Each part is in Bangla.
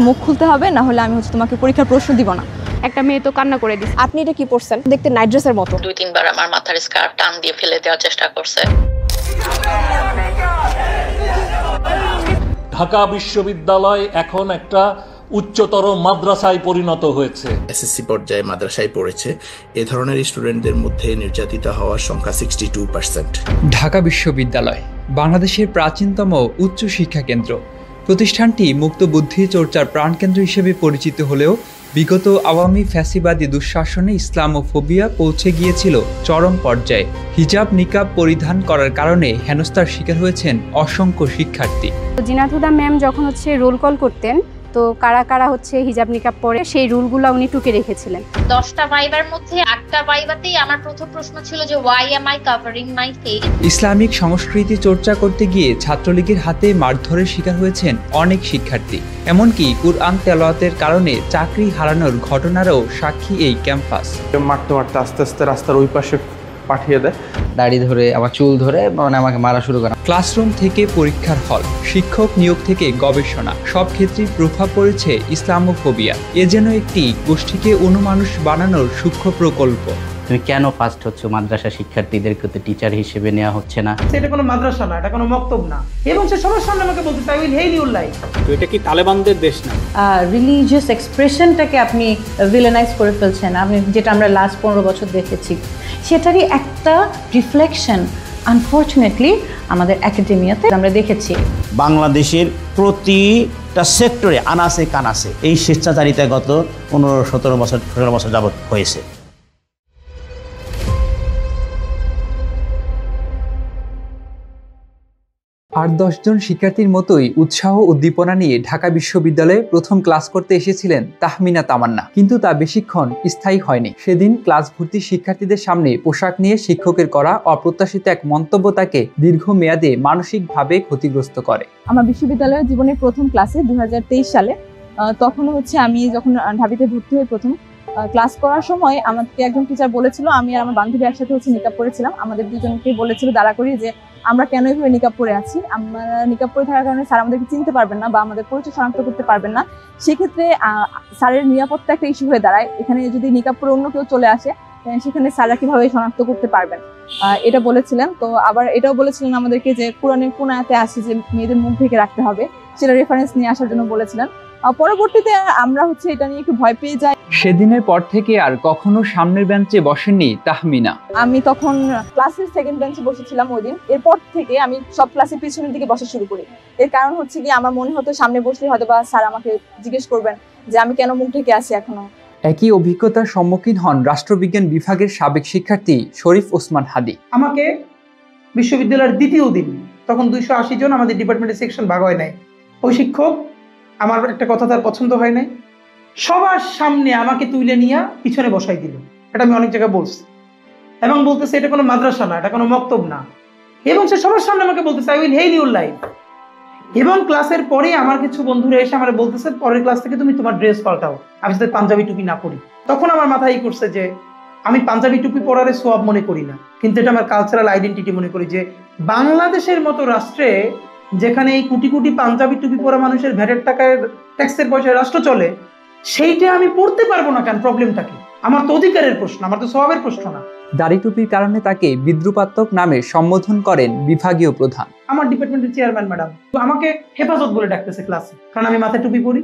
মুখ খুলতে হবে, না হলে আমি তোমাকে পরীক্ষার প্রশ্ন দিব না। একটা মেয়ে তো কান্না করে দিচ্ছে। আপনি এটা কি পরছেন? দেখতে নাইট ড্রেসের মতো। 2-3 বার আমার মাথার স্কার্ফ টান দিয়ে ফেলে দেওয়ার চেষ্টা করছে। ঢাকা বিশ্ববিদ্যালয় এখন একটা উচ্চতর মাদ্রাসায় পরিণত হয়েছে। এসএসসি পর্যায়ে মাদ্রাসায় পড়েছে এ ধরনের স্টুডেন্টদের মধ্যে নির্যাতিত হওয়ার সংখ্যা 62%। ঢাকা বিশ্ববিদ্যালয় বাংলাদেশের প্রাচীনতম উচ্চ শিক্ষা কেন্দ্র। প্রতিষ্ঠানটি মুক্ত বুদ্ধি চর্চার প্রাণকেন্দ্র হিসেবে পরিচিত হলেও বিগত আওয়ামী ফ্যাসিবাদী দুঃশাসনে ইসলামোফোবিয়া পৌঁছে গিয়েছিল চরম পর্যায়ে। হিজাব নিকাব পরিধান করার কারণে হেনস্থার শিকার হয়েছেন অসংখ্য শিক্ষার্থী। জিনাত হুদা ম্যাম যখন রোল কল করতেন, তো কারা কারা হিজাব নিকাব পরে সেই রুলগুলো উনি টুকে রেখেছিলেন। 10টা ভাইবার মধ্যে 8টা ভাইবাতেই আমার প্রথম প্রশ্ন ছিল যে why am I covering my face? Islamic সংস্কৃতি চর্চা করতে গিয়ে ছাত্রলীগের হাতে মারধরের শিকার হয়েছেন অনেক শিক্ষার্থী। এমনকি কুরআন তেলাওয়াতের কারণে চাকরি হারানোর ঘটনারও সাক্ষী এই ক্যাম্পাস। মারতে মারতে আস্তে আস্তে রাস্তার ওই পাশে পাঠিয়ে দেয়, দাড়ি ধরে আমার চুল ধরে আমাকে মারা শুরু করে। ক্লাসরুম থেকে পরীক্ষার হল, শিক্ষক নিয়োগ থেকে গবেষণা, সব ক্ষেত্রেই প্রভাব পড়েছে ইসলামোফোবিয়া। এ যেন একটি গোষ্ঠীকে অনুমানুষ বানানোর সূক্ষ্ম প্রকল্প। তুমি কেন ফার্স্ট হচ্ছে মাদ্রাসা শিক্ষার্থীদেরকে তো টিচার হিসেবে নেওয়া হচ্ছে না? এটা কোনো মাদ্রাসা না, এটা কোনো মক্তব না, এবং সে সবার সামনে আমাকে বলতে চাই উইল হেল ইউর লাইফ। তো এটা কি তালেবানদের দেশ না? রিলিজিয়াস এক্সপ্রেশনটাকে আপনি ভিলেনাইজ করে ফেলছেন। আমি যেটা আমরা লাস্ট 15 বছর দেখেছি, সেটারই একটা রিফ্লেকশন আনফর্চুনেটলি আমাদের একাডেমিয়াতে আমরা দেখেছি। বাংলাদেশের প্রতিটা সেক্টরে আনাসে কানাসে এই স্বেচ্ছাচারিতা গত 15-17 বছর 16 বছর যাবৎ হয়েছে। 8-10 জন শিক্ষার্থীর মতোই উৎসাহ উদ্দীপনা নিয়ে ঢাকা বিশ্ববিদ্যালয়ে প্রথম ক্লাস করতে এসেছিলেন তাহমিনা তামান্না, কিন্তু তা বেশিক্ষণ স্থায়ী হয়নি। সেদিন ক্লাস ভর্তি শিক্ষার্থীদের সামনে পোশাক নিয়ে শিক্ষকের করা অপ্রত্যাশিত এক মন্তব্য তাকে দীর্ঘমেয়াদে মানসিকভাবে ক্ষতিগ্রস্ত করে। আমার বিশ্ববিদ্যালয়ের জীবনের প্রথম ক্লাসে 2023 সালে, তখন আমি যখন ঢাবিতে ভর্তি হই প্রথম ক্লাস করার সময় আমাকে একজন টিচার বলেছিল, আমি আর আমার বান্ধবী একসাথে নিকাব পরেছিলাম, আমাদের দুজনকে বলেছিল দাঁড়া করি যে আমরা কেন এইভাবে নিকাব পরে আছি। আমরা নিকাব পরে থাকার কারণে স্যার আমাদেরকে চিনতে পারবেন না বা আমাদের পরিচয় শনাক্ত করতে পারবেন না। সেক্ষেত্রে স্যারের নিরাপত্তা একটা ইস্যু হয়ে দাঁড়ায়। এখানে যদি নিকাব পরে অন্য কেউ চলে আসে, সেখানে স্যাররা কিভাবে শনাক্ত করতে পারবেন, এটা বলেছিলেন। তো আবার এটাও বলেছিলেন আমাদেরকে যে কোরআনের কোন আয়াতে আছে যে মেয়েদের মুখ ঢেকে রাখতে হবে, সেটা রেফারেন্স নিয়ে আসার জন্য বলেছিলেন। পরবর্তীতে আমরা এটা নিয়ে একটু ভয় পেয়ে যাই। সেদিনের পর থেকে আর কখনো সামনের বেঞ্চে বসেননি তাহমিনা। আমি তখন ক্লাসের সেকেন্ড বেঞ্চে বসেছিলাম ওই দিন। এরপর থেকে আমি সব ক্লাসের পিছনের দিকে বসা শুরু করি। এর কারণ কি আমার মনে হতো সামনে বসলে হয়তো বা স্যার আমাকে জিজ্ঞেস করবেন যে আমি কেন মুখ ঢেকে আছি এখনো। একই অভিজ্ঞতার সম্মুখীন হন রাষ্ট্রবিজ্ঞান বিভাগের সাবেক শিক্ষার্থী শরীফ ওসমান হাদি। আমাকে বিশ্ববিদ্যালয়ের দ্বিতীয় দিন, তখন 280 জন আমাদের ডিপার্টমেন্টের সেকশন ভাগ হয় নাই। ওই শিক্ষক আমার একটা কথা তার পছন্দ হয় নাই, সবার সামনে আমাকে তুলে নিয়ে পিছনে বসাই দিল। এটা আমি অনেক জায়গায় বলছি, এবং বলতেছে এটা কোনো মাদ্রাসা না, এটা কোনো মক্তব না, এবং সে সবার সামনে আমাকে বলতেছে I will hell your life. এবং ক্লাসের পরে আমার কিছু বন্ধুরা এসে আমার বলতেছে পরের ক্লাস থেকে তুমি তোমার ড্রেস পাল্টাও, আমি যদি পাঞ্জাবি টুপি না পরি। তখন আমার মাথায় করছে যে আমি পাঞ্জাবি টুপি পরারে সোয়াব মনে করি না, কিন্তু এটা আমার কালচারাল আইডেন্টিটি মনে করি যে বাংলাদেশের মতো রাষ্ট্রে, যেখানে এই কোটি কোটি পাঞ্জাবি টুপি পরা মানুষের ভ্যাটের টাকায় ট্যাক্সের পয়সায় রাষ্ট্র চলে, সেইটা আমি পড়তে পারবো না কেন? প্রবলেমটা কি? আমার তো অধিকারের প্রশ্ন, আমার তো স্বভাবের প্রশ্ন না। দাড়ি টুপির কারণে তাকে বিদ্রুপাত্মক নামে সম্বোধন করেন বিভাগীয় প্রধান। আমার ডিপার্টমেন্টের চেয়ারম্যান ম্যাডাম আমাকে হেফাজত বলে ডাকতেছে ক্লাসে, কারণ আমি মাথায় টুপি পরি।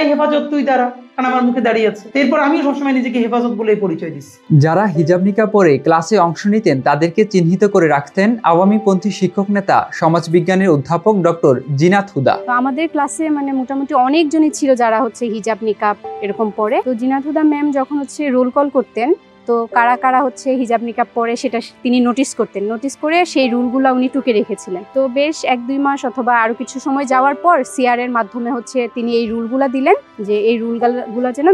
এই হেফাজত তুই দাঁড়া, কারণ আমার মুখে দাঁড়িয়ে আছে। এরপর আমিও সবসময় নিজেকে হেফাজত বলে পরিচয় দিচ্ছি। যারা হিজাব নিকাব পরে ক্লাসে অংশ নিতেন তাদেরকে চিহ্নিত করে রাখতেন আওয়ামীপন্থী শিক্ষক নেতা সমাজবিজ্ঞানের অধ্যাপক ডক্টর জিনাত হুদা। আমাদের ক্লাসে মোটামুটি অনেকজনই ছিল যারা হিজাব নিকাব এরকম পরে। তো জিনাত হুদা ম্যাম যখন রোল কল করতেন, তো কারা কারা হিজাব নিকাব পরে সেটা তিনি নোটিস করতেন। নোটিস করে সেই রুলগুলো উনি টুকে রেখেছিলেন। তো বেশ 1-2 মাস অথবা আরো কিছু সময় যাওয়ার পর সিআর এর মাধ্যমে তিনি এই রুলগুলো দিলেন যে এই রুলগুলো যেন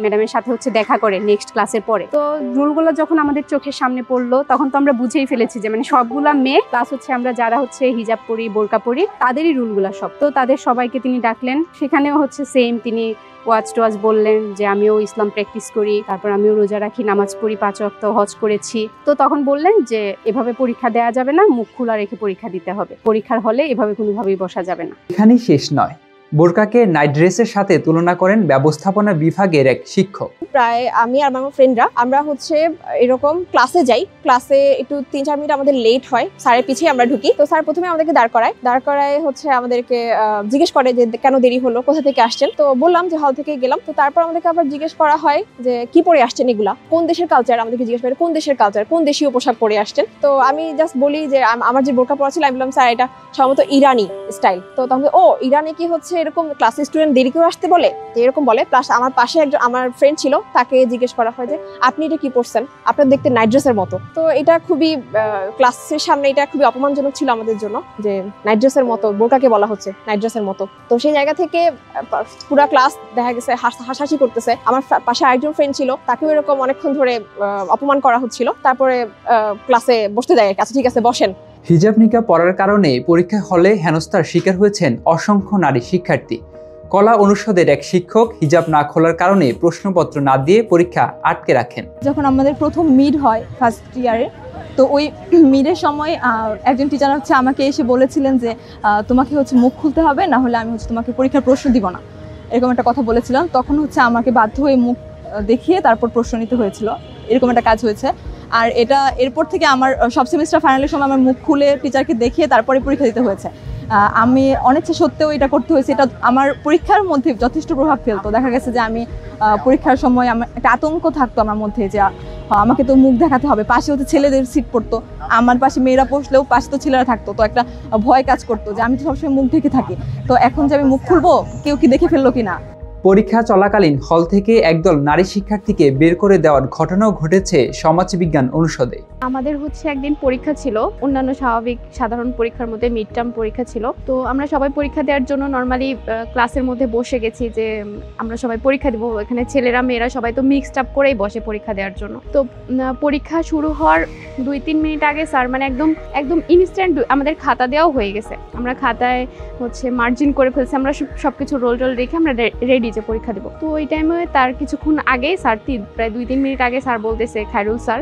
ম্যাডামের সাথে দেখা করে নেক্সট ক্লাসের পরে। তো রুলগুলো যখন আমাদের চোখের সামনে পড়লো, তখন তো আমরা বুঝেই ফেলেছি যে সবগুলা মেয়ে প্লাস আমরা যারা হিজাব পরি বোরকা পরি তাদেরই রুলগুলো সব। তো তাদের সবাইকে তিনি ডাকলেন, সেখানেও সেম তিনি ওয়াজ বললেন যে আমিও ইসলাম প্র্যাকটিস করি, তারপর আমিও রোজা রাখি, নামাজ পড়ি, 5 ওয়াক্ত হজ করেছি। তো তখন বললেন যে এভাবে পরীক্ষা দেওয়া যাবে না, মুখ খোলা রেখে পরীক্ষা দিতে হবে, পরীক্ষার হলে এভাবে কোনোভাবেই বসা যাবে না। এখানেই শেষ নয়, বোরকাকে নাইট ড্রেসের সাথে তুলনা করেন ব্যবস্থাপনা বিভাগের এক শিক্ষক। প্রায় আমি আর আমার ফ্রেন্ডরা আমরা হচ্ছে এরকম ক্লাসে যাই, ক্লাসে একটু 3-4 মিনিট আমাদের লেট হয়, স্যারের পিছিয়ে আমরা ঢুকি। তো স্যার প্রথমে আমাদেরকে দাঁড় করায় হচ্ছে আমাদেরকে জিজ্ঞেস করে যে কেন দেরি হলো, কোথা থেকে আসছেন। তো বললাম যে হল থেকে গেলাম। তো তারপর আমাদেরকে আবার জিজ্ঞেস করা হয় যে কি পরে আসছেন এগুলা, কোন দেশের কালচার, আমাদেরকে জিজ্ঞেস করে কোন দেশের কালচার, কোন দেশীয় পোশাক পরে আসছেন। তো আমি জাস্ট বলি যে আমার যে বোরকা পরা ছিল, আমি বললাম স্যার এটা সম্ভবত ইরানি স্টাইল। তো তখন ও ইরানে কি হচ্ছে এরকম ক্লাসে স্টুডেন্ট দেরি করে আসতে বলে, এরকম বলে। প্লাস আমার পাশে একজন আমার ফ্রেন্ড ছিল, তাকে জিজ্ঞেস করা হয় যে আপনি এটা কি পরছেন, আপনার দেখতে নাইট ড্রেসের মতো। তো এটা খুবই ক্লাসের সামনে এটা খুবই অপমানজনক ছিল আমাদের জন্য যে নাইট ড্রেসের মতো, বোরকাকে বলা হচ্ছে নাইট ড্রেসের মতো। তো সেই জায়গা থেকে পুরা ক্লাস দেখা গেছে হাসাহাসি করতেছে। আমার পাশে আরেকজন ফ্রেন্ড ছিল, তাকেও এরকম অনেকক্ষণ ধরে অপমান করা হচ্ছিল। তারপরে ক্লাসে বসতে দেয়, আচ্ছা ঠিক আছে বসেন। হিজাব নিকাব পরার কারণে পরীক্ষা হলে হেনস্থার শিকার হয়েছেন অসংখ্য নারী শিক্ষার্থী। কলা অনুষদের এক শিক্ষক হিজাব না খোলার কারণে প্রশ্নপত্র না দিয়ে পরীক্ষা আটকে রাখেন। যখন আমাদের প্রথম মিড হয় ফার্স্ট ইয়ারে, তো ওই মিডের সময় একজন টিচার হচ্ছে আমাকে এসে বলেছিলেন যে তোমাকে হচ্ছে মুখ খুলতে হবে, না হলে আমি হচ্ছে তোমাকে পরীক্ষার প্রশ্ন দিব না, এরকম একটা কথা বলেছিলাম। তখন হচ্ছে আমাকে বাধ্য হয়ে মুখ দেখিয়ে তারপর প্রশ্ন নিতে হয়েছিল, এরকম একটা কাজ হয়েছে। আর এটা এরপর থেকে আমার সব সেমিস্টার ফাইনালের সময় আমার মুখ খুলে টিচারকে দেখিয়ে তারপরে পরীক্ষা দিতে হয়েছে। আমি অনিচ্ছা সত্ত্বেও এটা করতে হয়েছে। এটা আমার পরীক্ষার মধ্যে যথেষ্ট প্রভাব ফেলতো। দেখা গেছে যে আমি পরীক্ষার সময় আমার একটা আতঙ্ক থাকতো আমার মধ্যে যে আমাকে তো মুখ দেখাতে হবে। পাশে হচ্ছে ছেলেদের সিট পড়তো, আমার পাশে মেয়েরা বসলেও পাশে তো ছেলেরা থাকতো, তো একটা ভয় কাজ করতো যে আমি তো সবসময় মুখ ঢেকে থাকি, তো এখন যে আমি মুখ খুলবো কেউ কি দেখে ফেললো কিনা। পরীক্ষা চলাকালীন হল থেকে একদল নারী শিক্ষার্থীকে বের করে দেওয়ার ঘটনাও ঘটেছে সমাজবিজ্ঞান অনুষদে। আমাদের হচ্ছে একদিন পরীক্ষা ছিল, অন্যান্য স্বাভাবিক সাধারণ পরীক্ষার মধ্যে মিড টার্ম পরীক্ষা ছিল। তো আমরা সবাই পরীক্ষা দেওয়ার জন্য নর্মালি ক্লাসের মধ্যে বসে গেছি যে আমরা সবাই পরীক্ষা দেবো। এখানে ছেলেরা মেয়েরা সবাই তো মিক্সড আপ করেই বসে পরীক্ষা দেওয়ার জন্য। তো পরীক্ষা শুরু হওয়ার 2-3 মিনিট আগে স্যার মানে একদম ইনস্ট্যান্ট আমাদের খাতা দেওয়াও হয়ে গেছে। আমরা খাতায় হচ্ছে মার্জিন করে ফেলছি, আমরা সবকিছু রোল রেখে আমরা রেডি যে পরীক্ষা দেবো। তো ওই টাইমে তার কিছুক্ষণ আগেই স্যার প্রায় 2-3 মিনিট আগে স্যার বলতেছে, খায়রুল স্যার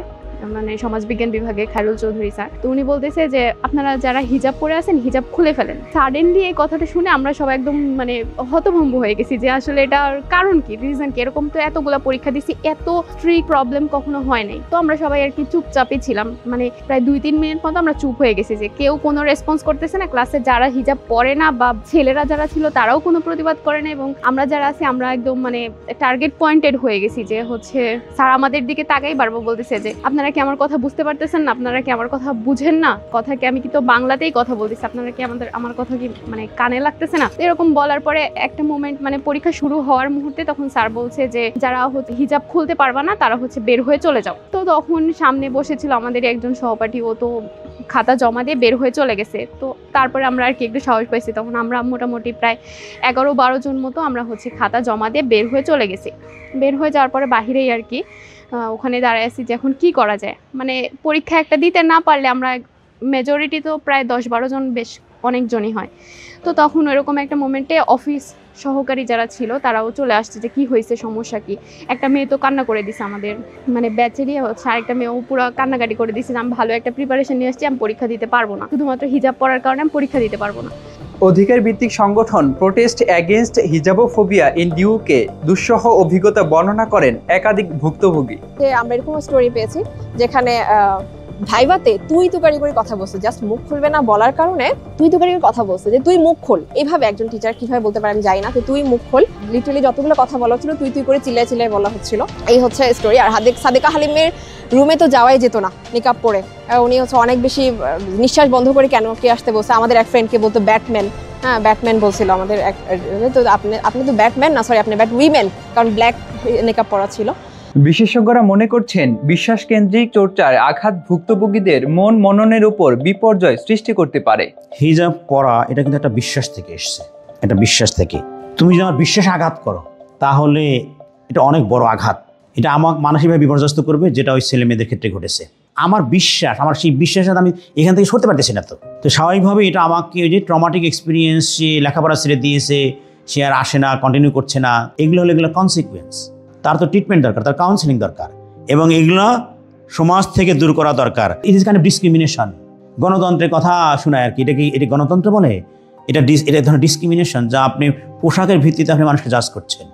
মানে সমাজবিজ্ঞান বিভাগে খায়রুল চৌধুরী স্যার, তো উনি বলতেছে যে আপনারা যারা হিজাব পরে আছেন হিজাব খুলে ফেলেন। সাডেনলি এই কথাটা শুনে আমরা সবাই একদম মানে হতভম্ব হয়ে গেছি যে আসলে এটার কারণ কি, রিজন কি। এরকম তো এতগুলা পরীক্ষা দিচ্ছি, এত স্ট্রিক্ট প্রবলেম কখনো হয় নাই। তো আমরা সবাই আর কি চুপচাপই ছিলাম, মানে প্রায় 2-3 মিনিট মতো আমরা চুপ হয়ে গেছি যে কেউ কোনো রেসপন্স করতেছে না। ক্লাসে যারা হিজাব পরে না বা ছেলেরা যারা ছিল তারাও কোনো প্রতিবাদ করে না, এবং আমরা যারা আছি আমরা একদম মানে টার্গেট পয়েন্টেড হয়ে গেছি যে হচ্ছে স্যার আমাদের দিকে তাকাই বারবার বলতেছে যে আপনারা কি আমার কথা বুঝতে পারতেছেন না, আপনারা কি আমার কথা বুঝেন না, কথা কি আমি কি তো বাংলাতেই কথা বলতেছি, আপনারা কি আমার কথা কি মানে কানে লাগতেছে না। এরকম বলার পরে একটা মোমেন্ট মানে পরীক্ষা শুরু হওয়ার মুহূর্তে তখন স্যার বলছে যে যারা হচ্ছে হিজাব খুলতে পারবা না তারা হচ্ছে বের হয়ে চলে যাও। তো তখন সামনে বসেছিল আমাদের একজন সহপাঠী, ও তো খাতা জমা দিয়ে বের হয়ে চলে গেছে। তো তারপরে আমরা আর কি একটু সাহস পাইছি, তখন আমরা মোটামুটি প্রায় 11-12 জন মতো আমরা হচ্ছে খাতা জমা দিয়ে বের হয়ে চলে গেছি। বের হয়ে যাওয়ার পরে বাহিরেই আর কি ওখানে দাঁড়ায় আছি যে এখন কি করা যায়। মানে পরীক্ষা একটা দিতে না পারলে আমরা মেজরিটি তো প্রায় 10-12 জন, বেশ অনেকজনই হয়। তো তখন ওইরকম একটা মোমেন্টে অফিস সহকারী যারা ছিল তারাও চলে আসছে যে কি হয়েছে, সমস্যা কি। একটা মেয়ে তো কান্না করে দিছে, আমাদের মানে ব্যাচেরই হচ্ছে আরেকটা মেয়েও পুরো কান্নাকাটি করে দিছে, আমি ভালো একটা প্রিপারেশন নিয়ে আসছি, আমি পরীক্ষা দিতে পারবো না, শুধুমাত্র হিজাব পরার কারণে আমি পরীক্ষা দিতে পারবো না। অধিকার ভিত্তিক সংগঠন প্রোটেস্ট এগেইনস্ট হিজাবোফোবিয়া ইন ইউকে দুঃসহ অভিজ্ঞতা বর্ণনা করেন একাধিক ভুক্তভোগী। আমরা এরকম স্টোরি পেয়েছি যেখানে ভাইভাতে তুই তুকারি করে কথা বলছে, জাস্ট মুখ খুলবে না বলার কারণে তুই তুকারি করে কথা বলছে যে তুই মুখ খোল। এইভাবে একজন টিচার কিভাবে বলতে পারে আমি জানি না, তুই মুখ খোল। লিটারালি যতগুলো কথা বলা হচ্ছিল তুই করে চিল্লায় চিল্লায় বলা হচ্ছিল। এই হচ্ছে স্টোরি। আর সাদেকা হালিমের রুমে তো যাওয়াই যেত না নিকাব পরে, উনি হচ্ছে অনেক বেশি নিঃশ্বাস বন্ধ করে কেন কে আসতে বলছে। আমাদের এক ফ্রেন্ডকে বলতো ব্যাটম্যান, হ্যাঁ ব্যাটম্যান বলছিল আমাদের এক, তো আপনি তো ব্যাটম্যান না, সরি আপনি ব্যাট উইমেন, কারণ ব্ল্যাক নিকাব পরা ছিল। বিশেষজ্ঞরা মনে করছেন বিশ্বাস কেন্দ্রিক চর্চার আঘাত ভুক্তভোগীদের মন মননের উপর বিপর্যয় সৃষ্টি করতে পারে। হিজাব পরা এটা কিন্তু একটা বিশ্বাস থেকে এসছে, একটা বিশ্বাস থেকে। তুমি যদি আমার বিশ্বাসে আঘাত করো তাহলে এটা অনেক বড় আঘাত, এটা আমাকে মানসিকভাবে বিপর্যস্ত করবে, যেটা ওই ছেলে মেয়েদের ক্ষেত্রে ঘটেছে। আমার বিশ্বাস, আমার সেই বিশ্বাসের আমি এখান থেকে সরতে পারতেছি না। তো স্বাভাবিকভাবে এটা আমাকে ওই যে ট্রমাটিক এক্সপিরিয়েন্স, সে লেখাপড়া ছেড়ে দিয়েছে, সে আর আসে না, কন্টিনিউ করছে না, এগুলো হলো এগুলো কনসিকুয়েন্স। তার তো ট্রিটমেন্ট দরকার, তার কাউন্সিলিং দরকার, এবং এগুলো সমাজ থেকে দূর করা দরকার। It is kind of discrimination. গণতন্ত্রের কথা শোনায় আর কি, এটা গণতন্ত্র বলে? এটা এক ধরনের ডিসক্রিমিনেশন, যা আপনি পোশাকের ভিত্তিতে আপনি মানুষকে জাজ করছেন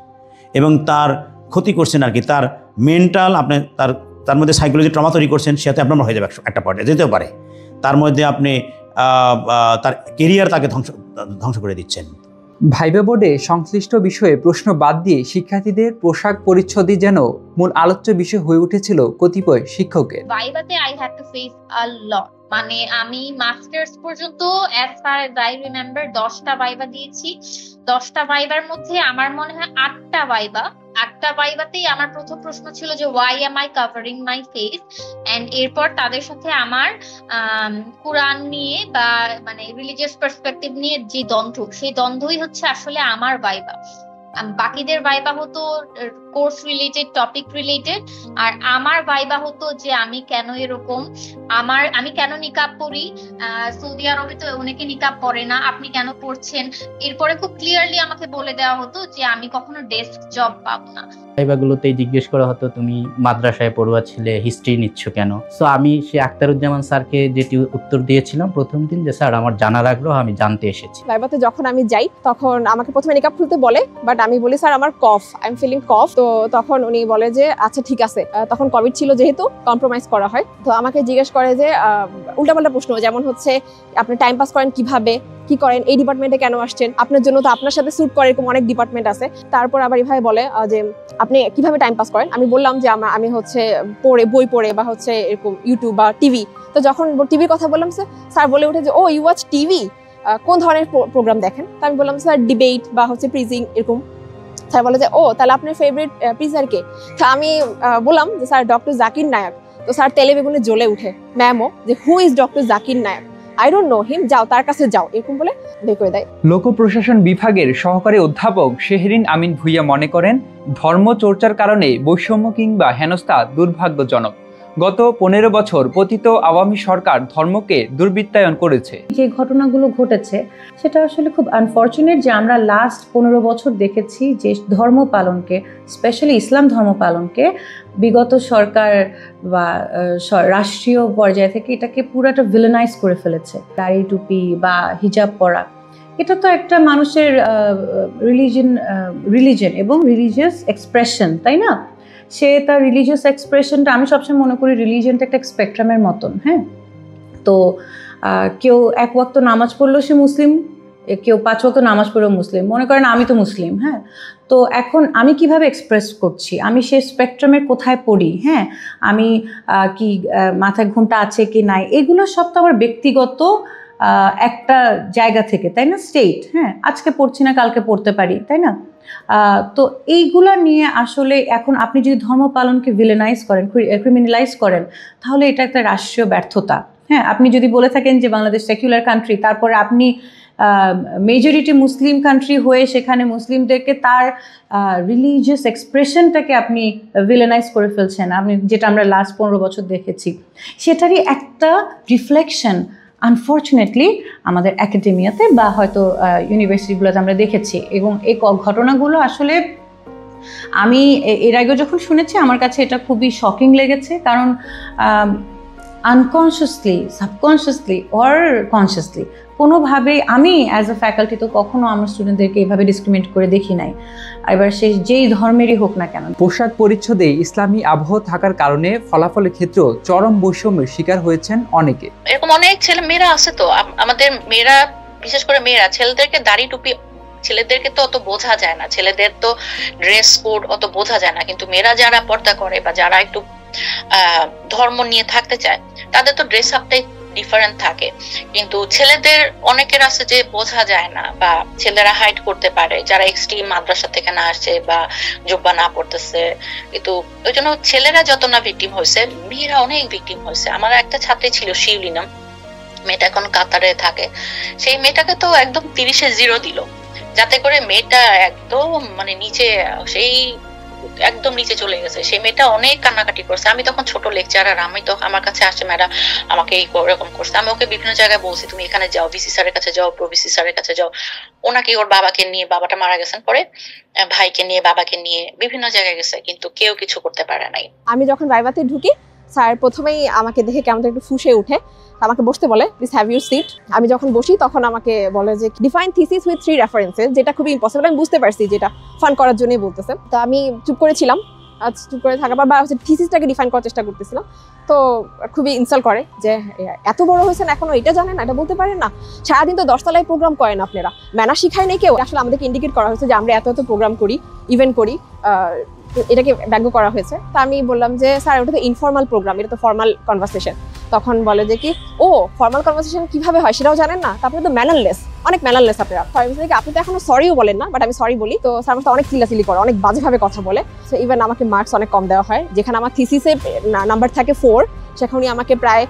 এবং তার ক্ষতি করছেন আর কি, তার মেন্টাল আপনি তার মধ্যে সাইকোলজি ট্রমা তৈরি করছেন, সেটা আপনার হয়ে যাবে একটা পর্যায়ে যেতেও পারে। তার মধ্যে আপনি তার কেরিয়ার তাকে ধ্বংস করে দিচ্ছেন। ভাইবা বোর্ডে সংশ্লিষ্ট বিষয়ে প্রশ্ন বাদ দিয়ে শিক্ষার্থীদের পোশাক পরিচ্ছদই যেন মূল আলোচ্য বিষয় হয়ে উঠেছিল কতিপয় শিক্ষকের। ভাইবাতে আই হ্যাড টু ফেস আ লট, মানে আমি মাস্টার্স পর্যন্ত as far as I remember 10টা ভাইবা দিয়েছি। 10টা ভাইবার মধ্যে আমার মনে হয় 8টা ভাইবাতেই আমার প্রথম প্রশ্ন ছিল যে why am I covering my face, and এরপর তাদের সাথে আমার কোরআন নিয়ে বা মানে রিলিজিয়াস পার্সপেক্টিভ নিয়ে যে দ্বন্দ্ব, সেই দ্বন্দ্বই হচ্ছে আসলে আমার ভাইবা। বাকিদের ভাইবা হতো কোর্স রিলেটেড, টপিক রিলেটেড, আর আমার ভাইবা হতো যে আমি কেন এরকম, আমি কেন নিকাব পরি, সৌদি আরবে তো অনেকে নিকাব পরে না, আপনি কেন পড়ছেন। এরপরে খুব ক্লিয়ারলি আমাকে বলে দেওয়া হতো যে আমি কখনো ডেস্ক জব পাবো না। ভাইবাগুলোতেই জিজ্ঞেস করা হতো তুমি মাদ্রাসায় পড়ুয়া ছিলে, হিস্ট্রি নিচ্ছ কেন? সো আমি সে আখতারুজ্জামান স্যারকে যেটি উত্তর দিয়েছিলাম প্রথম দিন, যে স্যার আমার জানার আগ্রহ, আমি জানতে এসেছি। ভাইবাতে যখন আমি যাই তখন আমাকে প্রথমে নিকাব খুলতে বলে, বাট আমি বলি স্যার আমার কফ, আই এম ফিলিং কফ। তো তখন উনি বলে যে আচ্ছা ঠিক আছে, তখন কোভিড ছিল যেহেতু কম্প্রোমাইজ করা হয়। তো আমাকে জিজ্ঞেস করে যে উল্টাপাল্টা প্রশ্ন, যেমন হচ্ছে আপনি টাইম পাস করেন কিভাবে, কি করেন, এই ডিপার্টমেন্টে কেন আসছেন, আপনার জন্য তো আপনার সাথে স্যুট করে এরকম অনেক ডিপার্টমেন্ট আছে। তারপর আবার এইভাবে বলে যে আপনি কিভাবে টাইম পাস করেন। আমি বললাম যে আমি হচ্ছে বই পড়ে বা হচ্ছে এরকম ইউটিউব বা টিভি। তো যখন টিভির কথা বললাম স্যার বলে উঠে যে ও ইউ ওয়াচ টিভি, কোন ধরনের প্রোগ্রাম দেখেন? তো আমি বললাম স্যার ডিবেট বা হচ্ছে প্রিজিং এরকম। স্যার বলে যে ও তাহলে আপনার ফেভারিট প্রিজার কে? তো আমি বললাম যে স্যার ডক্টর জাকির নায়ক। তো স্যার তেলে বেগুনে জ্বলে উঠে, ম্যামও যে who is doctor Zakir Naik, I don't know him, যাও তার কাছে যাও, এরকম বলে বের করে দেয়। লোক প্রশাসন বিভাগের সহকারী অধ্যাপক শেহরিন আমিন ভুইয়া মনে করেন ধর্ম চর্চার কারণে বৈষম্য কিংবা হেনস্থা দুর্ভাগ্যজনক। গত 15 বছর পতিত আওয়ামী সরকার ধর্মকে দুর্বৃত্তায়ন করেছে। যে ঘটনাগুলো ঘটেছে সেটা আসলে খুব আনফরচুনেট যে আমরা লাস্ট 15 বছর দেখেছি যে ধর্ম পালনকে, স্পেশালি ইসলাম ধর্ম পালনকে বিগত সরকার বা রাষ্ট্রীয় পর্যায় থেকে এটাকে পুরাটা ভিলেনাইজ করে ফেলেছে। দাড়ি টুপি বা হিজাব পরা, এটা তো একটা মানুষের রিলিজন এবং রিলিজিয়াস এক্সপ্রেশন, তাই না? সে তার রিলিজিয়াস এক্সপ্রেশনটা, আমি সবসময় মনে করি রিলিজিয়নটা একটা স্পেকট্রামের মতন। হ্যাঁ, তো কেউ এক ওয়াক্ত নামাজ পড়লেও সে মুসলিম, কেউ 5 ওয়াক্ত নামাজ পড়লেও মুসলিম। মনে করেন আমি তো মুসলিম, হ্যাঁ, তো এখন আমি কিভাবে এক্সপ্রেস করছি, আমি সেই স্পেকট্রামের কোথায় পড়ি, হ্যাঁ, আমি কি মাথায় ঘুমটা আছে কি নাই, এগুলো সব তো আমার ব্যক্তিগত একটা জায়গা থেকে, তাই না? স্টেট, হ্যাঁ, আজকে পড়ছি না কালকে পড়তে পারি, তাই না? তো এইগুলা নিয়ে আসলে এখন আপনি যদি ধর্ম পালনকে ভিলেনাইজ করেন, ক্রিমিনালাইজ করেন, তাহলে এটা একটা রাষ্ট্রীয় ব্যর্থতা। হ্যাঁ, আপনি যদি বলে থাকেন যে বাংলাদেশ সেকুলার কান্ট্রি, তারপরে আপনি মেজরিটি মুসলিম কান্ট্রি হয়ে সেখানে মুসলিমদেরকে তার রিলিজিয়াস এক্সপ্রেশনটাকে আপনি ভিলেনাইজ করে ফেলছেন, আপনি যেটা আমরা লাস্ট 15 বছর দেখেছি, সেটারই একটা রিফ্লেকশন আনফর্চুনেটলি আমাদের একাডেমিয়াতে বা হয়তো ইউনিভার্সিটিগুলোতে আমরা দেখেছি। এবং এই ঘটনাগুলো আসলে আমি এর আগে যখন শুনেছি আমার কাছে এটা খুবই শকিং লেগেছে, কারণ আনকনসিয়াসলি, সাবকনসিয়াসলি অর কনসিয়াসলি কোনোভাবেই আমি অ্যাজ এ ফ্যাকাল্টি তো কখনো আমার স্টুডেন্টদেরকে এইভাবে ডিসক্রিমিনেট করে দেখি নাই, এবার সে যেই ধর্মেরই হোক না কেন। পোশাক পরিচ্ছদে ইসলামী আবহ থাকার কারণে ফলাফলের ক্ষেত্রেও চরম বৈষম্যের শিকার হয়েছেন অনেকে। এরকম অনেক ছেলে মেয়েরা আছে, তো আমাদের মেয়েরা, বিশেষ করে মেয়েরা, ছেলেদেরকে দাড়ি টুপি, ছেলেদেরকে তো অত বোঝা যায় না, ছেলেদের তো ড্রেস কোড অত বোঝা যায় না, কিন্তু মেয়েরা যারা পর্দা করে বা যারা একটু ধর্ম নিয়ে থাকতে চায় তাদের তো ড্রেস আপটাই ডিফারেন্ট থাকে। কিন্তু ছেলেদের অনেকের আছে যে বোঝা যায় না, বা ছেলেরা হাইড করতে পারে, যারা এক্সট্রিম মাদ্রাসা থেকে না আসছে বা জুব্বা না পড়তেছে। কিন্তু ওই জন্য ছেলেরা যত না ভিকটিম হয়েছে, মেয়েরা অনেক ভিকটিম হয়েছে। আমার একটা ছাত্রী ছিল শিউলিনা, মেয়েটা এখন কাতারে থাকে, সেই মেয়েটাকে তো একদম 30-এ 0 দিল, যাতে করে মেয়েটা একদম মানে নিচে, সেই একদম নিচে চলে গেছে। সেই মেয়েটা অনেক কান্নাকাটি করছে। আমি তখন ছোট লেকচারার, আমি তো আমার কাছে আসছে ম্যাডাম আমাকে এরকম করছে। আমি ওকে বিভিন্ন জায়গায় বলছি তুমি এখানে যাও, ভিসি স্যারের কাছে যাও, প্রভিসি স্যারের কাছে যাও। ওনাকে ওর বাবাকে নিয়ে, বাবাটা মারা গেছেন পরে, ভাইকে নিয়ে, বাবাকে নিয়ে বিভিন্ন জায়গায় গেছে, কিন্তু কেউ কিছু করতে পারে নাই। আমি যখন ভাইভাতে ঢুকি স্যার প্রথমেই আমাকে দেখে কেমন একটু ফুঁসে উঠে আমাকে বসতে বলে, প্লিজ হ্যাভ ইউর সিট। আমি যখন বসি তখন আমাকে বলে যে ডিফাইন থিসিস উইথ 3 রেফারেন্সেস, যেটা খুবই ইম্পসিবল। আমি বুঝতে পারছি যেটা ফান করার জন্যই বলতেছে। তো আমি চুপ করেছিলাম, চুপ করে থাকার পর বা হচ্ছে থিসিসটাকে ডিফাইন করার চেষ্টা করতেছিলাম। তো খুবই ইনসাল্ট করে যে এত বড় হয়েছেন এখনো এটা জানেন না, এটা বলতে পারেন না, সারাদিন তো 10 তলায় প্রোগ্রাম করেন আপনারা, ম্যানার শিখায় নেই কেউ। আসলে আমাদেরকে ইন্ডিকেট করা হয়েছে যে আমরা এত এত প্রোগ্রাম করি, ইভেন্ট করি, এটাকে ব্যঙ্গ করা হয়েছে। তা আমি বললাম যে স্যার ওটা তো ইনফর্মাল প্রোগ্রাম, এটা তো ফর্মাল কনভারসেশন। তখন বলে যে কি ও ফর্মাল কনভারসেশন কিভাবে হয় সেটাও জানেন না, তারপরে তো ম্যানারলেস, অনেক ম্যানারলেস আপনারা। আপনি তো এখনো সরিও বলেন না, বাট আমি সরি বলি। তো স্যার আমার অনেক চিল্লাচিল্লি করে, অনেক বাজেভাবে কথা বলে। সো ইভেন আমাকে মার্কস অনেক কম দেওয়া হয়। যেখানে আমার থিসিসে নাম্বার থাকে 4, সেখানে উনি আমাকে প্রায়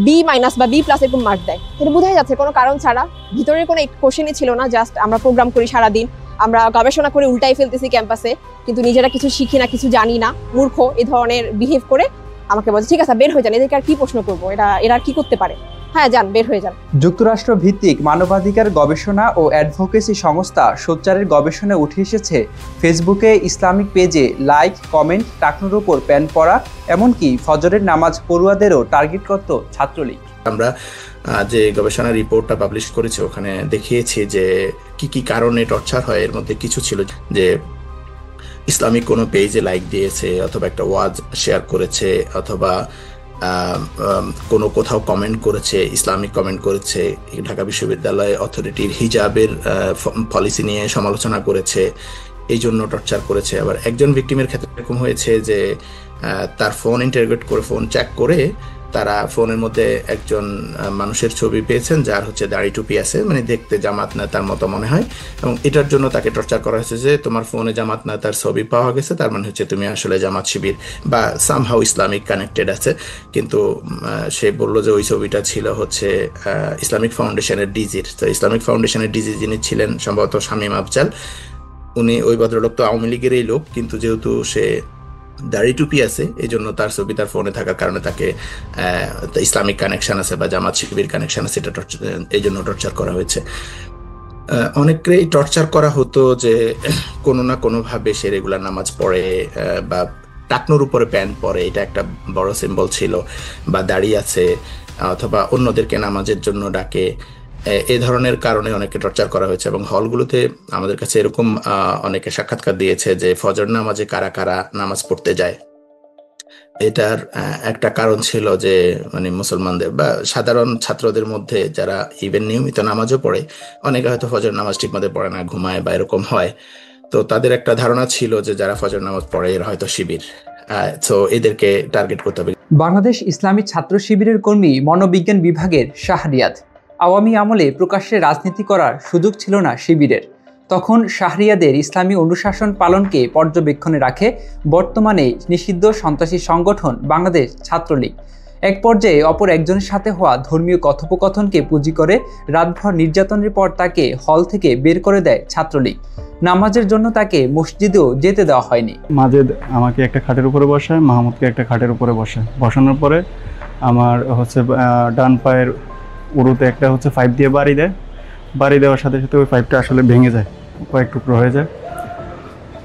B- বা B+ এরকম মার্ক দেয়। এটা বোঝাই যাচ্ছে কোনো কারণ ছাড়া, ভিতরের কোনো কোশ্চেনই ছিল না, জাস্ট আমরা প্রোগ্রাম করি সারাদিন, আমরা গবেষণা করে উল্টাই ফেলতেছি ক্যাম্পাসে, কিন্তু নিজেরা কিছু শিখি না, কিছু জানি না, মূর্খ এই ধরনের বিহেভ করে আমাকে বলছে ঠিক আছে বের হয়ে যান, এদেরকে আর কি প্রশ্ন করবো, এরা আর কি করতে পারে, হ্যাঁ যান বের হয়ে যান। যুক্তরাষ্ট্র ভিত্তিক মানবাধিকার গবেষণা ও অ্যাডভোকেসি সংস্থা সোচ্চারের গবেষণায় উঠে এসেছে ফেসবুকে ইসলামিক পেজে লাইক, কমেন্ট, টাকনুর উপর প্যান পরা, এমনকি ফজরের নামাজ পড়ুয়াদেরও টার্গেট করত ছাত্রলীগ। আমরা যে গবেষণা রিপোর্টটা পাবলিশ করেছি ওখানে দেখিয়েছি যে কি কি কারণে টর্চার হয়। এর মধ্যে কিছু ছিল যে ইসলামিক কোনো পেজে লাইক দিয়েছে, অথবা একটা ওয়াজ শেয়ার করেছে, অথবা কোনো কোথাও কমেন্ট করেছে, ইসলামিক কমেন্ট করেছে, ঢাকা বিশ্ববিদ্যালয় অথরিটির হিজাবের পলিসি নিয়ে সমালোচনা করেছে, এই জন্য টর্চার করেছে। আবার একজন ভিকটিমের ক্ষেত্রে এরকম হয়েছে যে তার ফোন ইন্টারোগেট করে, ফোন চেক করে তারা ফোনের মধ্যে একজন মানুষের ছবি পেয়েছেন যার হচ্ছে দাড়ি টুপি আছে, মানে দেখতে জামাত নেতার মতো মনে হয়, এবং এটার জন্য তাকে টর্চার করা হয়েছে যে তোমার ফোনে জামাত নেতার ছবি পাওয়া গেছে, তার মানে হচ্ছে তুমি আসলে জামাত শিবির বা সামহাউ ইসলামিক কানেক্টেড আছে। কিন্তু সে বললো যে ওই ছবিটা ছিল হচ্ছে ইসলামিক ফাউন্ডেশনের ডিজির। তো ইসলামিক ফাউন্ডেশনের ডিজি যিনি ছিলেন সম্ভবত শামীম আফজাল, উনি ওই ভদ্রলোক তো আওয়ামী লীগেরই লোক, কিন্তু যেহেতু সে দাড়ি টুপি আছে এই জন্য তার ছবি তার ফোনে থাকার কারণে তাকে ইসলামিক কানেকশন আছে বা জামাত শিবির কানেকশন আছে, এটা এই জন্য টর্চার করা হয়েছে। অনেকেই টর্চার করা হতো যে কোনো না কোনোভাবে সে রেগুলার নামাজ পড়ে বা টাকনুর উপরে প্যান্ট পরে, এটা একটা বড় সিম্বল ছিল, বা দাড়ি আছে, অথবা অন্যদেরকে নামাজের জন্য ডাকে, এই ধরনের কারণে অনেকে টর্চার করা হয়েছে। এবং হলগুলোতে আমাদের কাছে এরকম অনেকে সাক্ষাৎকার দিয়েছে যে ফজর নামাজে কারা কারা নামাজ পড়তে যায়। এটার একটা কারণ ছিল যে মানে মুসলমানদের বা সাধারণ ছাত্রদের মধ্যে যারা ইভেন নিয়মিত নামাজও পড়ে, অনেকে হয়তো ফজর নামাজ ঠিক মতো পড়ে না, ঘুমায় বা এরকম হয়, তো তাদের একটা ধারণা ছিল যে যারা ফজর নামাজ পড়ে এরা হয়তো শিবির, তো এদেরকে টার্গেট করতে হবে। বাংলাদেশ ইসলামী ছাত্র শিবিরের কর্মী মনোবিজ্ঞান বিভাগের শাহরিয়াদ। আওয়ামী আমলে প্রকাশ্যে রাজনীতি করার সুযোগ ছিল না শিবিরের, তখন শাহরিয়াদের ইসলামী অনুশাসন পালনকে পর্যবেক্ষণে রাখে বর্তমানে নিষিদ্ধ সন্ত্রাসী সংগঠন বাংলাদেশ ছাত্রলীগ। এক পর্যায়ে অপর একজনের সাথে হওয়া ধর্মীয় কথোপকথনকে পুঁজি করে রাতভর নির্যাতনের পর তাকে হল থেকে বের করে দেয় ছাত্রলীগ। নামাজের জন্য তাকে মসজিদেও যেতে দেওয়া হয়নি। মাজেদ আমাকে একটা খাটের উপরে বসায়, মাহমুদকে একটা খাটের উপরে বসানোর পরে আমার হচ্ছে ডান পায়ের উরুতে একটা হচ্ছে 5 দিয়ে বাড়ি দেওয়ার সাথে সাথে ওই 5টা আসলে ভেঙে যায়, কয়েক টুকরো হয়ে যায়।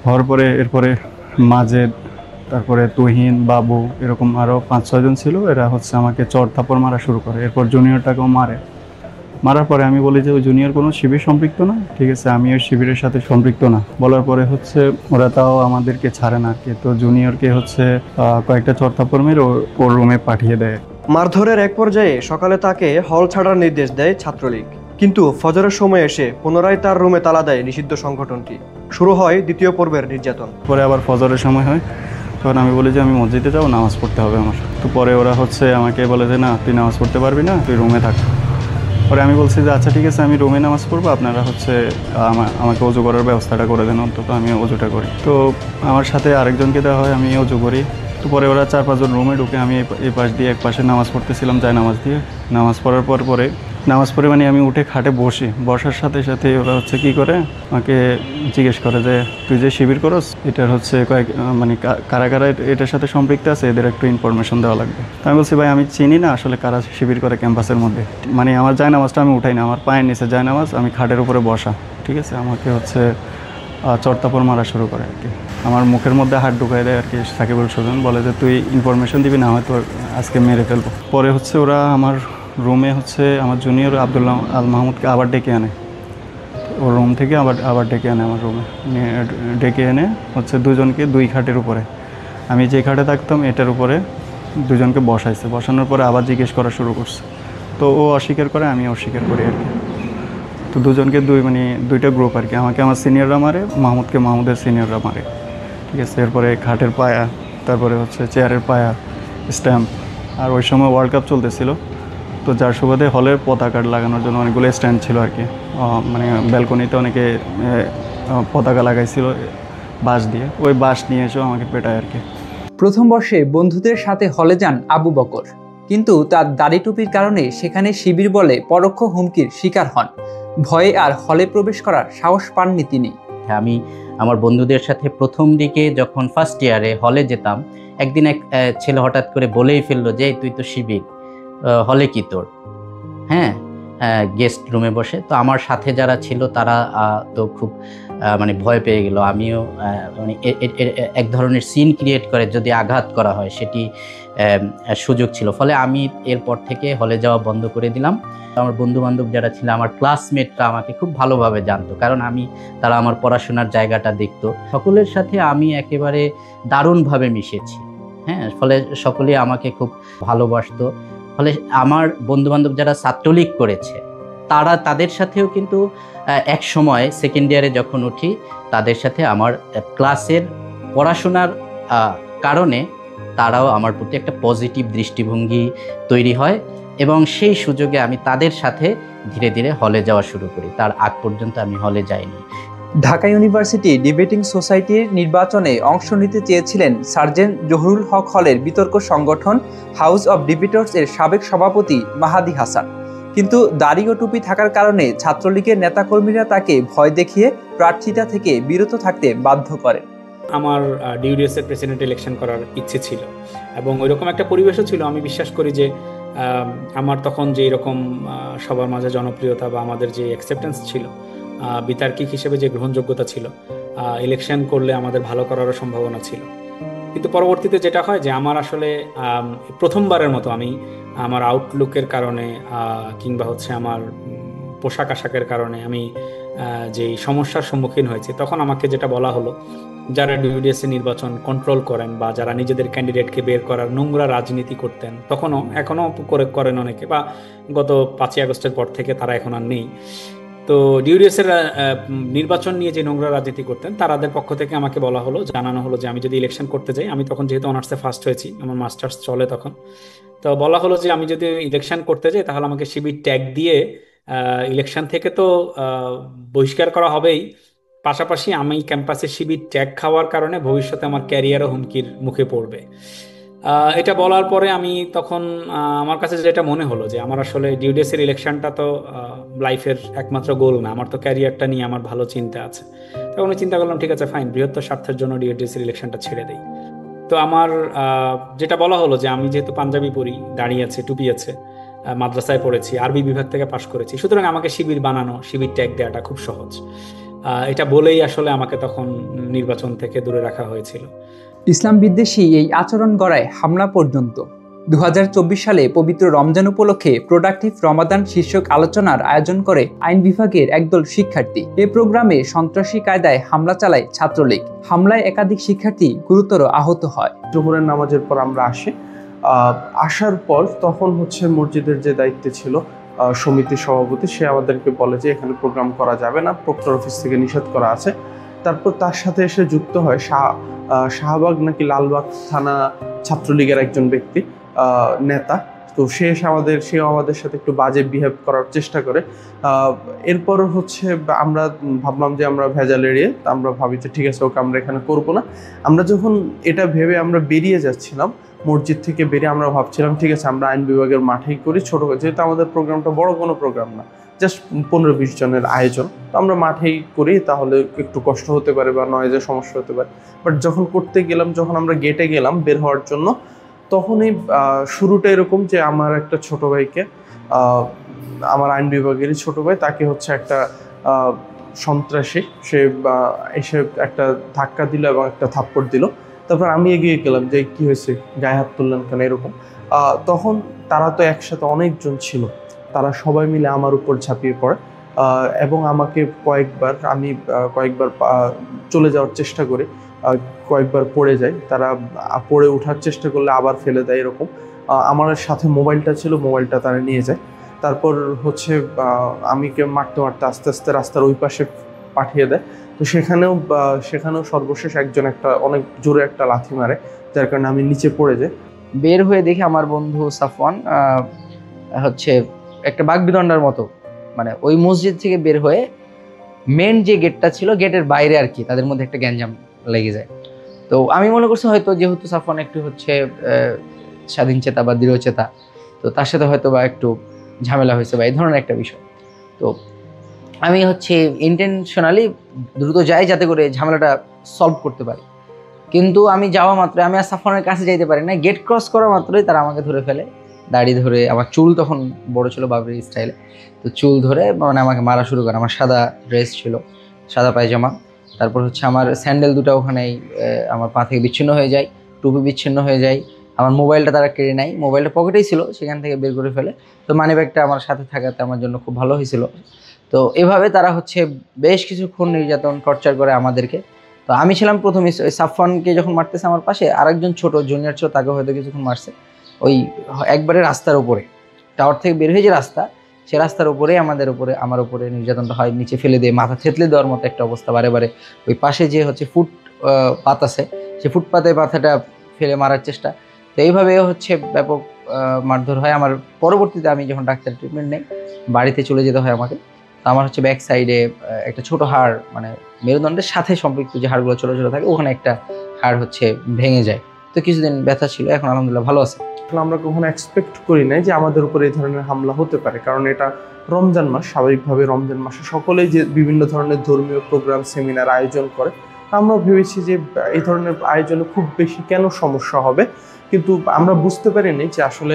হওয়ার পরে এরপরে মাজেদ, তারপরে তুহিন, বাবু, এরকম আরও 5-6 জন ছিল, এরা হচ্ছে আমাকে চড় থাপড় মারা শুরু করে। এরপর জুনিয়রটাকেও মারার পরে আমি বলি যে ওই জুনিয়র কোনো শিবির সম্পৃক্ত না, ঠিক আছে, আমি ওই শিবিরের সাথে সম্পৃক্ত না। বলার পরে হচ্ছে ওরা তাও আমাদেরকে ছাড়ে না আর কি, তো জুনিয়রকে হচ্ছে কয়েকটা চড় থাপড় মেরে ওর রুমে পাঠিয়ে দেয়। মারধরের এক পর্যায়ে সকালে তাকে হল ছাড়ার নির্দেশ দেয় ছাত্রলীগ, কিন্তু ফজরের সময় এসে পুনরায় তার রুমে তালা দেয় নিষিদ্ধ সংগঠনটি। শুরু হয় দ্বিতীয় পর্বের নির্যাতন। পরে আবার ফজরের সময় হয়, তখন আমি বলি যে আমি মসজিদে যাবো, নামাজ পড়তে হবে আমার। তো পরে ওরা হচ্ছে আমাকে বলে যে না তুই নামাজ পড়তে পারবি না, তুই রুমে থাক। পরে আমি বলছি যে আচ্ছা ঠিক আছে আমি রুমে নামাজ পড়বো, আপনারা হচ্ছে আমাকে অজু করার ব্যবস্থাটা করে দেন, অন্তত আমি অজুটা করি। তো আমার সাথে আরেকজনকে দেওয়া হয়, আমি অজু করি। তো পরে ওরা 4-5 জন রুমে ঢুকে, আমি এই পাশ দিয়ে এক পাশে নামাজ পড়তেছিলাম, যাই নামাজ দিয়ে। নামাজ পড়ার পরে মানে আমি উঠে খাটে বসার সাথে সাথে ওরা হচ্ছে কি করে আমাকে জিজ্ঞেস করে যে তুই যে শিবির করস এটার হচ্ছে মানে কারা কারা এটার সাথে সম্পৃক্ত আছে, এদের একটু ইনফরমেশন দেওয়া লাগবে। তো আমি বলছি ভাই আমি চিনি না আসলে কারা শিবির করে ক্যাম্পাসের মধ্যে, মানে আমার জায়নামাজটা আমি উঠাই না, আমার পায়ের নিচে জায়নামাজ, আমি খাটের উপরে বসা, ঠিক আছে। আমাকে হচ্ছে চড়তাপড় মারা শুরু করে আর কি। আমার মুখের মধ্যে হাত ঢুকাই দেয় আর কি সাকিবুল সুজন, বলে যে তুই ইনফরমেশন দিবি না হয়তো আজকে মেরে ফেলবো। পরে হচ্ছে ওরা আমার রুমে হচ্ছে আমার জুনিয়র আবদুল্লাহ আল মাহমুদকে আবার ডেকে আনে, ওর রুম থেকে আবার ডেকে আনে আমার রুমে, ডেকে এনে হচ্ছে দুজনকে দুই খাটের উপরে, আমি যে খাটে থাকতাম এটার উপরে দুজনকে বসাইছে। বসানোর পরে আবার জিজ্ঞেস করা শুরু করছে, তো ও অস্বীকার করে, আমি অস্বীকার করি আর কি। তো দুজনকে দুইটা গ্রুপ আর কি, আমাকে আমার সিনিয়ররা মারে, মাহমুদকে মাহমুদের সিনিয়ররা মারে, ঠিক আছে। এরপরে খাটের পায়া, তারপরে হচ্ছে চেয়ারের পায়া, স্ট্যাম্প। আর ওই সময় ওয়ার্ল্ড কাপ চলতেছিল, তো যার সুবাদে হলের পতাকা লাগানোর জন্য অনেকগুলো স্ট্যান্ড ছিল আর কি, মানে ব্যালকনিতে অনেকে পতাকা লাগাইছিল বাঁশ দিয়ে, ওই বাঁশ নিয়ে এসেও আমাকে পেটায় আর কি। প্রথম বর্ষে বন্ধুদের সাথে হলে যান আবু বকর, কিন্তু তার দাড়ি টুপির কারণে সেখানে শিবির বলে পরোক্ষ হুমকির শিকার হন। ভয়ে আর হলে প্রবেশ করার সাহস পাননি তিনি। আমি আমার বন্ধুদের সাথে প্রথম দিকে যখন ফার্স্ট ইয়ারে হলে যেতাম, একদিন এক ছেলে হঠাৎ করে বলেই ফেললো যে তুই তো শিবির, হলে কি তোর? হ্যাঁ, গেস্ট রুমে বসে। তো আমার সাথে যারা ছিল তারা তো খুব মানে ভয় পেয়ে গেল। আমিও মানে এক ধরনের সিন ক্রিয়েট করে যদি আঘাত করা হয় সেটি সুযোগ ছিল, ফলে আমি এরপর থেকে হলে যাওয়া বন্ধ করে দিলাম। আমার বন্ধু বান্ধব যারা ছিল, আমার ক্লাসমেটরা আমাকে খুব ভালোভাবে জানতো, কারণ তারা আমার পড়াশোনার জায়গাটা দেখতো। সকলের সাথে আমি একেবারে দারুণভাবে মিশেছি, হ্যাঁ, ফলে সকলেই আমাকে খুব ভালোবাসতো। ফলে আমার বন্ধু বান্ধব যারা ছাত্রলীগ করেছে তাদের সাথেও কিন্তু এক সময় সেকেন্ড ইয়ারে যখন উঠি, তাদের সাথে আমার ক্লাসের পড়াশোনার কারণে তারাও আমার প্রতি একটা পজিটিভ দৃষ্টিভঙ্গি তৈরি হয়, এবং সেই সুযোগে আমি তাদের সাথে ধীরে ধীরে হলে যাওয়া শুরু করি। তার আগ পর্যন্ত আমি হলে যাইনি। ঢাকা ইউনিভার্সিটি ডিবেটিং সোসাইটির নির্বাচনে অংশ নিতে চেয়েছিলেন সার্জেন্ট জহুরুল হক হলের বিতর্ক সংগঠন হাউস অব ডিবেটর্স এর সাবেক সভাপতি মাহাদি হাসান, কিন্তু দাড়ি ও টুপি থাকার কারণে ছাত্রলীগের নেতাকর্মীরা তাকে ভয় দেখিয়ে প্রার্থিতা থেকে বিরত থাকতে বাধ্য করেন। আমার ডিউডিএস এর প্রেসিডেন্ট ইলেকশন করার ইচ্ছে ছিল, এবং ওইরকম একটা পরিবেশও ছিল। আমি বিশ্বাস করি যে আমার তখন যে এরকম সবার মাঝে জনপ্রিয়তা বা আমাদের যে অ্যাকসেপ্টেন্স ছিল, বিতার্কিক হিসেবে যে গ্রহণযোগ্যতা ছিল, ইলেকশন করলে আমাদের ভালো করারও সম্ভাবনা ছিল। কিন্তু পরবর্তীতে যেটা হয় যে আমার আসলে প্রথমবারের মতো আমি আমার আউটলুকের কারণে কিংবা হচ্ছে আমার পোশাক আশাকের কারণে আমি যেই সমস্যার সম্মুখীন হয়েছি, তখন আমাকে যেটা বলা হলো, যারা ডিউডিএসএ নির্বাচন কন্ট্রোল করেন বা যারা নিজেদের ক্যান্ডিডেটকে বের করার নোংরা রাজনীতি করতেন, এখনও করেন অনেকে, বা গত 5ই আগস্টের পর থেকে তারা এখন আর নেই। তো ডিউডিএসের নির্বাচন নিয়ে যে নোংরা রাজনীতি করতেন, তাদের পক্ষ থেকে আমাকে জানানো হলো যে আমি যদি ইলেকশন করতে যাই, আমি তখন যেহেতু অনার্সে ফার্স্ট হয়েছি, আমার মাস্টার্স চলে তখন, তো বলা হলো যে আমি যদি ইলেকশন করতে যাই তাহলে আমাকে শিবির ট্যাগ দিয়ে ইলেকশন থেকে তো বহিষ্কার করা হবেই, পাশাপাশি আমি ক্যাম্পাসে শিবির ট্যাগ খাওয়ার কারণে ভবিষ্যতে আমার ক্যারিয়ারও হুমকির মুখে পড়বে। এটা বলার পরে আমি তখন আমার কাছে যেটা মনে হলো যে আমার আসলে ডিউডিএসের ইলেকশনটা তো লাইফের একমাত্র গোল না, আমার তো ক্যারিয়ারটা নিয়ে আমার ভালো চিন্তা আছে। তখন আমি চিন্তা করলাম ঠিক আছে ফাইন, বৃহত্তর স্বার্থের জন্য ডিউডিএসের ইলেকশনটা ছেড়ে দেই। তো আমার যেটা বলা হলো যে আমি যেহেতু পাঞ্জাবি পরি, দাঁড়িয়ে আছে, টুপি আছে, মাদ্রাসায় পড়েছি, আরবি বিভাগ থেকে পাশ করেছি, সুতরাং আমাকে শিবির বানানো, শিবির ট্যাগ দেওয়াটা খুব সহজ। এটা বলেই আসলে আমাকে তখন নির্বাচন থেকে দূরে রাখা হয়েছিল। ইসলাম বিদ্বেষী এই আচরণ গড়ায় হামলা পর্যন্ত। 2024 সালে পবিত্র রমজান উপলক্ষে প্রোডাক্টিভ রমাদান শীর্ষক আলোচনার আয়োজন করে আইন বিভাগের একদল শিক্ষার্থী। এ প্রোগ্রামে সন্ত্রাসী কায়দায় হামলা চালায় ছাত্রলীগ। হামলায় একাধিক শিক্ষার্থী গুরুতর আহত হয়। জোহরের নামাজের পর আমরা আসার পর তখন মসজিদের যে দায়িত্বে ছিল সমিতির সভাপতি, সে আমাদেরকে বলে যে এখানে প্রোগ্রাম করা যাবে না, প্রক্টর অফিস থেকে নিষেধ করা আছে। তারপর তার সাথে এসে যুক্ত হয় শাহবাগ নাকি লালবাগ থানা ছাত্রলীগের একজন ব্যক্তি, নেতা। তো সেও আমাদের সাথে একটু বাজে বিহেভ করার চেষ্টা করে। এরপর আমরা ভাবলাম যে আমরা ভেজাল এড়িয়ে আমরা ভাবি যে ঠিক আছে, ওকে আমরা এখানে করবো না। আমরা যখন এটা ভেবে আমরা বেরিয়ে যাচ্ছিলাম মসজিদ থেকে বেরিয়ে, আমরা ভাবছিলাম ঠিক আছে আমরা আইন বিভাগের মাঠেই করি, ছোটো, যেহেতু আমাদের প্রোগ্রামটা বড় কোনো প্রোগ্রাম না, জাস্ট 15-20 জনের আয়োজন, তো আমরা মাঠেই করি, তাহলে একটু কষ্ট হতে পারে বা নয়েজের সমস্যা হতে পারে। বাট যখন করতে গেলাম, যখন আমরা গেটে গেলাম বের হওয়ার জন্য, তখনই শুরুটা এরকম যে আমার একটা ছোটো ভাইকে, আমার আইন বিভাগেরই ছোটো ভাই, তাকে একটা সন্ত্রাসী, সে এসে একটা ধাক্কা দিল এবং একটা থাপ্পড় দিল। তারপর আমি এগিয়ে গেলাম যে কি হয়েছে, গায়ে হাত তুললেন কেন, এরকম। তখন তারা তো একসাথে অনেকজন ছিল, তারা সবাই মিলে আমার উপর ঝাঁপিয়ে পড়ে এবং আমাকে কয়েকবার চলে যাওয়ার চেষ্টা করে, কয়েকবার পড়ে যায়। তারা পড়ে ওঠার চেষ্টা করলে আবার ফেলে দেয়, এরকম। আমার সাথে মোবাইলটা ছিল, মোবাইলটা তারা নিয়ে যায়। তারপর হচ্ছে আমিকে মারতে মারতে আস্তে আস্তে রাস্তার ওই পাশে পাঠিয়ে দেয়। তো সেখানেও সর্বশেষ একজন অনেক জোরে একটা লাথি মারে, যার কারণে আমি নিচে পড়ে যাই। বের হয়ে দেখি আমার বন্ধু সাফওয়ান হচ্ছে একটা বাগবিতণ্ডার মতো, মানে ওই মসজিদ থেকে বের হয়ে মেন যে গেটটা ছিল, গেটের বাইরে আর কি, তাদের মধ্যে একটা গ্যাঞ্জাম লেগে যায়। তো আমি মনে করছি হয়তো যেহেতু সাফওয়ান একটু হচ্ছে স্বাধীন চেতা বা দৃঢ় চেতা, তো তার সাথে হয়তো বা একটু ঝামেলা হয়েছে বা এই ধরনের একটা বিষয়। তো আমি হচ্ছে ইন্টেনশনালি দ্রুত যাই যাতে করে ঝামেলাটা সলভ করতে পারি। কিন্তু আমি যাওয়া মাত্র, আমি আর সাফওয়ানের কাছে যাইতে পারি না, গেট ক্রস করা মাত্রই তারা আমাকে ধরে ফেলে, দাড়ি ধরে, আমার চুল তখন বড় ছিল বাবরি স্টাইলে, তো চুল ধরে মানে আমাকে মারা শুরু করে। আমার সাদা ড্রেস ছিল, সাদা পায়জামা, তারপর হচ্ছে আমার স্যান্ডেল দুটো ওখানেই আমার পা থেকে বিচ্ছিন্ন হয়ে যায়, টুপি বিচ্ছিন্ন হয়ে যায়। আমার মোবাইলটা তারা কেড়ে নেয়, মোবাইলটা পকেটেই ছিল, সেখান থেকে বের করে ফেলে। তো মানিব্যাগটা আমার সাথে থাকাতে আমার জন্য খুব ভালো হয়েছিল। তো এভাবে তারা হচ্ছে বেশ কিছুক্ষণ নির্যাতন, টর্চার করে আমাদেরকে। তো আমি ছিলাম প্রথমে, ওই সাফওয়ানকে যখন মারতেছে আমার পাশে আরেকজন ছোট জুনিয়র ছিল, তাকে হয়তো কিছুক্ষণ মারছে। ওই একবারে রাস্তার উপরে, টাওয়ার থেকে বের হয়ে যে রাস্তা, সে রাস্তার উপরেই আমার উপরে নির্যাতনটা হয়, নিচে ফেলে দিয়ে মাথা থেতলে দেওয়ার মতো একটা অবস্থা। বারে বারে ওই পাশে যে হচ্ছে ফুটপাত আছে, সে ফুটপাতে মাথাটা ফেলে মারার চেষ্টা। তো এইভাবে হচ্ছে ব্যাপক মারধর হয় আমার। পরবর্তীতে আমি যখন ডাক্তার ট্রিটমেন্ট নেই, বাড়িতে চলে যেতে হয় আমাকে। তো আমার হচ্ছে ব্যাক সাইডে একটা ছোট হাড়, মানে মেরুদণ্ডের সাথে সম্পৃক্ত যে হাড়গুলো ছোটো ছোটো থাকে, ওখানে একটা হাড় হচ্ছে ভেঙে যায়। তো কিছুদিন ব্যথা ছিল, এখন আলহামদুলিল্লাহ ভালো আছে। আমরা কখনো এক্সপেক্ট করি নাই যে আমাদের উপরে এই ধরনের হামলা হতে পারে, কারণ এটা রমজান মাস। স্বাভাবিকভাবে রমজান মাসে সকলেই যে বিভিন্ন ধরনের ধর্মীয় প্রোগ্রাম, সেমিনার আয়োজন করে, আমরা ভেবেছি যে এই ধরনের আয়োজনে খুব বেশি কেন সমস্যা হবে। কিন্তু আমরা বুঝতে পারিনি যে আসলে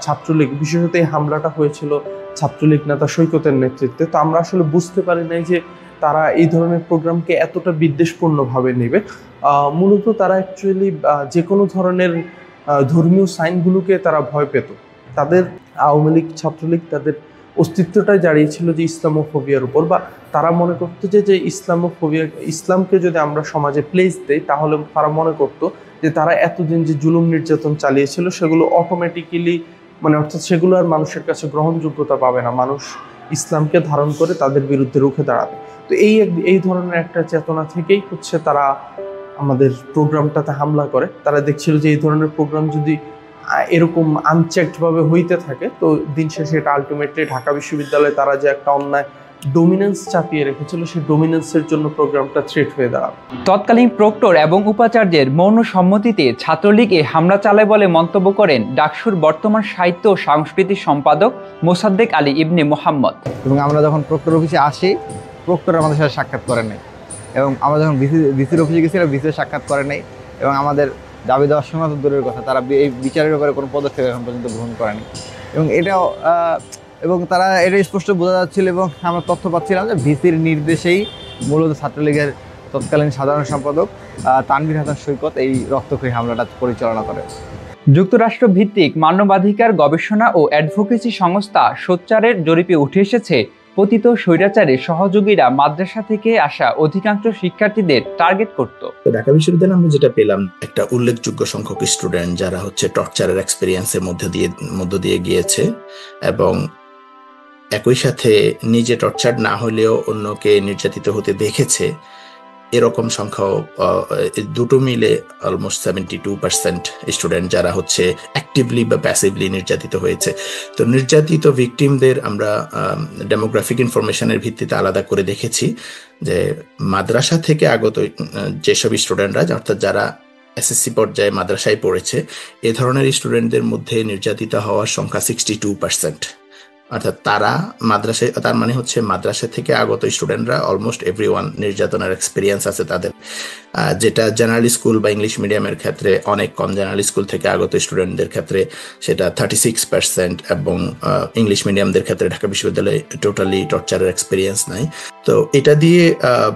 ছাত্রলীগ, বিশেষত এই হামলাটা হয়েছিল ছাত্রলীগ নেতা সৈকতের নেতৃত্বে। তো আমরা আসলে বুঝতে পারি নাই যে তারা এই ধরনের প্রোগ্রামকে এতটা বিদ্বেষপূর্ণভাবে নেবে। মূলত তারা অ্যাকচুয়ালি যে কোনো ধরনের ধর্মীয় সাইনগুলোকে তারা ভয় পেত। তাদের আওয়ামী লীগ, ছাত্রলীগ, তাদের অস্তিত্বটাই দাঁড়িয়েছিল যে ইসলামোফোবিয়ার উপর, বা তারা মনে করতো যে ইসলামোফোবিয়া, ইসলামকে যদি আমরা সমাজে প্লেস দেই, তাহলে তারা মনে করতো যে তারা এতদিন যে জুলুম নির্যাতন চালিয়েছিল সেগুলো অটোমেটিক্যালি, মানে অর্থাৎ সেগুলো আর মানুষের কাছে গ্রহণযোগ্যতা পাবে না, মানুষ ইসলামকে ধারণ করে তাদের বিরুদ্ধে রুখে দাঁড়াবে। তো এই ধরনের একটা চেতনা থেকেই হচ্ছে তারা আমাদের প্রোগ্রামটাতে হামলা করে। তারা দেখছিল যে এই ধরনের প্রোগ্রাম যদি এরকম আনচেকডভাবে হইতে থাকে, তো দিন শেষে এটা আলটিমেটলি ঢাকা বিশ্ববিদ্যালয়ে তারা যে একটা অন্যায় ডোমিনেন্স চাপিয়ে রেখেছিল, সেই ডোমিনেন্সের জন্য প্রোগ্রামটা থ্রেট হয়ে দাঁড়াবে। তৎকালীন প্রক্টর এবং উপাচার্যের মৌন সম্মতিতে ছাত্রলীগ এই হামলা চালায় বলে মন্তব্য করেন ডাকসুর বর্তমান সাহিত্য ও সাংস্কৃতিক সম্পাদক মোসাদ্দেক আলী ইবনে মোহাম্মদ। এবং আমরা যখন প্রক্টর অফিসে আসি, প্রক্টর আমাদের সাথে সাক্ষাৎ করে নাই, এবং আমরা যখন ভিসির অফিসে গেছিলাম, ভিসির সাক্ষাৎ করে নাই, এবং আমাদের দাবি দেওয়ার সময় তো দূরের কথা, তারা এই বিচারের ব্যাপারে কোনো পদক্ষেপ এখন পর্যন্ত গ্রহণ করেনি। এবং তারা এটা স্পষ্ট বোঝা যাচ্ছিল, এবং আমরা তথ্য পাচ্ছিলাম যে ভিসির নির্দেশেই মূলত ছাত্রলীগের তৎকালীন সাধারণ সম্পাদক তানভীর হাসান সৈকত এই রক্তক্ষয়ী হামলাটা পরিচালনা করে। যুক্তরাষ্ট্র ভিত্তিক মানবাধিকার গবেষণা ও অ্যাডভোকেসি সংস্থা সোচ্চারের জরিপে উঠে এসেছে, পতিত স্বৈরাচারের সহযোগীরা মাদ্রাসা থেকে আসা অধিকাংশ শিক্ষার্থীদের টার্গেট করত। ঢাকা বিশ্ববিদ্যালয়ে আমরা যেটা পেলাম, একটা উল্লেখযোগ্য সংখ্যক স্টুডেন্ট যারা হচ্ছে টর্চারের এক্সপেরিয়েন্সের মধ্য দিয়ে গিয়েছে, এবং একই সাথে নিজে টর্চার না হলেও অন্যকে নির্যাতিত হতে দেখেছে, এরকম সংখ্যাও দুটো মিলে অলমোস্ট 72% স্টুডেন্ট যারা হচ্ছে অ্যাক্টিভলি বা প্যাসিভলি নির্যাতিত হয়েছে। তো নির্যাতিত ভিকটিমদের আমরা ডেমোগ্রাফিক ইনফরমেশনের ভিত্তিতে আলাদা করে দেখেছি যে মাদ্রাসা থেকে আগত যেসব স্টুডেন্টরা, অর্থাৎ যারা এসএসসি পর্যায়ে মাদ্রাসায় পড়েছে, এ ধরনের স্টুডেন্টদের মধ্যে নির্যাতিত হওয়ার সংখ্যা 62%। অর্থাৎ তারা মাদ্রাসায়, তার মানে হচ্ছে মাদ্রাসা থেকে আগত স্টুডেন্টরা অলমোস্ট এভরিওয়ান নির্যাতনের এক্সপিরিয়েন্স আছে তাদের, যেটা জেনারেল স্কুল বা ইংলিশ মিডিয়ামের ক্ষেত্রে অনেক কম। জেনারেল স্কুল থেকে আগত স্টুডেন্টদের ক্ষেত্রে সেটা 36%, এবং ইংলিশ মিডিয়ামদের ক্ষেত্রে ঢাকা বিশ্ববিদ্যালয়ে টোটালি টর্চারের এক্সপিরিয়েন্স নাই। তো এটা দিয়ে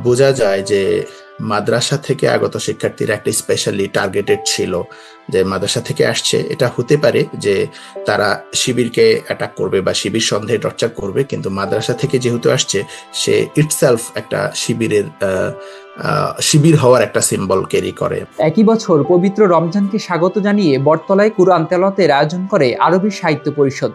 বোঝা যায় যে মাদ্রাসা থেকে আগত শিক্ষার্থীরা একটা স্পেশালি টার্গেটেড ছিল, যে মাদ্রাসা থেকে আসছে, এটা হতে পারে যে তারা শিবিরকে অ্যাটাক করবে বা শিবির সন্দেহে টর্চার করবে, কিন্তু মাদ্রাসা থেকে যেহেতু আসছে সে ইটসেলফ একটা শিবির হওয়ার একটা সিম্বল ক্যারি করে। একই বছর পবিত্র রমজানকে স্বাগত জানিয়ে বটতলায় কুরআন তেলাওয়াতের আয়োজন করে আরবি সাহিত্য পরিষদ।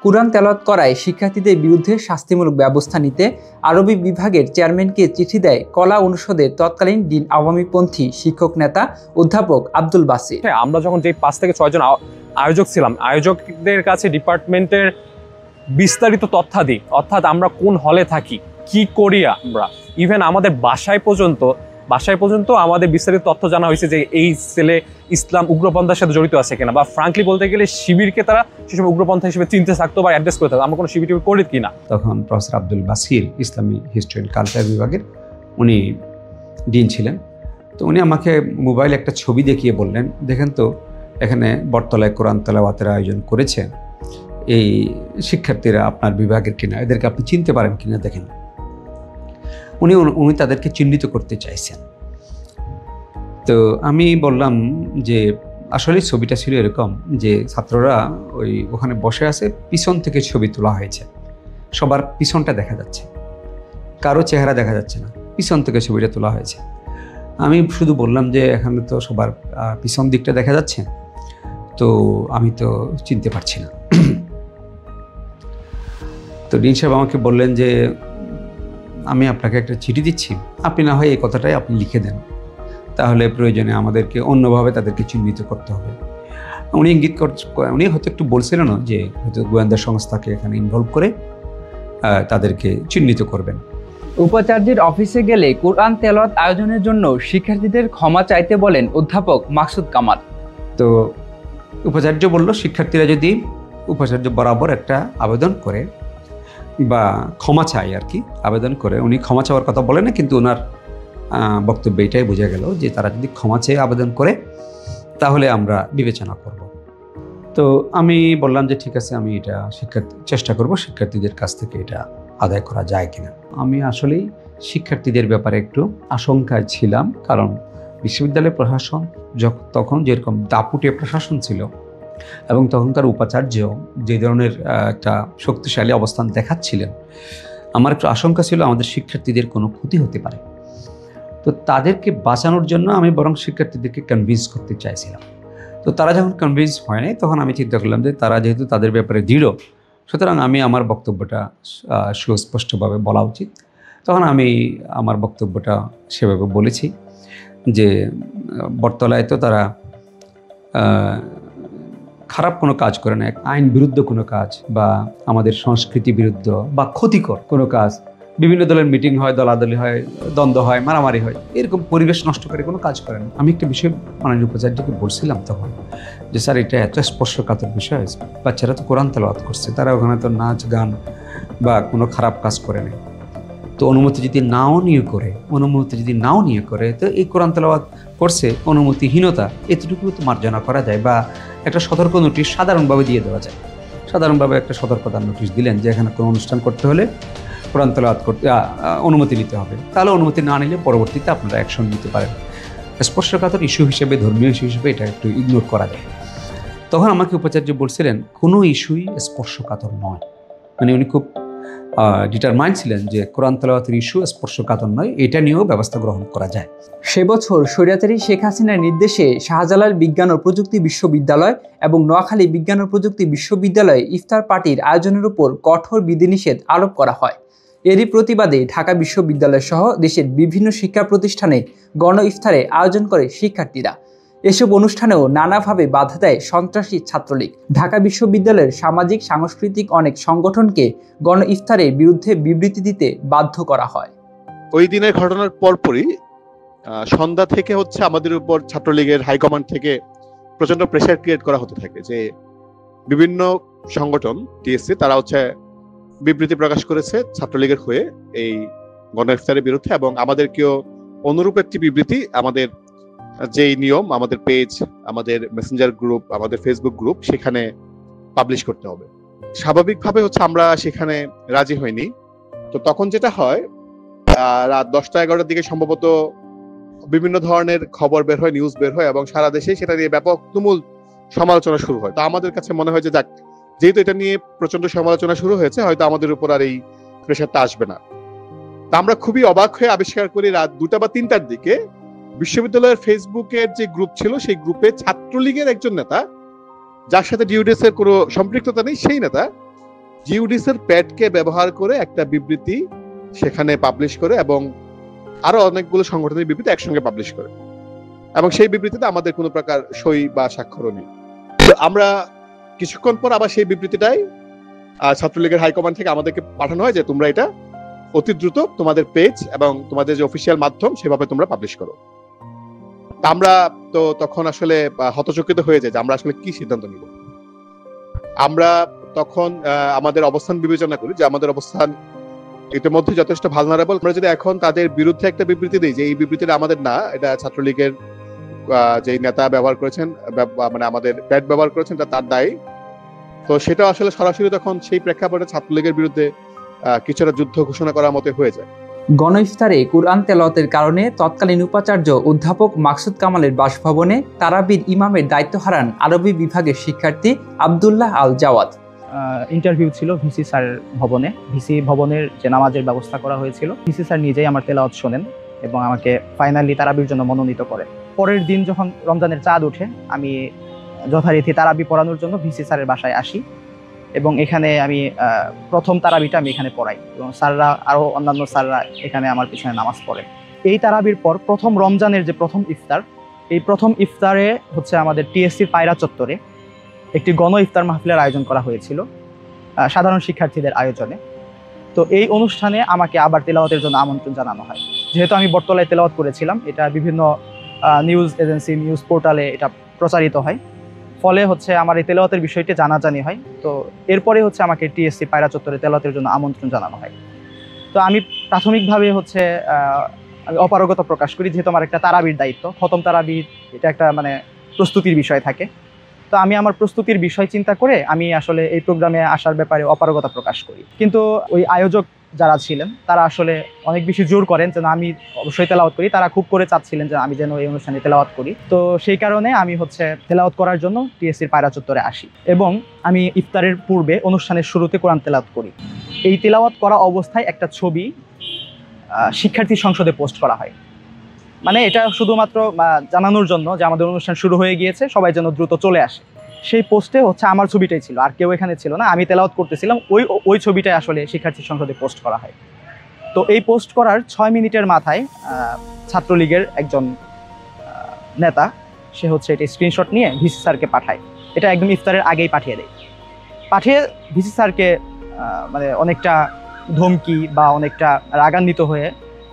কুরআন তেলাওয়াত করায় শিক্ষার্থীদের বিরুদ্ধে শাস্তিমূলক ব্যবস্থা নিতে আরবি বিভাগের চেয়ারম্যানকে চিঠি দেয় কলা অনুষদের তৎকালীন ডিন আওয়ামীপন্থী শিক্ষক নেতা অধ্যাপক আব্দুল বাসির। আমরা যখন যে 5 থেকে 6 জন আয়োজক ছিলাম, আয়োজকদের কাছে ডিপার্টমেন্টের বিস্তারিত তথ্যাদি, অর্থাৎ আমরা কোন হলে থাকি, কি করি আমরা, ইভেন আমাদের বাসায় পর্যন্ত আমাদের বিস্তারিত তথ্য জানা হয়েছে যে এই ছেলে ইসলাম উগ্রপন্থার সাথে জড়িত আছে কিনা, বা ফ্রাঙ্কলি বলতে গেলে শিবিরকে তারা সেসব উগ্রপন্থা হিসেবে চিনতে থাকতো বা অ্যাড্রেস করে থাকতো, আমরা কোনো শিবির করি কিনা। তখন professor Abdul Basir Islami history and culture বিভাগের উনি ডিন ছিলেন। তো উনি আমাকে মোবাইলে একটা ছবি দেখিয়ে বললেন, দেখেন তো এখানে বটতলায় কোরআন তেলাওয়াতের আয়োজন করেছে, এই শিক্ষার্থীরা আপনার বিভাগের কিনা, এদেরকে আপনি চিনতে পারেন কিনা দেখেন। উনি তাদেরকে চিহ্নিত করতে চাইছেন। তো আমি বললাম যে আসলে ছবিটা ছিল এরকম যে ছাত্ররা ওখানে বসে আছে, পিছন থেকে ছবি তোলা হয়েছে, সবার পিছনটা দেখা যাচ্ছে, কারো চেহারা দেখা যাচ্ছে না, পিছন থেকে ছবিটা তোলা হয়েছে। আমি শুধু বললাম যে এখানে তো সবার পিছন দিকটা দেখা যাচ্ছে, তো আমি তো চিনতে পারছি না। তো ডিন সাহেব আমাকে বললেন যে আমি আপনাকে একটা চিঠি দিচ্ছি, আপনি না হয় এই কথাটাই আপনি লিখে দেন, তাহলে প্রয়োজনে আমাদেরকে অন্যভাবে তাদেরকে চিহ্নিত করতে হবে। উনি উনি হয়তো একটু বলছিলেন যে হয়তো গোয়েন্দা সংস্থাকে এখানে ইনভলভ করে তাদেরকে চিহ্নিত করবেন। উপাচার্যের অফিসে গেলে কোরআন তেলাওয়াত আয়োজনের জন্য শিক্ষার্থীদের ক্ষমা চাইতে বলেন অধ্যাপক মাকসুদ কামাল। তো উপাচার্য বলল শিক্ষার্থীরা যদি উপাচার্য বরাবর একটা আবেদন করে বা ক্ষমা চায় আর কি, আবেদন করে, উনি ক্ষমা চাওয়ার কথা বলে না, কিন্তু ওনার বক্তব্য এটাই বোঝা গেল যে তারা যদি ক্ষমা চেয়ে আবেদন করে তাহলে আমরা বিবেচনা করব। তো আমি বললাম যে ঠিক আছে, আমি এটা চেষ্টা করব শিক্ষার্থীদের কাছ থেকে এটা আদায় করা যায় কিনা। আমি আসলেই শিক্ষার্থীদের ব্যাপারে একটু আশঙ্কায় ছিলাম, কারণ বিশ্ববিদ্যালয় প্রশাসন তখন যেরকম দাপুটে প্রশাসন ছিল এবং তখনকার উপাচার্য যে ধরনের একটা শক্তিশালী অবস্থান দেখাচ্ছিলেন, আমার একটু আশঙ্কা ছিল আমাদের শিক্ষার্থীদের কোনো ক্ষতি হতে পারে। তো তাদেরকে বাঁচানোর জন্য আমি বরং শিক্ষার্থীদেরকে কনভিন্স করতে চাইছিলাম। তো তারা যখন কনভিন্স হয়নি, তখন আমি চিন্তা করলাম যে তারা যেহেতু তাদের ব্যাপারে দৃঢ়, সুতরাং আমি আমার বক্তব্যটা সুস্পষ্টভাবে বলা উচিত। তখন আমি আমার বক্তব্যটা সেভাবে বলেছি যে বটতলায় তো তারা খারাপ কোনো কাজ করে না, আইন বিরুদ্ধ কোনো কাজ বা আমাদের সংস্কৃতি বিরুদ্ধ বা ক্ষতিকর কোনো কাজ, বিভিন্ন দলের মিটিং হয়, দলাদলি হয়, দ্বন্দ্ব হয়, মারামারি হয়, এরকম পরিবেশ নষ্ট করে কোনো কাজ করে না। আমি একটা বিষয় মাননীয় উপাচার্যকে বলছিলাম তখন যে স্যার এটা এত স্পর্শকাতর বিষয়, বাচ্চারা তো কোরআন তেলাওয়াত করছে, তারা ওখানে তো নাচ গান বা কোনো খারাপ কাজ করে নেই। তো অনুমতি যদি নাও নিয়ে করে তো এই কোরআন তেলাওয়াত করছে, অনুমতিহীনতা এতটুকু তো মার্জনা করা যায়, বা একটা সতর্ক নোটিশ সাধারণভাবে দিয়ে দেওয়া যায়। সাধারণভাবে একটা সতর্কতার নোটিশ দিলেন যে এখানে কোনো অনুষ্ঠান করতে হলে কোরআন তেলাওয়াত করতে অনুমতি নিতে হবে, তাহলে অনুমতি না নিলে পরবর্তীতে আপনারা অ্যাকশন নিতে পারেন। স্পর্শকাতর ইস্যু হিসেবে, ধর্মীয় ইস্যু হিসেবে এটা একটু ইগনোর করা যায়। তখন আমাকে উপাচার্য বলছিলেন কোনো ইস্যুই স্পর্শকাতর নয়, মানে উনি খুব ডিটারমাইন্ড ছিলেন যে কোরআন তেলাওয়াতের ইস্যু স্পর্শকাতর নয়, এটা নিয়েও ব্যবস্থা গ্রহণ করা যায়। সে বছর স্বৈরাচারী শেখ হাসিনার নির্দেশে শাহজালাল বিজ্ঞান ও প্রযুক্তি বিশ্ববিদ্যালয় এবং নোয়াখালী বিজ্ঞান ও প্রযুক্তি বিশ্ববিদ্যালয়ে ইফতার পার্টির আয়োজনের উপর কঠোর বিধিনিষেধ আরোপ করা হয়। এরই প্রতিবাদে ঢাকা বিশ্ববিদ্যালয় সহ দেশের বিভিন্ন শিক্ষা প্রতিষ্ঠানে গণ ইফতারের আয়োজন করে শিক্ষার্থীরা। এসব অনুষ্ঠানেও নানাভাবে বাধা দেয় সন্ত্রাসী ছাত্রলীগ। ঢাকা বিশ্ববিদ্যালয়ের সামাজিক সাংস্কৃতিক অনেক সংগঠনকে গণ ইফতারের বিরুদ্ধে বিবৃতি দিতে বাধ্য করা হয়। ওই দিনের ঘটনার পরপরই সন্ধ্যা থেকে আমাদের উপর ছাত্রলীগের হাইকমান্ড থেকে প্রচন্ড প্রেসার ক্রিয়েট করা হতে থাকে যে বিভিন্ন সংগঠন টিএসসি তারা বিবৃতি প্রকাশ করেছে ছাত্রলীগের হয়ে এই গণ ইফতারের বিরুদ্ধে, এবং আমাদেরকেও অনুরূপ একটি বিবৃতি আমাদের যেই নিয়ম, আমাদের পেজ, আমাদের মেসেঞ্জার গ্রুপ, আমাদের ফেসবুক গ্রুপ, সেখানে পাবলিশ করতে হবে। স্বাভাবিকভাবে হচ্ছে আমরা সেখানে রাজি হইনি। তো তখন যেটা হয়, রাত 10টা-11টার দিকে সম্ভবত বিভিন্ন ধরনের খবর বের হয়, নিউজ বের হয়, এবং সারা দেশে সেটা নিয়ে ব্যাপক তুমুল সমালোচনা শুরু হয়। তো আমাদের কাছে মনে হয় যে যাক, যেহেতু এটা নিয়ে প্রচন্ড সমালোচনা শুরু হয়েছে, হয়তো আমাদের উপর আর এই প্রেশারটা আসবে না। তা আমরা খুবই অবাক হয়ে আবিষ্কার করি রাত 2টা বা 3টার দিকে বিশ্ববিদ্যালয়ের ফেসবুকের যে গ্রুপ ছিল, সেই গ্রুপে ছাত্রলীগের একজন নেতা, যার সাথে জিওডিএস এর কোনো সম্পৃক্ততা নেই, সেই নেতা জিওডিএস এর প্যাডকে ব্যবহার করে একটা বিবৃতি সেখানে পাবলিশ করে, এবং আরো অনেকগুলো সংগঠনের বিবৃতি একসঙ্গে পাবলিশ করে, এবং সেই বিবৃতিতে আমাদের কোনো প্রকার সই বা স্বাক্ষরও নেই। তো আমরা কিছুক্ষণ পর আবার সেই বিবৃতিটাই ছাত্রলীগের হাইকমান্ড থেকে আমাদেরকে পাঠানো হয় যে তোমরা এটা অতি দ্রুত তোমাদের পেজ এবং তোমাদের যে অফিসিয়াল মাধ্যম সেভাবে তোমরা পাবলিশ করো। আমরা তো তখন আসলে হতচকিত হয়ে যায় যে আমরা আসলে কি সিদ্ধান্ত নিব। আমরা তখন আমাদের অবস্থান বিবেচনা করি যে আমাদের অবস্থান ইতিমধ্যে যথেষ্ট ভালনারেবল। আমরা যদি এখন তাদের বিরুদ্ধে একটা বিবৃতি দিই যে এই বিবৃতিটা আমাদের না, এটা ছাত্রলীগের যে নেতা ব্যবহার করেছেন, মানে আমাদের প্যাড ব্যবহার করেছেন, এটা তার দায়ী। তো সেটা আসলে সরাসরি তখন সেই প্রেক্ষাপটে ছাত্রলীগের বিরুদ্ধে কিছুটা যুদ্ধ ঘোষণা করার মতো হয়ে যায়। গণ ইফতারে কুরআন তেলাওয়াতের কারণে তৎকালীন উপাচার্য অধ্যাপক মাকসুদ কামালের বাসভবনে তারাবির ইমামের দায়িত্ব হারান আরবি বিভাগের শিক্ষার্থী আব্দুল্লাহ আল জাওয়াদ। ইন্টারভিউ ছিল ভিসি স্যার ভবনে। ভিসি ভবনের যে নামাজের ব্যবস্থা করা হয়েছিল, ভিসি স্যার নিজেই আমার তেলাওয়াত শোনেন এবং আমাকে ফাইনালি তারাবির জন্য মনোনীত করেন। পরের দিন যখন রমজানের চাঁদ ওঠে, আমি যথারীতি তারাবি পড়ানোর জন্য ভিসি স্যারের বাসায় আসি এবং এখানে আমি প্রথম তারাবিটা আমি এখানে পড়াই এবং স্যাররা আরও অন্যান্য স্যাররা এখানে আমার পিছনে নামাজ পড়ে। এই তারাবির পর প্রথম রমজানের যে প্রথম ইফতার, এই প্রথম ইফতারে হচ্ছে আমাদের টিএসসির পায়রা চত্বরে একটি গণ ইফতার মাহফিলের আয়োজন করা হয়েছিল সাধারণ শিক্ষার্থীদের আয়োজনে। তো এই অনুষ্ঠানে আমাকে আবার তেলাওয়াতের জন্য আমন্ত্রণ জানানো হয়। যেহেতু আমি বটতলায় তেলাওয়াত করেছিলাম, এটা বিভিন্ন নিউজ এজেন্সি, নিউজ পোর্টালে এটা প্রচারিত হয়, ফলে হচ্ছে আমার এই তেলাওয়াতের বিষয়টি জানাজানি হয়। তো এরপরে হচ্ছে আমাকে টিএসসি পায়রা চত্বরে তেলাওয়াতের জন্য আমন্ত্রণ জানানো হয়। তো আমি প্রাথমিকভাবে হচ্ছে আমি অপারগতা প্রকাশ করি, যেহেতু আমার একটা তারাবির দায়িত্ব, খতম তারাবির এটা একটা মানে প্রস্তুতির বিষয় থাকে। তো আমি আমার প্রস্তুতির বিষয় চিন্তা করে আমি আসলে এই প্রোগ্রামে আসার ব্যাপারে অপারগতা প্রকাশ করি। কিন্তু ওই আয়োজক যারা ছিলেন তারা আসলে অনেক বেশি জোর করেন যেন আমি অবশ্যই তেলাওয়াত করি। তারা খুব করে চাচ্ছিলেন যে আমি যেন এই অনুষ্ঠানে তেলাওয়াত করি। তো সেই কারণে আমি হচ্ছে তেলাওয়াত করার জন্য টিএসসির পায়রা চত্বরে আসি এবং আমি ইফতারের পূর্বে অনুষ্ঠানের শুরুতে কোরআন তেলাওয়াত করি। এই তেলাওয়াত করা অবস্থায় একটা ছবি শিক্ষার্থী সংসদে পোস্ট করা হয়। মানে এটা শুধুমাত্র জানানোর জন্য যে আমাদের অনুষ্ঠান শুরু হয়ে গিয়েছে, সবাই যেন দ্রুত চলে আসে। সেই পোস্টে হচ্ছে আমার ছবিটাই ছিল, আর কেউ এখানে ছিল না। আমি তেলাওয়াত করতেছিলাম, ওই ছবিটাই আসলে শিক্ষার্থী সংসদে পোস্ট করা হয়। তো এই পোস্ট করার 6 মিনিটের মাথায় ছাত্রলীগের একজন নেতা সে হচ্ছে এটা স্ক্রিনশট নিয়ে ভিসি স্যারকে পাঠায়। এটা একদম ইফতারের আগেই পাঠিয়ে দেয়। পাঠিয়ে ভিসি স্যারকে মানে অনেকটা ধমকি বা অনেকটা রাগান্বিত হয়ে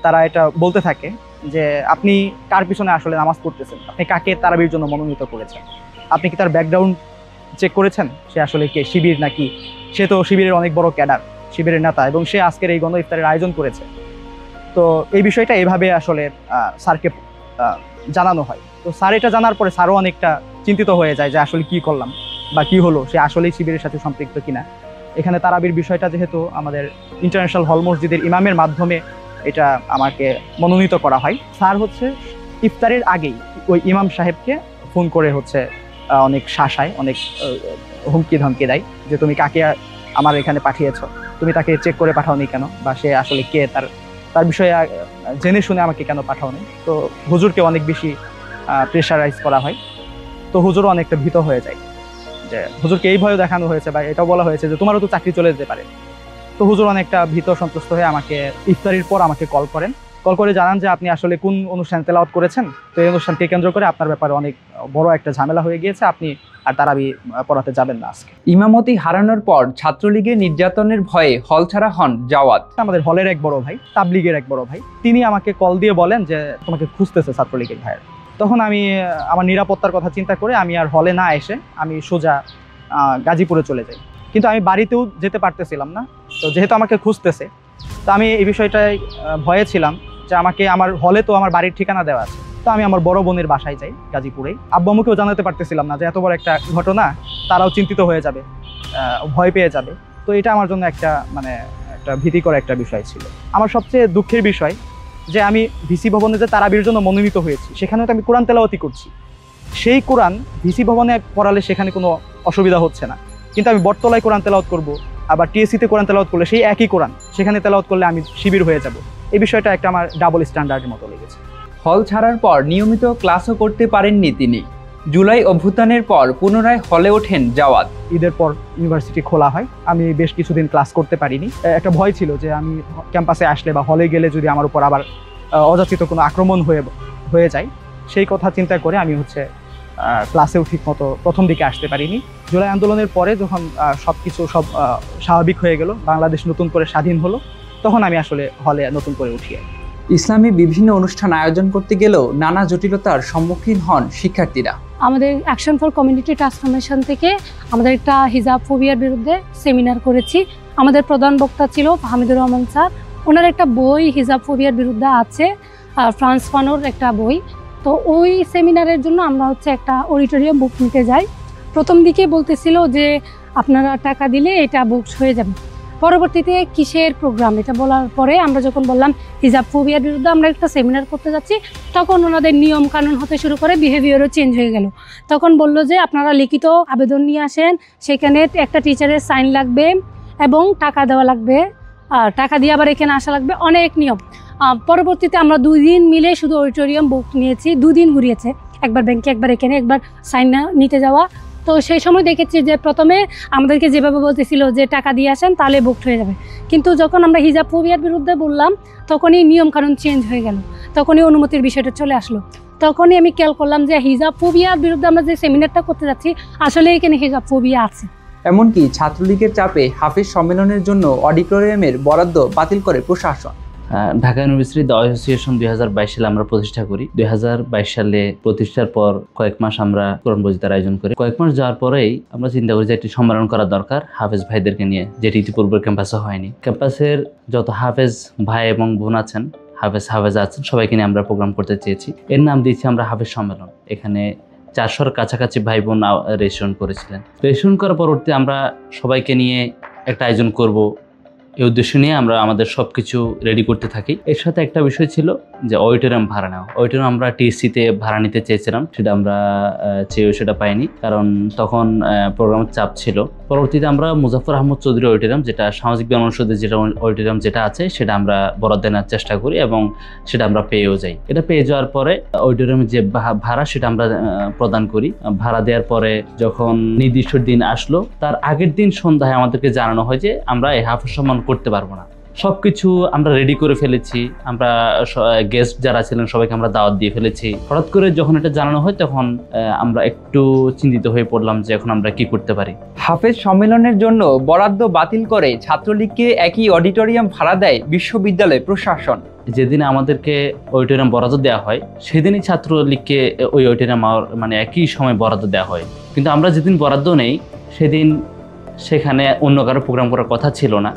তারা এটা বলতে থাকে যে আপনি কার পিছনে আসলে নামাজ পড়তেছেন, আপনি কাকে তারাবির জন্য মনোনীত করেছেন, আপনি কি তার ব্যাকগ্রাউন্ড চেক করেছেন, সে আসলে কে, শিবির নাকি? সে তো শিবিরের অনেক বড় ক্যাডার, শিবিরের নেতা, এবং সে আজকের এই গণ ইফতারের আয়োজন করেছে। তো এই বিষয়টা এভাবে আসলে স্যারকে জানানো হয়। তো স্যার এটা জানার পরে স্যারও অনেকটা চিন্তিত হয়ে যায় যে আসলে কি করলাম বা কি হলো, সে আসলেই শিবিরের সাথে সম্পৃক্ত কিনা। এখানে তারাবির বিষয়টা যেহেতু আমাদের ইন্টারন্যাশনাল হল মসজিদের ইমামের মাধ্যমে এটা আমাকে মনোনীত করা হয়, স্যার হচ্ছে ইফতারের আগেই ওই ইমাম সাহেবকে ফোন করে হচ্ছে অনেক শাসায়, অনেক হুমকি ধমকি দেয় যে তুমি কাকে আমার এখানে পাঠিয়েছো, তুমি তাকে চেক করে পাঠাওনি কেন, বা সে আসলে কে, তার বিষয়ে জেনে শুনে আমাকে কেন পাঠাওনি। তো হুজুরকে অনেক বেশি প্রেশারাইজ করা হয়। তো হুজুরও অনেকটা ভীত হয়ে যায় যে হুজুরকে এই ভয় দেখানো হয়েছে বা এটাও বলা হয়েছে যে তোমারও তো চাকরি চলে যেতে পারে। তো হুজুর অনেকটা ভীত সন্ত্রস্ত হয়ে আমাকে ইফতারির পর আমাকে কল করেন। কল করে জানান যে আপনি আসলে কোন অনুষ্ঠানে তেলাওয়াত করেছেন, তো এই অনুষ্ঠানকে কেন্দ্র করে আপনার ব্যাপারে অনেক বড় একটা ঝামেলা হয়ে গিয়েছে, আপনি আর তারাবি পড়াতে যাবেন না আজকে। ইমামতি হারানোর পর ছাত্রলীগের নির্যাতনের ভয়ে হল ছাড়া হন জাওয়াদ। আমাদের হলের এক বড় ভাই, তাবলীগের এক বড় ভাই, তিনি আমাকে কল দিয়ে বলেন যে তোমাকে খুঁজতেছে ছাত্রলীগের ভাইয়ের। তখন আমি আমার নিরাপত্তার কথা চিন্তা করে আমি আর হলে না এসে আমি সোজা গাজীপুরে চলে যাই। কিন্তু আমি বাড়িতেও যেতে পারতেছিলাম না, তো যেহেতু আমাকে খুঁজতেছে, তো আমি এই বিষয়টায় ভয়ে ছিলাম যে আমাকে আমার হলে তো আমার বাড়ির ঠিকানা দেওয়া আছে, তো আমি আমার বড় বোনের বাসায় যাই গাজীপুরেই। আব্বু আম্মুকেও জানাতে পারতেছিলাম না যে এত বড় একটা ঘটনা, তারাও চিন্তিত হয়ে যাবে, ভয় পেয়ে যাবে। তো এটা আমার জন্য একটা একটা ভীতিকর একটা বিষয় ছিল। আমার সবচেয়ে দুঃখের বিষয় যে আমি ভিসি ভবনে যে তারাবির জন্য মনোনীত হয়েছি, সেখানেও তো আমি কোরআন তেলাওয়াতি করছি। সেই কোরআন ভিসি ভবনে পড়ালে সেখানে কোনো অসুবিধা হচ্ছে না, কিন্তু আমি বটতলায় কোরআন তেলাওয়াত করব, আবার টিএসসিতে কোরআন তেলাওয়াত করলে সেই একই কোরআন সেখানে তেলাওয়াত করলে আমি শিবির হয়ে যাব। এই বিষয়টা একটা আমার ডাবল স্ট্যান্ডার্ডের মতো লেগেছে। হল ছাড়ার পর নিয়মিত ক্লাসও করতে পারেননি তিনি। জুলাই অভ্যুত্থানের পর পুনরায় হলে ওঠেন জাওয়াদ। ঈদের পর ইউনিভার্সিটি খোলা হয়, আমি বেশ কিছুদিন ক্লাস করতে পারিনি। একটা ভয় ছিল যে আমি ক্যাম্পাসে আসলে বা হলে গেলে যদি আমার উপর আবার অযাচিত কোনো আক্রমণ হয়ে যায়, সেই কথা চিন্তা করে আমি ক্লাসেও ঠিক মতো প্রথম দিকে আসতে পারিনি। জুলাই আন্দোলনের পরে যখন সব স্বাভাবিক হয়ে গেল, বাংলাদেশ নতুন করে স্বাধীন হলো, তখন আমি আসলে হলে নতুন করে উঠি। ইসলামী বিভিন্ন অনুষ্ঠান আয়োজন করতে গেলেও নানা জটিলতার সম্মুখীন হন শিক্ষার্থীরা। আমাদের অ্যাকশন ফর কমিউনিটি ট্রান্সফরমেশন থেকে আমাদের একটা হিজাব ফোবিয়ার বিরুদ্ধে সেমিনার করেছি। আমাদের প্রধান বক্তা ছিল হামিদুর রহমান স্যার। ওনার একটা বই হিজাব ফোবিয়ার বিরুদ্ধে আছে, ফ্রান্স ফানোর একটা বই। তো ওই সেমিনারের জন্য আমরা একটা অডিটোরিয়াম বুক নিতে যাই। প্রথম দিকে বলতেছিল যে আপনারা টাকা দিলে এটা বুক হয়ে যাবে। পরবর্তীতে কিসের প্রোগ্রাম এটা বলার পরে আমরা যখন বললাম হিজাব ফোবিয়ার বিরুদ্ধে আমরা একটা সেমিনার করতে যাচ্ছি, তখন ওনাদের নিয়ম কানুন হতে শুরু করে বিহেভিয়ারও চেঞ্জ হয়ে গেল। তখন বলল যে আপনারা লিখিত আবেদন নিয়ে আসেন, সেখানে একটা টিচারের সাইন লাগবে এবং টাকা দেওয়া লাগবে, টাকা দিয়ে আবার এখানে আসা লাগবে, অনেক নিয়ম। পরবর্তীতে আমরা 2 দিন মিলে শুধু অডিটোরিয়াম বুক নিয়েছি, 2 দিন ঘুরিয়েছে, একবার ব্যাংকে, একবার এখানে, একবার সাইন নিতে যাওয়া। তো সেই সময় দেখেছি যে প্রথমে আমাদেরকে যেভাবে বলতেছিল যে টাকা দিয়ে আসেন তাহলে বুকড হয়ে যাবে, কিন্তু যখন আমরা হিজাব ফোবিয়ার বিরুদ্ধে বললাম তখনই নিয়ম কানুন চেঞ্জ হয়ে গেল, তখনই অনুমতির বিষয়টা চলে আসলো। তখনই আমি খেয়াল করলাম যে হিজাব ফোবিয়ার বিরুদ্ধে আমরা যে সেমিনারটা করতে যাচ্ছি আসলে এখানে হিজাব ফোবিয়া আছে। এমনকি ছাত্রলীগের চাপে হাফেজ সম্মেলনের জন্য অডিটোরিয়ামের বরাদ্দ বাতিল করে প্রশাসন। ঢাকা ইউনিভার্সিটি দ্য অ্যাসোসিয়েশন 2022 সালে আমরা প্রতিষ্ঠা করি। 2022 সালে প্রতিষ্ঠার পর কয়েক মাস আমরা কোরআন বজিতার আয়োজন করি। কয়েক মাস যাওয়ার পরেই আমরা চিন্তা করি যে একটি সম্মেলন করা দরকার হাফেজ ভাইদেরকে নিয়ে, যেটি ইতিপূর্বে ক্যাম্পাসে হয়নি। ক্যাম্পাসের যত হাফেজ ভাই এবং বোন আছেন, হাফেজ আছেন, সবাইকে নিয়ে আমরা প্রোগ্রাম করতে চেয়েছি। এর নাম দিয়েছি আমরা হাফেজ সম্মেলন। এখানে 400-র কাছাকাছি ভাই বোন রেজিস্ট্রেশন করেছিলেন। রেজিস্ট্রেশন করার পরবর্তী আমরা সবাইকে নিয়ে একটা আয়োজন করব, এই উদ্দেশ্য নিয়ে আমরা আমাদের সব কিছু রেডি করতে থাকি। এর সাথে একটা বিষয় ছিল যে অডিটোরিয়াম ভাড়া নেওয়া। অডিটোরিয়াম আমরা টিএসসিতে ভাড়া নিতে চেয়েছিলাম, সেটা আমরা সেটা পাইনি, কারণ তখন প্রোগ্রামের চাপ ছিল। পরবর্তীতে আমরা মুজাফফর আহমদ চৌধুরী অডিটোরিয়াম, যেটা সামাজিক বিজ্ঞান অনুষদের যেটা অডিটোরিয়াম যেটা আছে, সেটা আমরা বরাদ্দ নেওয়ার চেষ্টা করি এবং সেটা আমরা পেয়েও যাই। এটা পেয়ে যাওয়ার পরে অডিটোরিয়ামের যে ভাড়া সেটা আমরা প্রদান করি। ভাড়া দেওয়ার পরে যখন নির্দিষ্ট দিন আসলো, তার আগের দিন সন্ধ্যায় আমাদেরকে জানানো হয় যে আমরা এই হাফেজ সম্মেলন করতে পারবো না। সবকিছু আমরা রেডি করে ফেলেছি, আমরা গেস্ট যারা ছিলেন সবাইকে আমরা দাওয়াত দিয়ে ফেলেছি। হঠাৎ করে যখন এটা জানানো হয় তখন আমরা একটু চিন্তিত হয়ে পড়লাম যে এখন আমরা কি করতে পারি। হাফেজ সম্মেলনের জন্য বরাদ্দ বাতিল করে ছাত্রলীগকে একই অডিটোরিয়াম ভাড়া দেয় বিশ্ববিদ্যালয় প্রশাসন। যেদিন আমাদেরকে অডিটোরিয়াম বরাদ্দ দেওয়া হয় সেদিনই ছাত্রলীগকে ওই অডিটোরিয়াম একই সময় বরাদ্দ দেওয়া হয়, কিন্তু আমরা যেদিন বরাদ্দ নেই সেদিন সেখানে অন্য কারো প্রোগ্রাম করার কথা ছিল না,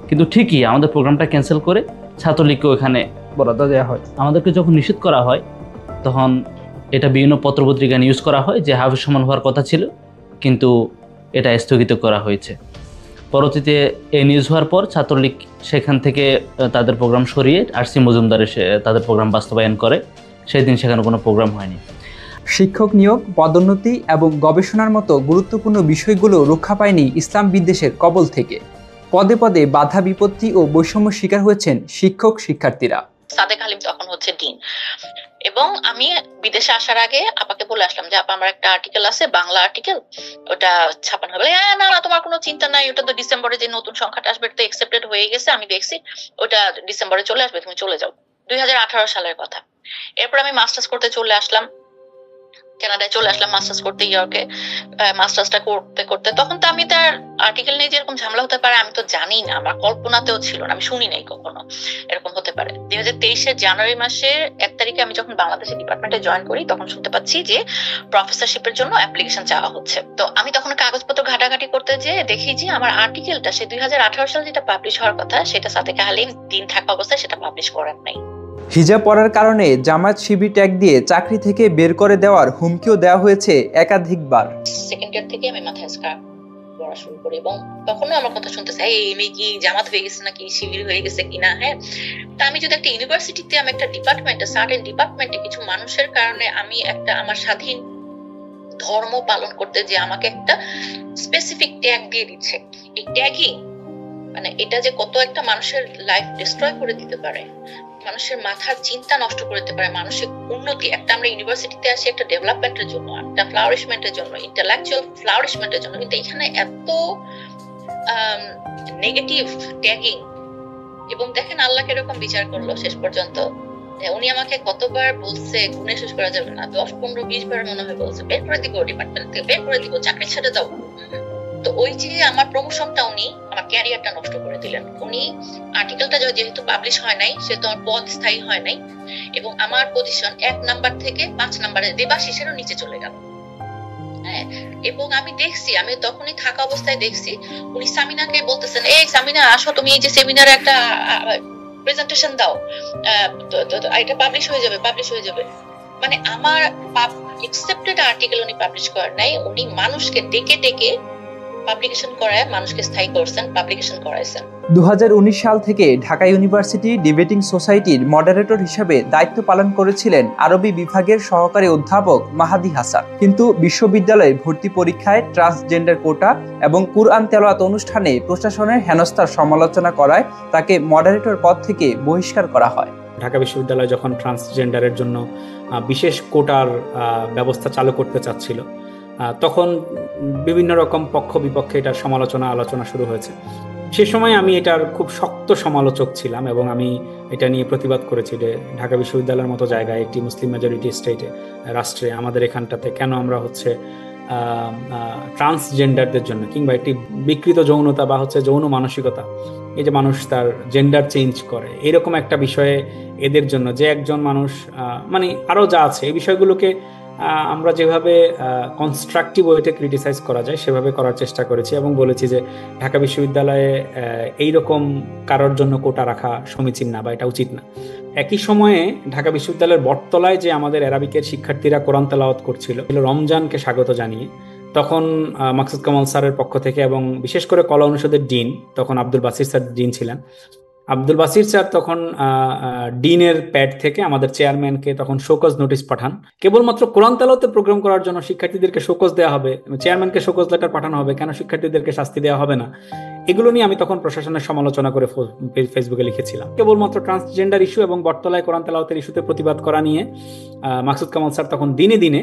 কিন্তু ঠিকই আমাদের প্রোগ্রামটা ক্যান্সেল করে ছাত্রলীগকে ওখানে বরাদ্দ দেওয়া হয়। আমাদেরকে যখন নিষেধ করা হয় তখন এটা বিভিন্ন পত্রপত্রিকা নিউজ করা হয় যে হাফেজ সম্মেলন হওয়ার কথা ছিল, কিন্তু এটা স্থগিত করা হয়েছে। পরবর্তীতে এই নিউজ হওয়ার পর ছাত্রলীগ সেখান থেকে তাদের প্রোগ্রাম সরিয়ে আরসি মজুমদার এসে তাদের প্রোগ্রাম বাস্তবায়ন করে। সেই দিন সেখানে কোনো প্রোগ্রাম হয়নি। শিক্ষক নিয়োগ, পদোন্নতি এবং গবেষণার মতো গুরুত্বপূর্ণ বিষয়গুলো রক্ষা পায়নি ইসলাম বিদ্বেষের কবল থেকে। পদে পদে বাধা বিপত্তি ও বৈষম্য শিকার হয়েছেন শিক্ষক শিক্ষার্থীরা। সাদেক হালিম তখন হচ্ছে ডিন, এবং আমি বিদেশে আসার আগে আপাকে বলে আসলাম যে আপা আমার একটা আর্টিকেল আছে, বাংলা আর্টিকেল, ওটা ছাপানো হবে। না না তোমার কোনো চিন্তা নাই, ওটা তো ডিসেম্বরে যে নতুন সংখ্যাটা আসবে তো একসেপ্টেড হয়ে গেছে, আমি দেখছি ওটা ডিসেম্বরে চলে আসবে, তুমি চলে যাও। 2018 সালের কথা। এরপর আমি মাস্টার্স করতে চলে আসলাম। কানাডায় চলে আসলাম মাস্টার্স করতে, ইয়র্কে মাস্টার্সটা করতে করতে। তখন তো আমি তার আর্টিকেল নিয়ে যেরকম ঝামেলা হতে পারে আমি তো জানি না, আমার কল্পনাতেও ছিল না, আমি শুনি নাই কখনো এরকম হতে পারে। 2023 জানুয়ারি মাসের 1 তারিখে আমি যখন বাংলাদেশের ডিপার্টমেন্টে জয়েন করি তখন শুনতে পাচ্ছি যে প্রফেসরশিপের জন্য অ্যাপ্লিকেশন চাওয়া হচ্ছে। তো আমি তখন কাগজপত্র ঘাটাঘাটি করতে যেয়ে দেখি যে আমার আর্টিকেলটা সে 2018 সালে যেটা পাবলিশ হওয়ার কথা সেটা সাদেক হালিম দিন থাকা অবস্থায় সেটা পাবলিশ করেন নাই। হিজাব পরার কারণে জামায়াত শিবির ট্যাগ দিয়ে চাকরি থেকে বের করে দেওয়ার হুমকিও দেওয়া হয়েছে একাধিকবার। সেকেন্ড ইয়ার থেকে আমি মাথায় স্কার্ফ পরা শুরু করি এবং তখনও আমার কথা শুনতেছে, এই মেয়ে কি জামাত হয়ে গেছে নাকি, শিবির হয়ে গেছে কিনা। হ্যাঁ, তা আমি যদি একটা ইউনিভার্সিটিতে, আমি একটা ডিপার্টমেন্টে, সার্টেন ডিপার্টমেন্টে কিছু মানুষের কারণে আমি একটা আমার স্বাধীন ধর্ম পালন করতে যে আমাকে একটা স্পেসিফিক ট্যাগ দিয়ে দিচ্ছে, এই ট্যাগিং মানে এটা যে কত একটা মানুষের লাইফ ডিস্ট্রয় করে দিতে পারে, মানুষের মাথার চিন্তা নষ্ট করে দিতে পারে, মানুষের উন্নতি। একটা আমরা ইউনিভার্সিটিতে আসি একটা ডেভেলপমেন্টের জন্য, একটা ফ্লাউরিশমেন্টের জন্য, ইন্টেলেকচুয়াল ফ্লাউরিশমেন্টের জন্য, কিন্তু এখানে এত নেগেটিভ ট্যাগিং। এবং দেখেন আল্লাহ কিরকম বিচার করলো শেষ পর্যন্ত। উনি আমাকে কতবার বলছে, গুণে শেষ করা যাবে না, 10, 15, 20 বার মনে হয় বলছে বের করে দিব ডিপার্টমেন্ট থেকে, বের করে দিব, চাকরি ছেড়ে দাও। তো ওই যে আমার প্রমোশনটা উনি আমার ক্যারিয়ারটা নষ্ট করে দিলেন। উনি আর্টিকেলটা যেহেতু পাবলিশ হয় নাই সেহেতু আমার পদ স্থায়ী হয় নাই এবং আমার পজিশন 1 নাম্বার থেকে 5 নাম্বারে দেবাশিসেরও নিচে চলে গেল। হ্যাঁ, এবং আমি দেখছি, আমি তখনই থাকা অবস্থায় দেখছি উনি সামিনাকে বলতেছেন, এই সামিনা আসো, তুমি এই যে সেমিনারে একটা প্রেজেন্টেশন দাও, এটা পাবলিশ হয়ে যাবে। মানে আমার অ্যাকসেপ্টেড আর্টিকেল উনি পাবলিশ করেন নাই, উনি মানুষকে ডেকে ডেকে পাবলিকেশন করায় মানুষকে স্থায়ী করছেন, পাবলিকেশন করাইছেন। 2019 সাল থেকে ঢাকা ইউনিভার্সিটি ডিবেটিং সোসাইটির মডারেটর হিসেবে দায়িত্ব পালন করেছিলেন আরবি বিভাগের সহকারী অধ্যাপক মাহাদি হাসান। কিন্তু বিশ্ববিদ্যালয়ে ভর্তি পরীক্ষায় ট্রান্সজেন্ডার কোটা এবং কুরআন তেলাওয়াত অনুষ্ঠানে প্রশাসনের হেনস্থার সমালোচনা করায় তাকে মডারেটর পদ থেকে বহিষ্কার করা হয়। ঢাকা বিশ্ববিদ্যালয় যখন ট্রান্সজেন্ডারের জন্য বিশেষ কোটার ব্যবস্থা চালু করতে চাচ্ছিল তখন বিভিন্ন রকম পক্ষ বিপক্ষে এটার আলোচনা শুরু হয়েছে। সে সময় আমি এটার খুব শক্ত সমালোচক ছিলাম এবং আমি এটা নিয়ে প্রতিবাদ করেছি যে ঢাকা বিশ্ববিদ্যালয়ের মতো জায়গায়, একটি মুসলিম মেজরিটি স্টেটে, রাষ্ট্রে, আমাদের এখানটাতে কেন আমরা হচ্ছে ট্রান্সজেন্ডারদের জন্য কিংবা একটি বিকৃত যৌনতা বা হচ্ছে যৌন মানসিকতা, এই যে মানুষ তার জেন্ডার চেঞ্জ করে, এরকম একটা বিষয়ে এদের জন্য যে একজন মানুষ মানে আরও যা আছে এই বিষয়গুলোকে আমরা যেভাবে কনস্ট্রাকটিভ ওয়েতে ক্রিটিসাইজ করা যায় সেভাবে করার চেষ্টা করেছি এবং বলেছি যে ঢাকা বিশ্ববিদ্যালয়ে এইরকম কারোর জন্য কোটা রাখা সমীচীন না বা এটা উচিত না। একই সময়ে ঢাকা বিশ্ববিদ্যালয়ের বটতলায় যে আমাদের অ্যারাবিকের শিক্ষার্থীরা কোরআন তেলাওয়াত করছিল রমজানকে স্বাগত জানিয়ে, তখন মাকসুদ কামাল স্যারের পক্ষ থেকে এবং বিশেষ করে কলা অনুষদের ডিন, তখন আব্দুল বাসির স্যার ডিন ছিলেন, আব্দুল বাসির স্যার তখন ডিনের প্যাড থেকে আমাদের চেয়ারম্যানকে তখন শোকজ নোটিশ পাঠান। কেবলমাত্র কোরআন তেলাওয়াতের প্রোগ্রাম করার জন্য শিক্ষার্থীদেরকে শোকজ দেওয়া হবে, চেয়ারম্যানকে শোকজ লেটার পাঠানো হবে, কেন শিক্ষার্থীদেরকে শাস্তি দেওয়া হবে না? এগুলো নিয়ে আমি তখন প্রশাসনের সমালোচনা করে ফেসবুকে লিখেছিলাম। কেবলমাত্র ট্রান্সজেন্ডার ইস্যু এবং বটতলায় কোরআন তেলাওয়াতের ইস্যুতে প্রতিবাদ করা নিয়ে মাকসুদ কামাল স্যার তখন দিনে দিনে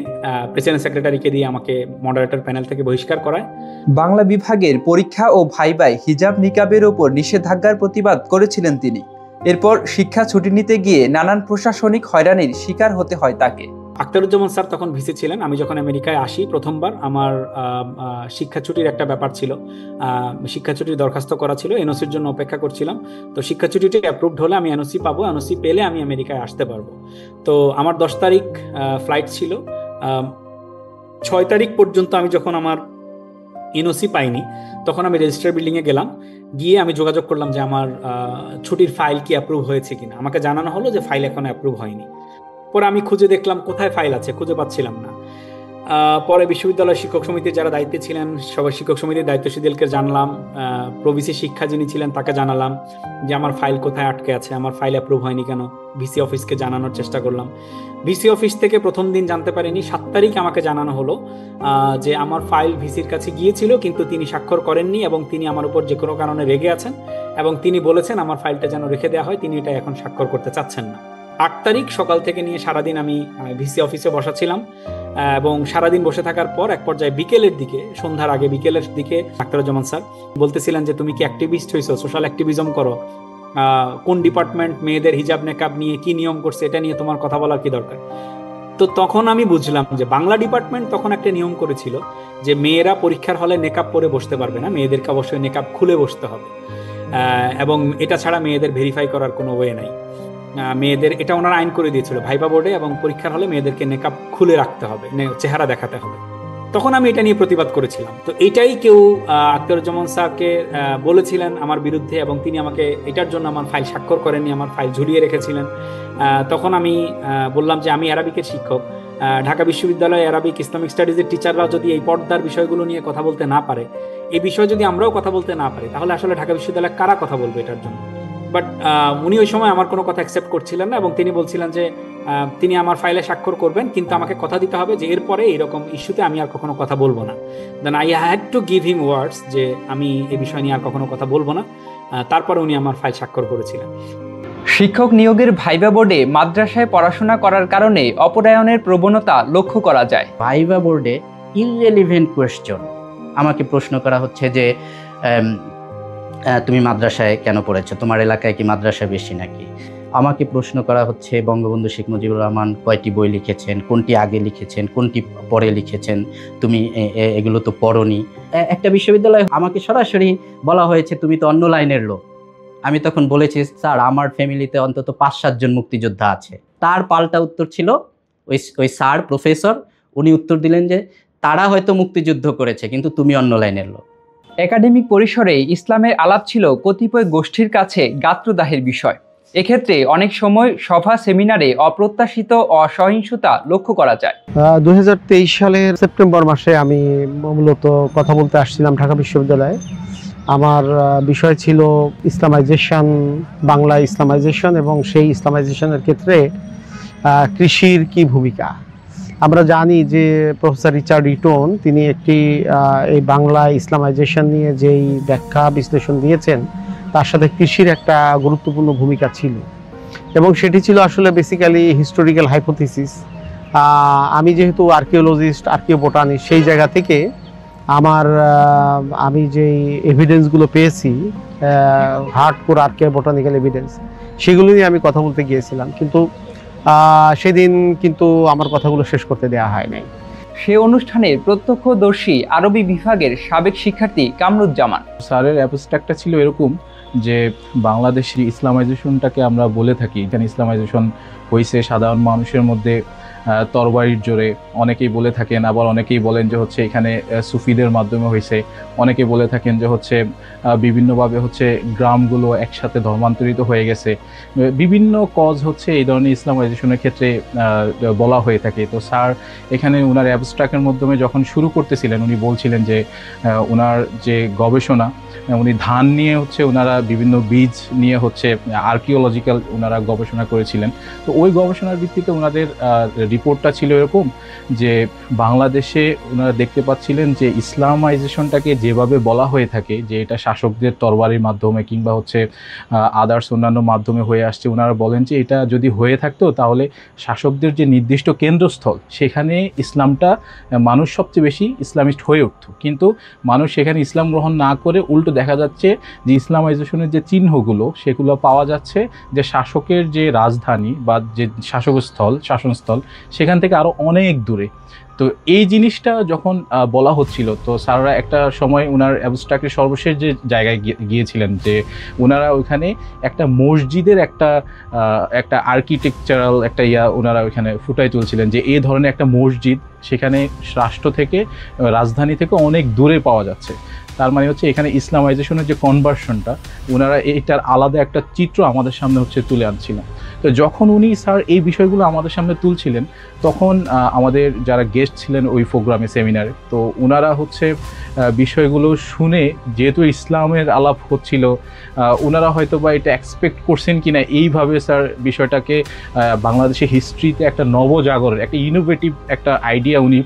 প্রেসিডেন্ট সেক্রেটারিকে দিয়ে আমাকে মডারেটর প্যানেল থেকে বহিষ্কার করায়। বাংলা বিভাগের পরীক্ষা ও ভাইভায় হিজাব নিকাবের ওপর নিষেধাজ্ঞার প্রতিবাদ করেছিলেন তিনি। এরপর শিক্ষা ছুটি নিতে গিয়ে নানান প্রশাসনিক হয়রানির শিকার হতে হয় তাকে। আখতারুজ্জামান স্যার তখন ভিসি ছিলেন। আমি যখন আমেরিকায় আসি প্রথমবার, আমার শিক্ষা ছুটির একটা ব্যাপার ছিল, শিক্ষা ছুটির দরখাস্ত করা ছিল, এনওসির জন্য অপেক্ষা করছিলাম। তো শিক্ষা ছুটিটি অ্যাপ্রুভড হলে আমি এনওসি পাবো, এনওসি পেলে আমি আমেরিকায় আসতে পারবো। তো আমার 10 তারিখ ফ্লাইট ছিল, 6 তারিখ পর্যন্ত আমি যখন আমার এনওসি পাইনি তখন আমি রেজিস্ট্রার বিল্ডিংয়ে গেলাম, গিয়ে আমি যোগাযোগ করলাম যে আমার ছুটির ফাইল কি অ্যাপ্রুভ হয়েছে কিনা। আমাকে জানানো হলো যে ফাইল এখনো অ্যাপ্রুভ হয়নি। পরে আমি খুঁজে দেখলাম কোথায় ফাইল আছে, খুঁজে পাচ্ছিলাম না। পরে বিশ্ববিদ্যালয় শিক্ষক সমিতির যারা দায়িত্বে ছিলেন সবাই শিক্ষক সমিতির দায়িত্বশীলদেরকে জানলাম, প্রভিসি শিক্ষা যিনি ছিলেন তাকে জানালাম যে আমার ফাইল কোথায় আটকে আছে, আমার ফাইল অ্যাপ্রুভ হয়নি কেন। ভিসি অফিসকে জানানোর চেষ্টা করলাম, ভিসি অফিস থেকে প্রথম দিন জানতে পারিনি। 7 তারিখ আমাকে জানানো হলো যে আমার ফাইল ভিসির কাছে গিয়েছিল কিন্তু তিনি স্বাক্ষর করেননি এবং তিনি আমার উপর যে কোনো কারণে রেগে আছেন এবং তিনি বলেছেন আমার ফাইলটা যেন রেখে দেওয়া হয়, তিনি এটা এখন স্বাক্ষর করতে চাচ্ছেন না। 8 তারিখ সকাল থেকে নিয়ে সারাদিন আমি ভিসি অফিসে বসাছিলাম এবং সারাদিন বসে থাকার পর এক পর্যায়ে বিকেলের দিকে, সন্ধ্যার আগে বিকেলের দিকে আখতারুজ্জামান স্যার বলতেছিলেন যে তুমি কি অ্যাক্টিভিস্ট হয়েছো, সোশ্যাল অ্যাক্টিভিজম করো, কোন ডিপার্টমেন্ট মেয়েদের হিজাব নেকাব নিয়ে কি নিয়ম করছে এটা নিয়ে তোমার কথা বলার কি দরকার। তো তখন আমি বুঝলাম যে বাংলা ডিপার্টমেন্ট তখন একটা নিয়ম করেছিল যে মেয়েরা পরীক্ষার হলে নেকাব পরে বসতে পারবে না, মেয়েদেরকে অবশ্যই নেকাব খুলে বসতে হবে, এবং এটা ছাড়া মেয়েদের ভেরিফাই করার কোনো ওয়ে নাই। মেয়েদের এটা ওনারা আইন করে দিয়েছিল ভাইবা বোর্ডে, এবং পরীক্ষার হলে মেয়েদেরকে নেকাব খুলে রাখতে হবে, চেহারা দেখাতে হবে। তখন আমি এটা নিয়ে প্রতিবাদ করেছিলাম। তো এটাই কেউ আখতারুজ্জামান স্যারকে বলেছিলেন আমার বিরুদ্ধে, এবং তিনি আমাকে এটার জন্য আমার ফাইল স্বাক্ষর করেননি, আমার ফাইল ঝুলিয়ে রেখেছিলেন। তখন আমি বললাম যে আমি অ্যারাবিকের শিক্ষক, ঢাকা বিশ্ববিদ্যালয়ে অ্যারাবিক ইসলামিক স্টাডিজের টিচাররা যদি এই পর্দার বিষয়গুলো নিয়ে কথা বলতে না পারে, এই বিষয়ে যদি আমরাও কথা বলতে না পারি, তাহলে আসলে ঢাকা বিশ্ববিদ্যালয়ে কারা কথা বলবে এটার জন্য? বাট উনি ওই সময় আমার কোনো কথা অ্যাকসেপ্ট করছিলেন না, এবং তিনি বলছিলেন যে তিনি আমার ফাইলে স্বাক্ষর করবেন, কিন্তু আমাকে কথা দিতে হবে যে এরপরে এরকম ইস্যুতে আমি আর কখনো কথা বলবো না। Then I had to give him words যে আমি এই বিষয় নিয়ে আর কখনো কথা বলবো না। তারপরে উনি আমার ফাইল স্বাক্ষর করেছিলেন। শিক্ষক নিয়োগের ভাইবা বোর্ডে মাদ্রাসায় পড়াশোনা করার কারণে অপরায়ণের প্রবণতা লক্ষ্য করা যায়। ভাইবা বোর্ডে ইররেলিভেন্ট কোয়েশ্চন আমাকে প্রশ্ন করা হচ্ছে যে তুমি মাদ্রাসায় কেন পড়েছো, তোমার এলাকায় কি মাদ্রাসা বেশি নাকি? আমাকে প্রশ্ন করা হচ্ছে বঙ্গবন্ধু শেখ মুজিবুর রহমান কয়টি বই লিখেছেন, কোনটি আগে লিখেছেন, কোনটি পরে লিখেছেন, তুমি এগুলো তো পড়োনি। একটা বিশ্ববিদ্যালয়ে আমাকে সরাসরি বলা হয়েছে তুমি তো অন্য লাইনের লোক। আমি তখন বলেছি স্যার আমার ফ্যামিলিতে অন্তত 5-7 জন মুক্তিযোদ্ধা আছে। তার পাল্টা উত্তর ছিল ওই স্যার প্রফেসর উনি উত্তর দিলেন যে তারা হয়তো মুক্তিযুদ্ধ করেছে কিন্তু তুমি অন্য লাইনের লোক। একাডেমিক পরিসরে ইসলামের আলাপ ছিল কতিপয় গোষ্ঠীর কাছে গাত্রদাহের বিষয়। এক্ষেত্রে অনেক সময় সভা সেমিনারে অপ্রত্যাশিত অসহিংসতা লক্ষ্য করা যায়। 2023 সালের সেপ্টেম্বর মাসে আমি মূলত কথা বলতে আসছিলাম ঢাকা বিশ্ববিদ্যালয়ে। আমার বিষয় ছিল ইসলামাইজেশন, বাংলা ইসলামাইজেশন, এবং সেই ইসলামাইজেশনের ক্ষেত্রে কৃষির কি ভূমিকা। আমরা জানি যে প্রফেসর রিচার্ড ইটন তিনি একটি এই বাংলা ইসলামাইজেশন নিয়ে যেই ব্যাখ্যা বিশ্লেষণ দিয়েছেন তার সাথে কৃষির একটা গুরুত্বপূর্ণ ভূমিকা ছিল, এবং সেটি ছিল আসলে বেসিক্যালি হিস্টোরিক্যাল হাইপোথিসিস। আমি যেহেতু আর্কিওলজিস্ট, আর্কিওবোটানিস্ট, সেই জায়গা থেকে আমি যেই এভিডেন্সগুলো পেয়েছি, হার্ডকোর আর্কিওবোটানিক্যাল এভিডেন্স, সেগুলো নিয়ে আমি কথা বলতে গিয়েছিলাম, কিন্তু সেদিন কিন্তু আমার কথাগুলো শেষ করতে দেওয়া হয় নাই। সে অনুষ্ঠানে প্রত্যক্ষদর্শী আরবি বিভাগের সাবেক শিক্ষার্থী কামরুজ্জামান। স্যারের অ্যাবস্ট্রাক্টটা ছিল এরকম যে বাংলাদেশি ইসলামাইজেশনটাকে আমরা বলে থাকি, এখানে ইসলামাইজেশন হয়েছে সাধারণ মানুষের মধ্যে তরবারির জোরে, অনেকেই বলে থাকেন, আবার অনেকেই বলেন যে হচ্ছে এখানে সুফিদের মাধ্যমে হয়েছে, অনেকে বলে থাকেন যে হচ্ছে বিভিন্নভাবে হচ্ছে গ্রামগুলো একসাথে ধর্মান্তরিত হয়ে গেছে, বিভিন্ন কজ হচ্ছে এই ধরনের ইসলামাইজেশনের ক্ষেত্রে বলা হয়ে থাকে। তো স্যার এখানে ওনার অ্যাবস্ট্রাক্টের মাধ্যমে যখন শুরু করতেছিলেন উনি বলছিলেন যে ওনার যে গবেষণা, উনি ধান নিয়ে হচ্ছে ওনারা বিভিন্ন বীজ নিয়ে হচ্ছে আর্কিওলজিক্যাল ওনারা গবেষণা করেছিলেন। তো ওই গবেষণার ভিত্তিতে ওনাদের রিপোর্টটা ছিল এরকম যে বাংলাদেশে ওনারা দেখতে পাচ্ছিলেন যে ইসলামাইজেশনটাকে যেভাবে বলা হয়ে থাকে যে এটা শাসকদের তরবারির মাধ্যমে কিংবা হচ্ছে আদার্স অন্যান্য মাধ্যমে হয়ে আসছে, ওনারা বলেন যে এটা যদি হয়ে থাকতো তাহলে শাসকদের যে নির্দিষ্ট কেন্দ্রস্থল সেখানে ইসলামটা মানুষ সবচেয়ে বেশি ইসলামিস্ট হয়ে উঠত, কিন্তু মানুষ সেখানে ইসলাম গ্রহণ না করে উল্টো দেখা যাচ্ছে যে ইসলামাইজেশনের যে চিহ্নগুলো সেগুলো পাওয়া যাচ্ছে যে শাসকের যে রাজধানী বা যে শাসনস্থল সেখান থেকে আরও অনেক দূরে। তো এই জিনিসটা যখন বলা হচ্ছিল, তো স্যাররা একটা সময় ওনার অ্যাবস্ট্রাক্টের সর্বশেষ যে জায়গায় গিয়েছিলেন যে ওনারা ওইখানে একটা মসজিদের একটা আর্কিটেকচারাল একটা ওনারা ওইখানে ফুটাই তুলছিলেন যে এই ধরনের একটা মসজিদ সেখানে রাষ্ট্র থেকে, রাজধানী থেকে অনেক দূরে পাওয়া যাচ্ছে। তার মানে হচ্ছে এখানে ইসলামাইজেশনের যে কনভার্সনটা ওনারা এইটার আলাদা একটা চিত্র আমাদের সামনে হচ্ছে তুলে আনছিলেন। তো যখন উনি স্যার এই বিষয়গুলো আমাদের সামনে তুলছিলেন তখন আমাদের যারা গেস্ট ছিলেন ওই প্রোগ্রামে, সেমিনারে, তো ওনারা হচ্ছে বিষয়গুলো শুনে, যেহেতু ইসলামের আলাপ হচ্ছিল, ওনারা হয়তো বা এটা এক্সপেক্ট করছেন কিনা এইভাবে স্যার বিষয়টাকে বাংলাদেশের হিস্ট্রিতে একটা নবজাগরণ, একটা ইনোভেটিভ একটা আইডিয়া উনি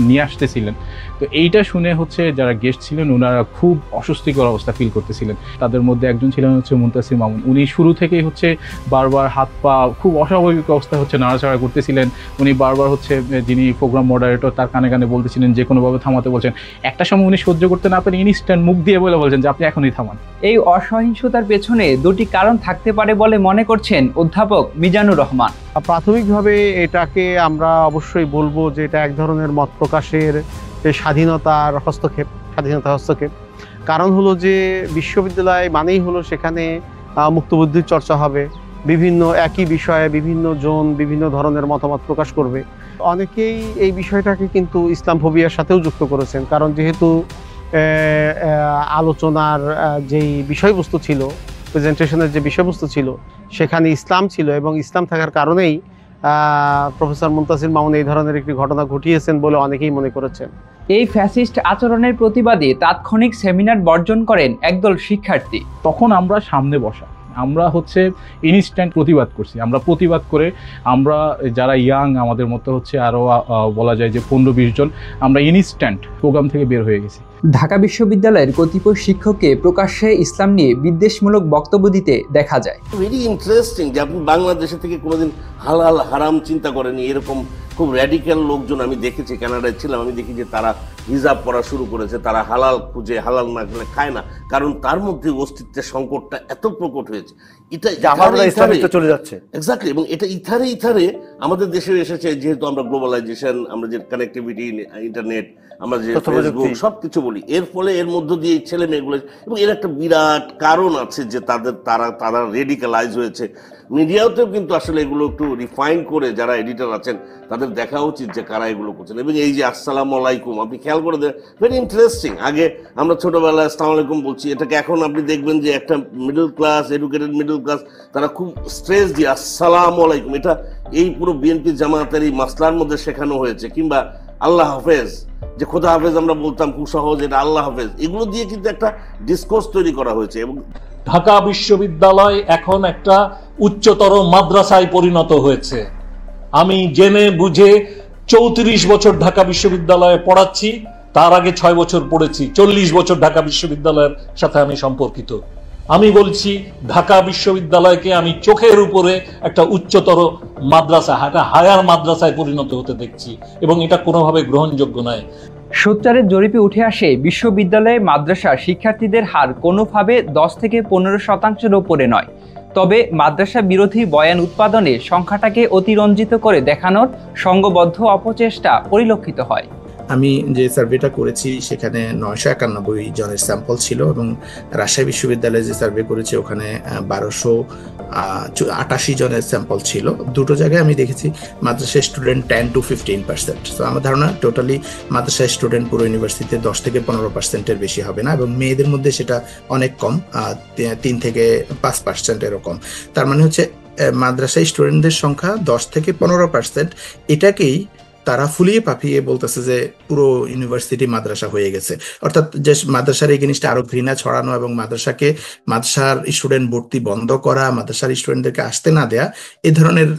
নিয়ে আসতেছিলেন। তো এইটা শুনে হচ্ছে যারা গেস্ট ছিলেন ওনারা খুব অস্বস্তিকর অবস্থা ফিল করতেছিলেন। তাদের মধ্যে একজন ছিলেন হচ্ছে মুনতাসির মামুন। উনি শুরু থেকেই হচ্ছে বারবার হাত পা খুব অস্বাভাবিক অবস্থা হচ্ছে নাড়াচাড়া করতেছিলেন। উনি বারবার হচ্ছে যিনি প্রোগ্রাম মডারেটর তার কানে কানে বলতেছিলেন যে কোনোভাবে থামাতে বলছেন। একটা সময় উনি সহ্য করতে না পেরে ইনস্ট্যান্ট মুখ দিয়ে বলছেন যে আপনি এখনই থামান। এই অসহিংসতার পেছনে দুটি কারণ থাকতে পারে বলে মনে করছেন অধ্যাপক মিজানুর রহমান। প্রাথমিকভাবে এটাকে আমরা অবশ্যই বলবো যে এটা এক ধরনের মত প্রকাশের স্বাধীনতার হস্তক্ষেপ। কারণ হলো যে বিশ্ববিদ্যালয় মানেই হলো সেখানে মুক্তবুদ্ধির চর্চা হবে, বিভিন্ন একই বিষয়ে বিভিন্ন জন বিভিন্ন ধরনের মতামত প্রকাশ করবে। অনেকেই এই বিষয়টাকে কিন্তু ইসলাম ফোবিয়ার সাথেও যুক্ত করেছেন, কারণ যেহেতু আলোচনার যেই বিষয়বস্তু ছিল, প্রেজেন্টেশনের যে বিষয়বস্তু ছিল সেখানে ইসলাম ছিল এবং ইসলাম থাকার কারণেই প্রফেসর মুনতাসির মামুন এই ধরনের একটি ঘটনা ঘটিয়েছেন বলে অনেকেই মনে করেছেন। এই ফ্যাসিস্ট আচরণের প্রতিবাদে তাৎক্ষণিক সেমিনার বর্জন করেন একদল শিক্ষার্থী। তখন আমরা সামনে বসা, আমরা হচ্ছে ইনস্ট্যান্ট প্রতিবাদ করছি। আমরা প্রতিবাদ করে আমরা যারা ইয়াং আমাদের মতো হচ্ছে আরও বলা যায় যে 15-20 জন আমরা ইনস্ট্যান্ট প্রোগ্রাম থেকে বের হয়ে গেছি। ঢাকা বিশ্ববিদ্যালয়ের কতিপয় শিক্ষককে প্রকাশ্যে ইসলাম নিয়ে বিদ্বেষমূলক বক্তব্য দিতে দেখা যায়। ভেরি ইন্টারেস্টিং যে আপনি বাংলাদেশে থেকে কোনোদিন হালাল হারাম চিন্তা করেনি, এরকম খুব র্যাডিক্যাল লোকজন আমি দেখেছি। কানাডায় ছিলাম, আমি দেখি যে তারা হিজাব পরা শুরু করেছে, তারা হালাল খুঁজে, হালাল না খেলে খায় না, কারণ তার মধ্যে অস্তিত্বের সংকটটা এত প্রকট হয়েছে। এটা চলে যাচ্ছে এক্স্যাক্টলি, এবং এটা ইথারে আমাদের দেশে এসেছে, যেহেতু আমরা গ্লোবালাইজেশন, আমরা যে কানেক্টিভিটি, ইন্টারনেট, আমরা যে ফেসবুক সবকিছু বলি, এর ফলে এর মধ্য দিয়ে ছেলে মেয়েগুলো, এবং এর একটা বিরাট কারণ আছে যে তারা রেডিক্যালাইজ হয়েছে। মিডিয়াতেও কিন্তু আসলে এগুলো একটু রিফাইন করে যারা এডিটর আছেন তাদের দেখা উচিত যে কারা এগুলো করছেন। এবং এই যে আসসালামু আলাইকুম, আপনি খেয়াল করে দেন, ভেরি ইন্টারেস্টিং। আগে আমরা ছোটবেলায় আসসালামু আলাইকুম বলছি, এটাকে এখন আপনি দেখবেন যে একটা middle class, educated middle class, তারা খুব স্ট্রেস দিয়ে আসসালামু আলাইকুম, এটা এই পুরো বিএনপি জামাতের এই মাসলার মধ্যে শেখানো হয়েছে। কিংবা আল্লাহ হাফেজ, যে খোদা হাফেজ আমরা বলতাম খুব সহজ, এটা আল্লাহ হাফেজ, এগুলো দিয়ে কিন্তু একটা ডিসকোর্স তৈরি করা হয়েছে। এবং ঢাকা বিশ্ববিদ্যালয় এখন একটা উচ্চতর মাদ্রাসায় পরিণত হয়েছে। আমি জেনে বুঝে 34 বছর ঢাকা বিশ্ববিদ্যালয়ে পড়াচ্ছি, তার আগে 6 বছর পড়েছি। 40 বছর ঢাকা বিশ্ববিদ্যালয়ের সাথে আমি সম্পর্কিত। আমি বলছি ঢাকা বিশ্ববিদ্যালয়কে আমি চোখের উপরে একটা উচ্চতর মাদ্রাসা, একটা হায়ার মাদ্রাসায় পরিণত হতে দেখছি, এবং এটা কোনোভাবে গ্রহণযোগ্য নয়। সোচ্চারের জরিপে উঠে আসে বিশ্ববিদ্যালয়ে মাদ্রাসা শিক্ষার্থীদের হার কোনোভাবে 10 থেকে 15% উপরে নয়। তবে মাদ্রাসা বিরোধী বয়ান উৎপাদনে সংখ্যাটাকে অতিরঞ্জিত করে দেখানোর সংঘবদ্ধ অপচেষ্টা পরিলক্ষিত হয়। আমি যে সার্ভেটা করেছি সেখানে 991 জনের স্যাম্পল ছিল, এবং রাজশাহী বিশ্ববিদ্যালয়ে যে সার্ভে করেছি ওখানে 1288 জনের স্যাম্পল ছিল। দুটো জায়গায় আমি দেখেছি মাদ্রাসার স্টুডেন্ট 10 to 15%। তো আমার ধারণা টোটালি মাদ্রাসার স্টুডেন্ট পুরো ইউনিভার্সিটিতে 10 থেকে 15%-এর বেশি হবে না, এবং মেয়েদের মধ্যে সেটা অনেক কম, 3 থেকে 5% এরকম। তার মানে হচ্ছে মাদ্রাসায় স্টুডেন্টদের সংখ্যা 10 থেকে 15%, এটাকেই তারা ফুলিয়ে পাফিয়ে বলতেছে যে পুরো ইউনিভার্সিটি মাদ্রাসা হয়ে গেছে। অর্থাৎ যে মাদ্রাসার এই জিনিসটা আরো ঘৃণা ছড়ানো এবং মাদ্রাসার স্টুডেন্ট ভর্তি বন্ধ করা, মাদ্রাসার স্টুডেন্টদেরকে আসতে না দেয়া, এ ধরনের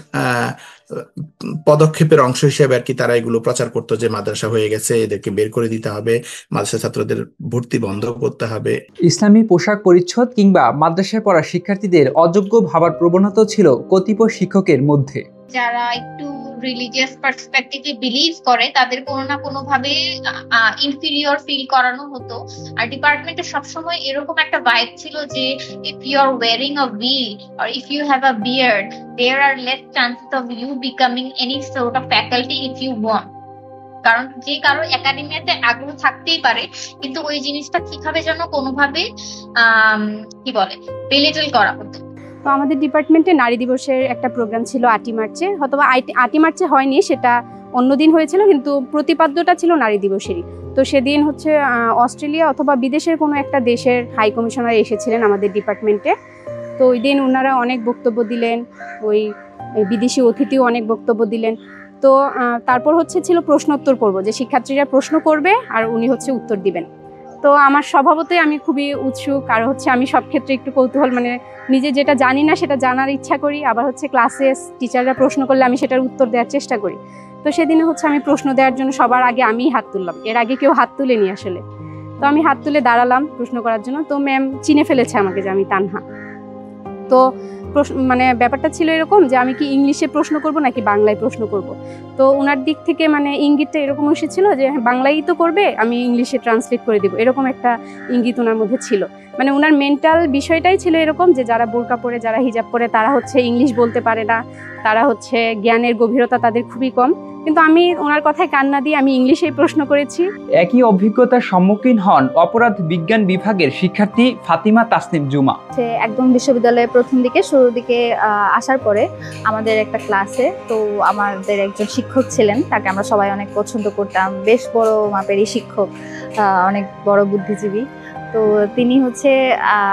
পদক্ষেপের অংশ হিসেবে আর কি তারা এগুলো প্রচার করতো যে মাদ্রাসা হয়ে গেছে, এদেরকে বের করে দিতে হবে, মাদ্রাসা ছাত্রদের ভর্তি বন্ধ করতে হবে। ইসলামী পোশাক পরিচ্ছদ কিংবা মাদ্রাসায় পড়া শিক্ষার্থীদের অযোগ্য ভাবার প্রবণতা ছিল কতিপয় শিক্ষকের মধ্যে। যারা একটু রিলিজিয়াস পার্সপেক্টিভে বিলিভ করে তাদের কোনো না কোনো ভাবে ইনফিরিয়র ফিল করানো হতো। আর ডিপার্টমেন্টে সবসময় এরকম একটা ভাইব ছিল যে if you are wearing a wig or if you have a beard, there are less chances of you becoming any sort of faculty if you want. কারণ যে কারো একাডেমিয়াতে আগ্রহ থাকতেই পারে, কিন্তু ওই জিনিসটা কিভাবে যেন কোনোভাবে কি বলে বেলিটল করা হতো। তো আমাদের ডিপার্টমেন্টে নারী দিবসের একটা প্রোগ্রাম ছিল 8 মার্চে, হয়তো 8 মার্চে হয়নি, সেটা অন্যদিন হয়েছিল, কিন্তু প্রতিপাদ্যটা ছিল নারী দিবসেরই। তো সেদিন হচ্ছে অস্ট্রেলিয়া অথবা বিদেশের কোনো একটা দেশের হাই কমিশনার এসেছিলেন আমাদের ডিপার্টমেন্টে। তো ওই দিন ওনারা অনেক বক্তব্য দিলেন, ওই বিদেশি অতিথিও অনেক বক্তব্য দিলেন। তো তারপর ছিল প্রশ্নোত্তর পর্ব, যে শিক্ষার্থীরা প্রশ্ন করবে আর উনি উত্তর দিবেন। তো আমার স্বভাবতই আমি খুবই উৎসুক, আর আমি সব ক্ষেত্রে একটু কৌতূহল, মানে নিজে যেটা জানি না সেটা জানার ইচ্ছা করি, আবার ক্লাসে টিচাররা প্রশ্ন করলে আমি সেটার উত্তর দেওয়ার চেষ্টা করি। তো সেদিনে আমি প্রশ্ন দেওয়ার জন্য সবার আগে আমিই হাত তুললাম, এর আগে কেউ হাত তুলেনি আসলে। তো তো আমি হাত তুলে দাঁড়ালাম প্রশ্ন করার জন্য, তো ম্যাম চিনে ফেলেছে আমাকে যে আমি তানহা। তো মানে ব্যাপারটা ছিল এরকম যে আমি কি ইংলিশে প্রশ্ন করব নাকি বাংলায় প্রশ্ন করব। তো ওনার দিক থেকে মানে ইঙ্গিতটা এরকম এসেছিল যে বাংলাই তো করবে, আমি ইংলিশে ট্রান্সলেট করে দিব, এরকম একটা ইঙ্গিত ওনার মধ্যে ছিল। মানে ওনার মেন্টাল বিষয়টাই ছিল এরকম যে যারা বোরকা পরে, যারা হিজাব পরে, তারা হচ্ছে ইংলিশ বলতে পারে না, তারা হচ্ছে জ্ঞানের গভীরতা তাদের খুবই কম। কিন্তু আমি ওনার কথায় কান্না দিয়ে আমি ইংলিশেই প্রশ্ন করেছি। একই অভিজ্ঞতার সম্মুখীন হন অপরাধ বিজ্ঞান বিভাগের শিক্ষার্থী ফাতিমা তাসনিম জুমা। একদম বিশ্ববিদ্যালয়ের প্রথম দিকে শুরুর দিকে আসার পরে আমাদের একটা ক্লাসে, তো আমাদের একজন শিক্ষক ছিলেন, তাকে আমরা সবাই অনেক পছন্দ করতাম, বেশ বড় মাপেরই শিক্ষক, অনেক বড় বুদ্ধিজীবী। তো তিনি হচ্ছে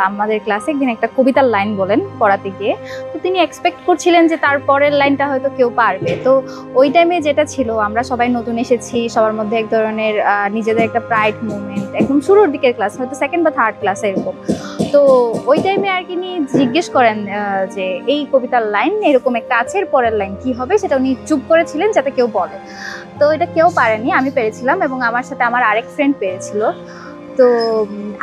আমাদের ক্লাসে একদিন একটা কবিতার লাইন বলেন পড়াতে গিয়ে। তো তিনি এক্সপেক্ট করছিলেন যে তার পরের লাইনটা হয়তো কেউ পারবে। তো ওই টাইমে যেটা ছিল, আমরা সবাই নতুন এসেছি, সবার মধ্যে এক ধরনের নিজেদের একটা প্রাইড মুভমেন্ট, একদম শুরুর দিকের ক্লাস, হয়তো সেকেন্ড বা থার্ড ক্লাসে এরকম। তো ওই টাইমে আর কি উনি জিজ্ঞেস করেন যে এই কবিতার লাইন এরকম একটা আছে, এর পরের লাইন কি হবে, সেটা উনি চুপ করেছিলেন যাতে কেউ বলে। তো এটা কেউ পারেনি, আমি পেরেছিলাম এবং আমার সাথে আমার আরেক ফ্রেন্ড পেরেছিল। তো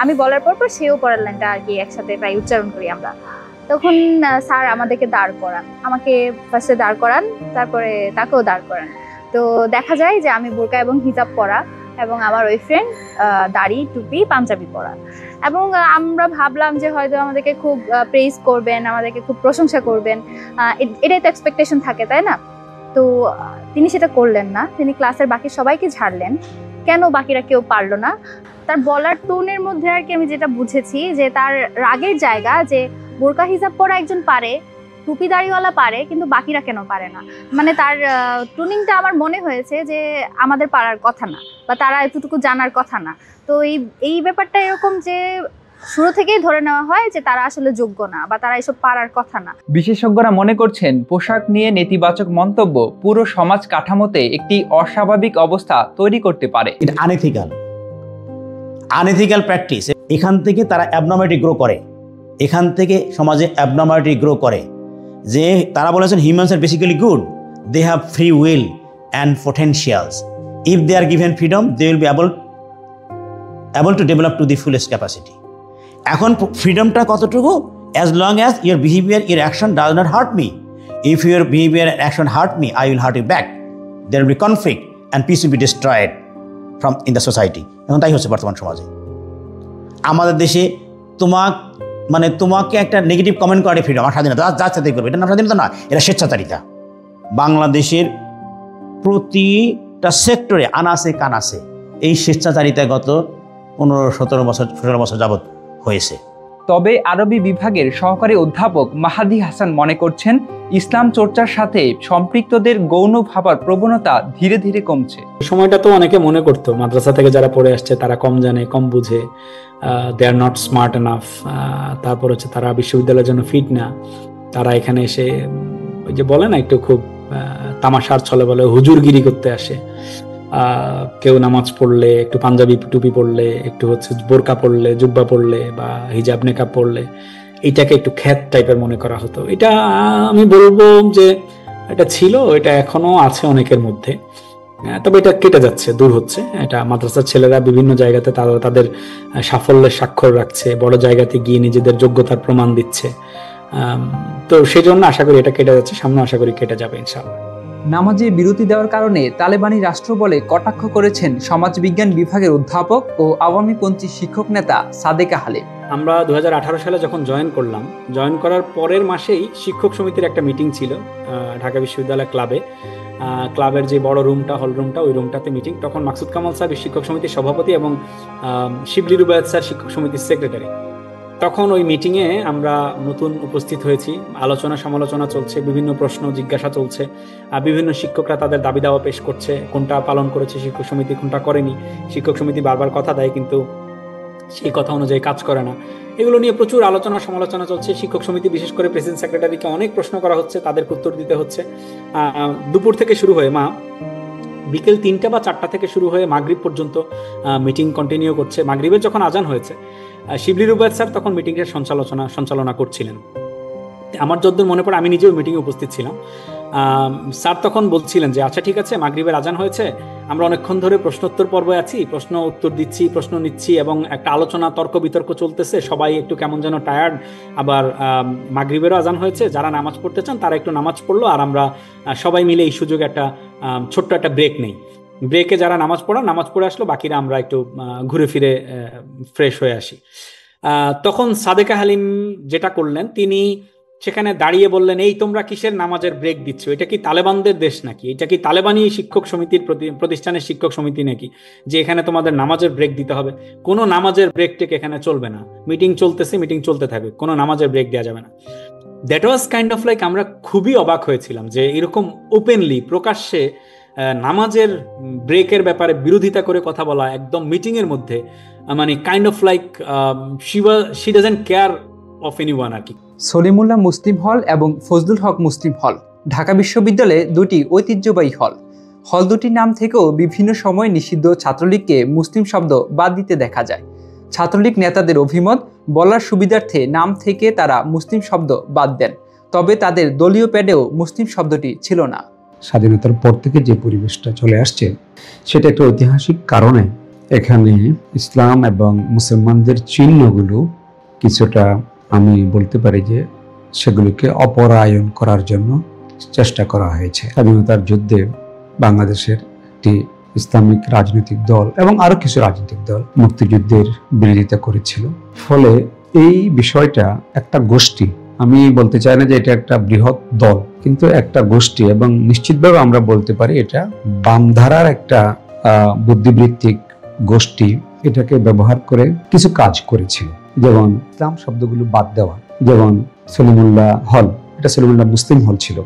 আমি বলার পর সেও পরের লাইনটা আর কি একসাথে প্রায় উচ্চারণ করি আমরা। তখন স্যার আমাদেরকে দাঁড় করান, আমাকে ফার্স্টে দাঁড় করান, তারপরে তাকেও দাঁড় করান। তো দেখা যায় যে আমি বোরকা এবং হিজাব পরা এবং আমার ওই ফ্রেন্ড দাড়ি টুপি পাঞ্জাবি পরা। এবং আমরা ভাবলাম যে হয়তো আমাদেরকে খুব প্রেইজ করবেন, আমাদেরকে খুব প্রশংসা করবেন, এটাই তো এক্সপেকটেশন থাকে, তাই না? তো তিনি সেটা করলেন না, তিনি ক্লাসের বাকি সবাইকে ঝাড়লেন। কেন বাকিরা কেউ পারলো না? তার বলার টোনের মধ্যে আর কি আমি যেটা বুঝেছি যে তার রাগের জায়গা, যে বোরকা হিজাব পরা একজন পারে, টুপি দাড়িওয়ালা পারে, কিন্তু বাকিরা কেন পারে না। মানে তার টোনিংটা আমার মনে হয়েছে যে আমাদের পারার কথা না, বা তারা এতটুকু জানার কথা না। তো এই ব্যাপারটা এরকম যে শুরু থেকেই ধরে নেওয়া হয় যে তারা আসলে যোগ্য না, বা তারা এসব পারার কথা না। বিশেষজ্ঞরা মনে করছেন পোশাক নিয়ে নেতিবাচক মন্তব্য পুরো সমাজ কাঠামোতে একটি অস্বাভাবিক অবস্থা তৈরি করতে পারে। এটা আনএথিক্যাল প্র্যাকটিস। এখান থেকে তারা অ্যাবনর্মালিটি গ্রো করে, এখান থেকে সমাজে অ্যাবনর্মালিটি গ্রো করে। যে তারা বলেছেন humans are basically good, they have free will and potentials. If they are given freedom, they will be able to develop to the fullest capacity. এখন ফ্রিডমটা কতটুকু? as long as your behavior, your action does not hurt me. If your behavior and action hurt me, I will hurt you back. There will be conflict and peace will be destroyed from in the society. এখন তাই হচ্ছে বর্তমান সমাজে। আমাদের দেশে তোমাকে একটা নেগেটিভ কমেন্ট করে ফ্রিডম, আমার স্বাধীনতা, যা চাইতে করবে, এটা না স্বাধীনতা না, এটা স্বেচ্ছাচারিতা। বাংলাদেশের প্রতিটা সেক্টরে আনাসে কানাসে এই স্বেচ্ছাচারিতা গত 15-17 বছর যাবৎ হয়েছে। তবে আরবি বিভাগের সহকারী অধ্যাপক মাহাদি হাসান মনে করছেন ইসলাম চর্চার সাথে সম্পৃক্তদের গৌণ ভাবার প্রবণতা ধীরে ধীরে কমছে। সময়টা তো অনেকে মনে করতো মাদ্রাসা থেকে যারা পড়ে আসছে তারা কম জানে, কম বুঝে, দে আর নট স্মার্ট এনাফ, তারপর হচ্ছে তারা বিশ্ববিদ্যালয়ের জন্য ফিট না, তারা এখানে এসে ওই যে বলে না একটু খুব তামাশার ছলে বলে হুজুরগিরি করতে আসে। কেউ নামাজ পড়লে, একটু পাঞ্জাবি টুপি পড়লে, একটু হচ্ছে বোরকা পড়লে, জুব্বা পড়লে বা হিজাব নেকাব পড়লে এইটাকে একটু খ্যাত টাইপের মনে করা হতো। এটা আমি বলবো যে এটা ছিল, এটা এখনো আছে অনেকের মধ্যে, তবে এটা কেটে যাচ্ছে, দূর হচ্ছে। এটা মাদ্রাসার ছেলেরা বিভিন্ন জায়গাতে তাদের সাফল্যের স্বাক্ষর রাখছে, বড় জায়গাতে গিয়ে নিজেদের যোগ্যতার প্রমাণ দিচ্ছে। তো সেই জন্য আশা করি এটা কেটে যাচ্ছে, সামনে আশা করি কেটে যাবে ইনশাআল্লাহ। নামাজে বিরতি দেওয়ার কারণে তালেবানি রাষ্ট্র বলে কটাক্ষ করেছেন সমাজবিজ্ঞান বিভাগের অধ্যাপক ও আওয়ামীপন্থী শিক্ষক নেতা সাদেকা হালিম। আমরা 2018 সালে যখন জয়েন করলাম, জয়েন করার পরের মাসেই শিক্ষক সমিতির একটা মিটিং ছিল ঢাকা বিশ্ববিদ্যালয় ক্লাবে। ক্লাবের যে বড় রুমটা, হল রুমটা, ওই রুমটাতে মিটিং। তখন মাকসুদ কামাল সাহেব শিক্ষক সমিতির সভাপতি এবং শিবলি রুবায়েত স্যার শিক্ষক সমিতির সেক্রেটারি। তখন ওই মিটিংয়ে আমরা নতুন উপস্থিত হয়েছি, আলোচনা সমালোচনা চলছে, বিভিন্ন প্রশ্ন জিজ্ঞাসা চলছে, বিভিন্ন শিক্ষকরা তাদের দাবি দাওয়া পেশ করছে, কোনটা পালন করেছে শিক্ষক সমিতি, কোনটা করেনি। শিক্ষক সমিতি বারবার কথা দেয় কিন্তু সেই কথা অনুযায়ী কাজ করে না। এগুলো নিয়ে প্রচুর আলোচনা সমালোচনা চলছে। শিক্ষক সমিতি বিশেষ করে প্রেসিডেন্ট সেক্রেটারিকে অনেক প্রশ্ন করা হচ্ছে, তাদেরকে উত্তর দিতে হচ্ছে। দুপুর থেকে শুরু হয়ে বিকেল 3টা বা 4টা থেকে শুরু হয়ে মাগরিব পর্যন্ত মিটিং কন্টিনিউ করছে। মাগরিবের যখন আজান হয়েছে, শিবলি রুবায়েত স্যার তখন মিটিংয়ের সঞ্চালনা করছিলেন। আমার যতদূর মনে পড়ে, আমি নিজেও মিটিংয়ে উপস্থিত ছিলাম। স্যার তখন বলছিলেন যে আচ্ছা ঠিক আছে, মাগরিবের আজান হয়েছে, আমরা অনেকক্ষণ ধরে প্রশ্নোত্তর পর্বে আছি, প্রশ্ন উত্তর দিচ্ছি, প্রশ্ন নিচ্ছি এবং একটা আলোচনা তর্ক বিতর্ক চলতেছে, সবাই একটু কেমন যেন টায়ার্ড, আবার মাগরিবেরও আজান হয়েছে, যারা নামাজ পড়তে চান তারা একটু নামাজ পড়লো, আর আমরা সবাই মিলে এই সুযোগে একটা ছোট্ট একটা ব্রেক নেই। ব্রেকে যারা নামাজ পড়ে আসলো, বাকিরা আমরা একটু ঘুরে ফিরে ফ্রেশ হয়ে আসি। তখন সাদেকা হালিম যেটা করলেন, তিনি সেখানে দাঁড়িয়ে বললেন, এই তোমরা কিসের নামাজের ব্রেক দিচ্ছ? এটা কি তালেবানদের দেশ নাকি? এটা কি তালেবানি শিক্ষক সমিতির প্রতিষ্ঠানের শিক্ষক সমিতি নাকি যে এখানে তোমাদের নামাজের ব্রেক দিতে হবে? কোনো নামাজের ব্রেক টেক এখানে চলবে না। মিটিং চলতেছে, মিটিং চলতে থাকবে, কোনো নামাজের ব্রেক দেওয়া যাবে না। That was kind of like, আমরা খুবই অবাক হয়েছিলাম যে এরকম ওপেনলি প্রকাশ্যে নামাজের ব্রেকের ব্যাপারে বিরোধিতা করে কথা বলা একদম মিটিং এর মধ্যে, মানে kind of like she doesn't care of anyone আর কি। সলিমুল্লাহ মুসলিম হল এবং ফজলুল হক মুসলিম হল ঢাকা বিশ্ববিদ্যালয়ে দুটি ঐতিহ্যবাহী হল। হল দুটির নাম থেকেও বিভিন্ন সময় নিষিদ্ধ ছাত্রলীগকে মুসলিম শব্দ বাদ দিতে দেখা যায়। ছাত্রলীগ নেতাদের অভিমত, বলার সুবিধার্থে নাম থেকে তারা মুসলিম শব্দ বাদ দেন, তবে তাদের দলীয় প্যাডেও মুসলিম শব্দটি ছিল না। স্বাধীনতার পর থেকে যে পরিবেশটা চলে আসছে সেটা একটা ঐতিহাসিক কারণে এখানে ইসলাম এবং মুসলমানদের চিহ্নগুলো কিছুটা, আমি বলতে পারি যে সেগুলোকে অপরায়ণ করার জন্য চেষ্টা করা হয়েছে। স্বাধীনতার যুদ্ধে বাংলাদেশের একটি ইসলামিক রাজনৈতিক দল এবং আরো কিছু রাজনৈতিক দল মুক্তিযুদ্ধের বিরোধিতা করেছিল। ফলে এই বিষয়টা একটা গোষ্ঠী, আমি বলতে চাই না যে এটা একটা বৃহৎ দল, কিন্তু একটা গোষ্ঠী, এবং নিশ্চিতভাবে আমরা বলতে পারি এটা বামধারার একটা বুদ্ধিবৃত্তিক গোষ্ঠী এটাকে ব্যবহার করে কিছু কাজ করেছিল। যেমন ইসলাম শব্দগুলো বাদ দেওয়া, যেমন সলিমুল্লাহ হল, এটা সলিমুল্লাহ মুসলিম হল ছিল,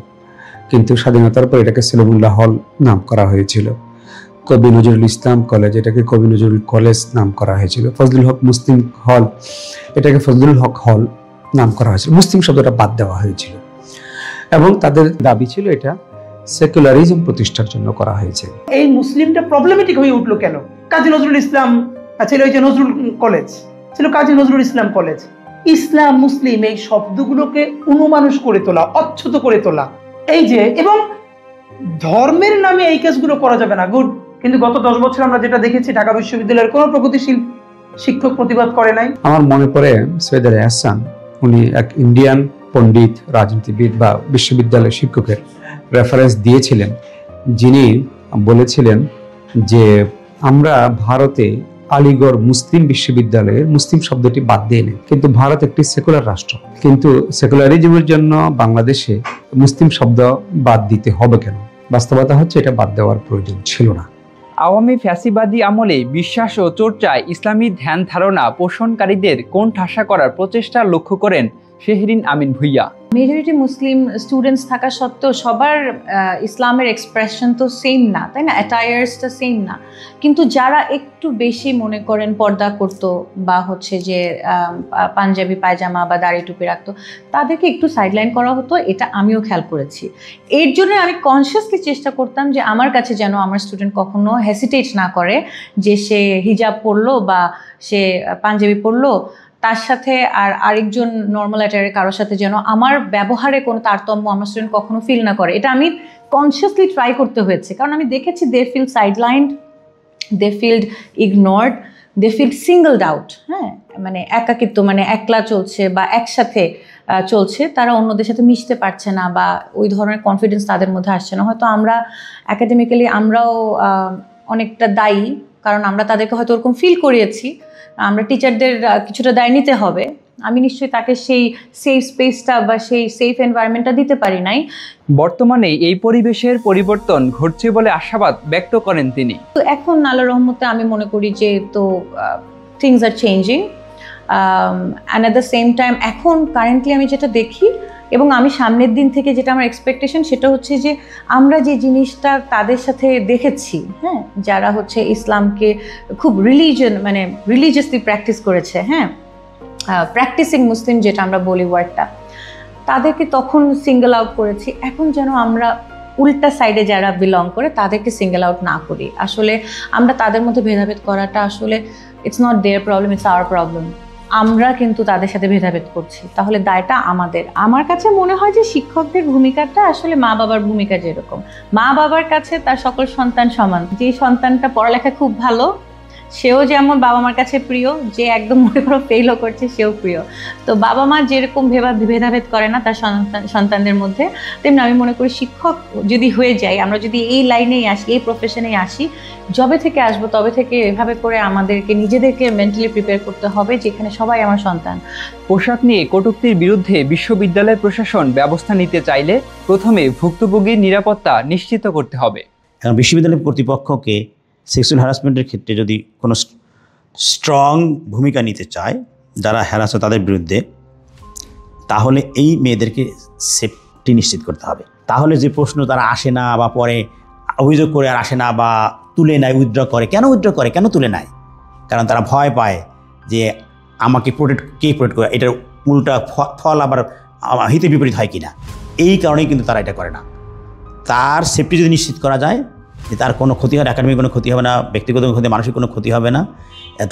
কিন্তু স্বাধীনতার পর এটাকে সলিমুল্লাহ হল নাম করা হয়েছিল। কবি নজরুল ইসলাম কলেজ, এটাকে কবি নজরুল কলেজ নাম করা হয়েছিল। ফজলুল হক মুসলিম হল, এটাকে ফজলুল হক হল নাম করা হয়েছিল। মুসলিম শব্দটা বাদ দেওয়া হয়েছিল এবং তাদের দাবি ছিল এটা সেকুলারিজম প্রতিষ্ঠার জন্য করা হয়েছে। এই মুসলিমটা প্রবলেমেটিক হয়ে উঠলো কেন? কাজী নজরুল ইসলাম ছিল ওই যে নজরুল কলেজ, ছিল কাজী নজরুল ইসলাম কলেজ। ইসলাম মুসলিম এই শব্দগুলোকে অনুমানুষ করে তোলা, অচ্ছুত করে তোলা, এই যে, এবং ধর্মের নামে এই কাজগুলো করা যাবে না, গুড। কিন্তু গত 10 বছর আমরা যেটা দেখেছি, ঢাকা বিশ্ববিদ্যালয়ের কোনো প্রগতিশীল শিক্ষক প্রতিবাদ করে নাই। আমার মনে পড়ে সৈয়দ আলী আহসান, উনি এক ইন্ডিয়ান পণ্ডিত, রাজনীতিবিদ বা বিশ্ববিদ্যালয়ের শিক্ষকের রেফারেন্স দিয়েছিলেন, যিনি বলেছিলেন যে আমরা ভারতে আলিগড় মুসলিম বিশ্ববিদ্যালয়ের মুসলিম শব্দটি বাদ দিয়ে নেই, কিন্তু ভারত একটি সেকুলার রাষ্ট্র, কিন্তু সেকুলারিজমের জন্য বাংলাদেশে মুসলিম শব্দ বাদ দিতে হবে কেন? বাস্তবতা হচ্ছে এটা বাদ দেওয়ার প্রয়োজন ছিল না। আওয়ামী ফ্যাসিবাদী আমলে বিশ্বাস ও চর্চায় ইসলামী ধ্যান ধারণা পোষণকারীদের কোণঠাসা করার প্রচেষ্টা লক্ষ্য করেন শেহরিন আমিন ভুইয়া। মেজরিটি মুসলিম স্টুডেন্টস থাকা সত্ত্বেও সবার ইসলামের এক্সপ্রেশন তো সেম না, তাই না? অ্যাটায়ার্সটা সেম না, কিন্তু যারা একটু বেশি মনে করেন পর্দা করতো বা হচ্ছে যে পাঞ্জাবি পায়জামা বা দাড়ি টুপি রাখতো, তাদেরকে একটু সাইডলাইন করা হতো। এটা আমিও খেয়াল করেছি। এর জন্য আমি কনসিয়াসলি চেষ্টা করতাম যে আমার কাছে যেন আমার স্টুডেন্ট কখনো হেসিটেট না করে যে সে হিজাব পরলো বা সে পাঞ্জাবি পরলো, তার সাথে আর আরেকজন নর্মাল অ্যাটায়ারের কারোর সাথে যেন আমার ব্যবহারে কোনো তারতম্য আমার স্টুডেন্ট কখনো ফিল না করে। এটা আমি কনসিয়াসলি ট্রাই করতে হয়েছে, কারণ আমি দেখেছি they feel sidelined, they feel ignored, they feel singled out. হ্যাঁ, মানে একাকিত্ব, মানে একলা চলছে বা একসাথে চলছে, তারা অন্যদের সাথে মিশতে পারছে না বা ওই ধরনের কনফিডেন্স তাদের মধ্যে আসছে না। হয়তো আমরা একাডেমিক্যালি আমরাও অনেকটা দায়ী, কারণ আমরা তাদেরকে হয়তো ওরকম ফিল করিয়েছি। আমরা টিচারদের কিছুটা দায় নিতে হবে। আমি নিশ্চয়ই তাকে সেই সেফ স্পেসটা বা সেই সেফ এনভায়রনমেন্টটা দিতে পারি নাই। বর্তমানে এই পরিবেশের পরিবর্তন ঘটছে বলে আশাবাদ ব্যক্ত করেন তিনি। তো এখন আল্লাহর রহমতে আমি মনে করি যে তো things are changing, and at the same time এখন কারেন্টলি আমি যেটা দেখি এবং আমি সামনের দিন থেকে যেটা আমার এক্সপেকটেশন, সেটা হচ্ছে যে আমরা যে জিনিসটা তাদের সাথে দেখেছি, হ্যাঁ, যারা হচ্ছে ইসলামকে খুব মানে রিলিজিয়াসলি প্র্যাকটিস করেছে, হ্যাঁ, প্র্যাকটিসিং মুসলিম যেটা আমরা বলি ওয়ার্ডটা, তাদেরকে তখন সিঙ্গেল আউট করেছি। এখন যেন আমরা উল্টা সাইডে যারা বিলং করে তাদেরকে সিঙ্গেল আউট না করি। আসলে আমরা তাদের মধ্যে ভেদাভেদ করাটা আসলে it's not their problem, it's our problem. আমরা কিন্তু তাদের সাথে ভেদাভেদ করছি, তাহলে দায়টা আমাদের। আমার কাছে মনে হয় যে শিক্ষকদের ভূমিকাটা আসলে মা বাবার ভূমিকা যেরকম, মা বাবার কাছে তার সকল সন্তান সমান। যে সন্তানটা পড়ালেখা খুব ভালো সেও যেমন বাবা মার কাছে প্রিয়, যে একদম মনে করো ফেলও করছে সেও প্রিয়। তো বাবা মা যেরকম ভেদাভেদ করে না তার সন্তানদের মধ্যে, তেমনি আমি মনে করি শিক্ষক যদি হয়ে যায়, আমরা যদি এই লাইনেই আসি, এই প্রফেশনেই আসি, যবে থেকে আসবো তবে থেকে এভাবে করে আমাদেরকে নিজেদেরকে মেন্টালি প্রিপেয়ার করতে হবে যেখানে সবাই আমার সন্তান। পোশাক নিয়ে কটূক্তির বিরুদ্ধে বিশ্ববিদ্যালয় প্রশাসন ব্যবস্থা নিতে চাইলে প্রথমে ভুক্তভোগীর নিরাপত্তা নিশ্চিত করতে হবে। কারণ বিশ্ববিদ্যালয় কর্তৃপক্ষকে সেক্সুয়াল হ্যারাসমেন্টের ক্ষেত্রে যদি কোনো স্ট্রং ভূমিকা নিতে চায় যারা হ্যারাস হয় তাদের বিরুদ্ধে, তাহলে এই মেয়েদেরকে সেফটি নিশ্চিত করতে হবে। তাহলে যে প্রশ্ন তারা আসে না বা পরে অভিযোগ করে আর আসে না বা তুলে নেয়, উইথড্র করে, কেন উইথড্র করে, কেন তুলে নেয়? কারণ তারা ভয় পায় যে আমাকে কে প্রোটেক্ট করে, এটার উল্টা ফল আবার হিতে বিপরীত হয় কিনা, এই কারণেই কিন্তু তারা এটা করে না। তার সেফটি যদি নিশ্চিত করা যায় যে তার কোনো ক্ষতি হবে, একাডেমিক কোনো ক্ষতি হবে না, ব্যক্তিগত ক্ষতি, মানসিক কোনো ক্ষতি হবে না,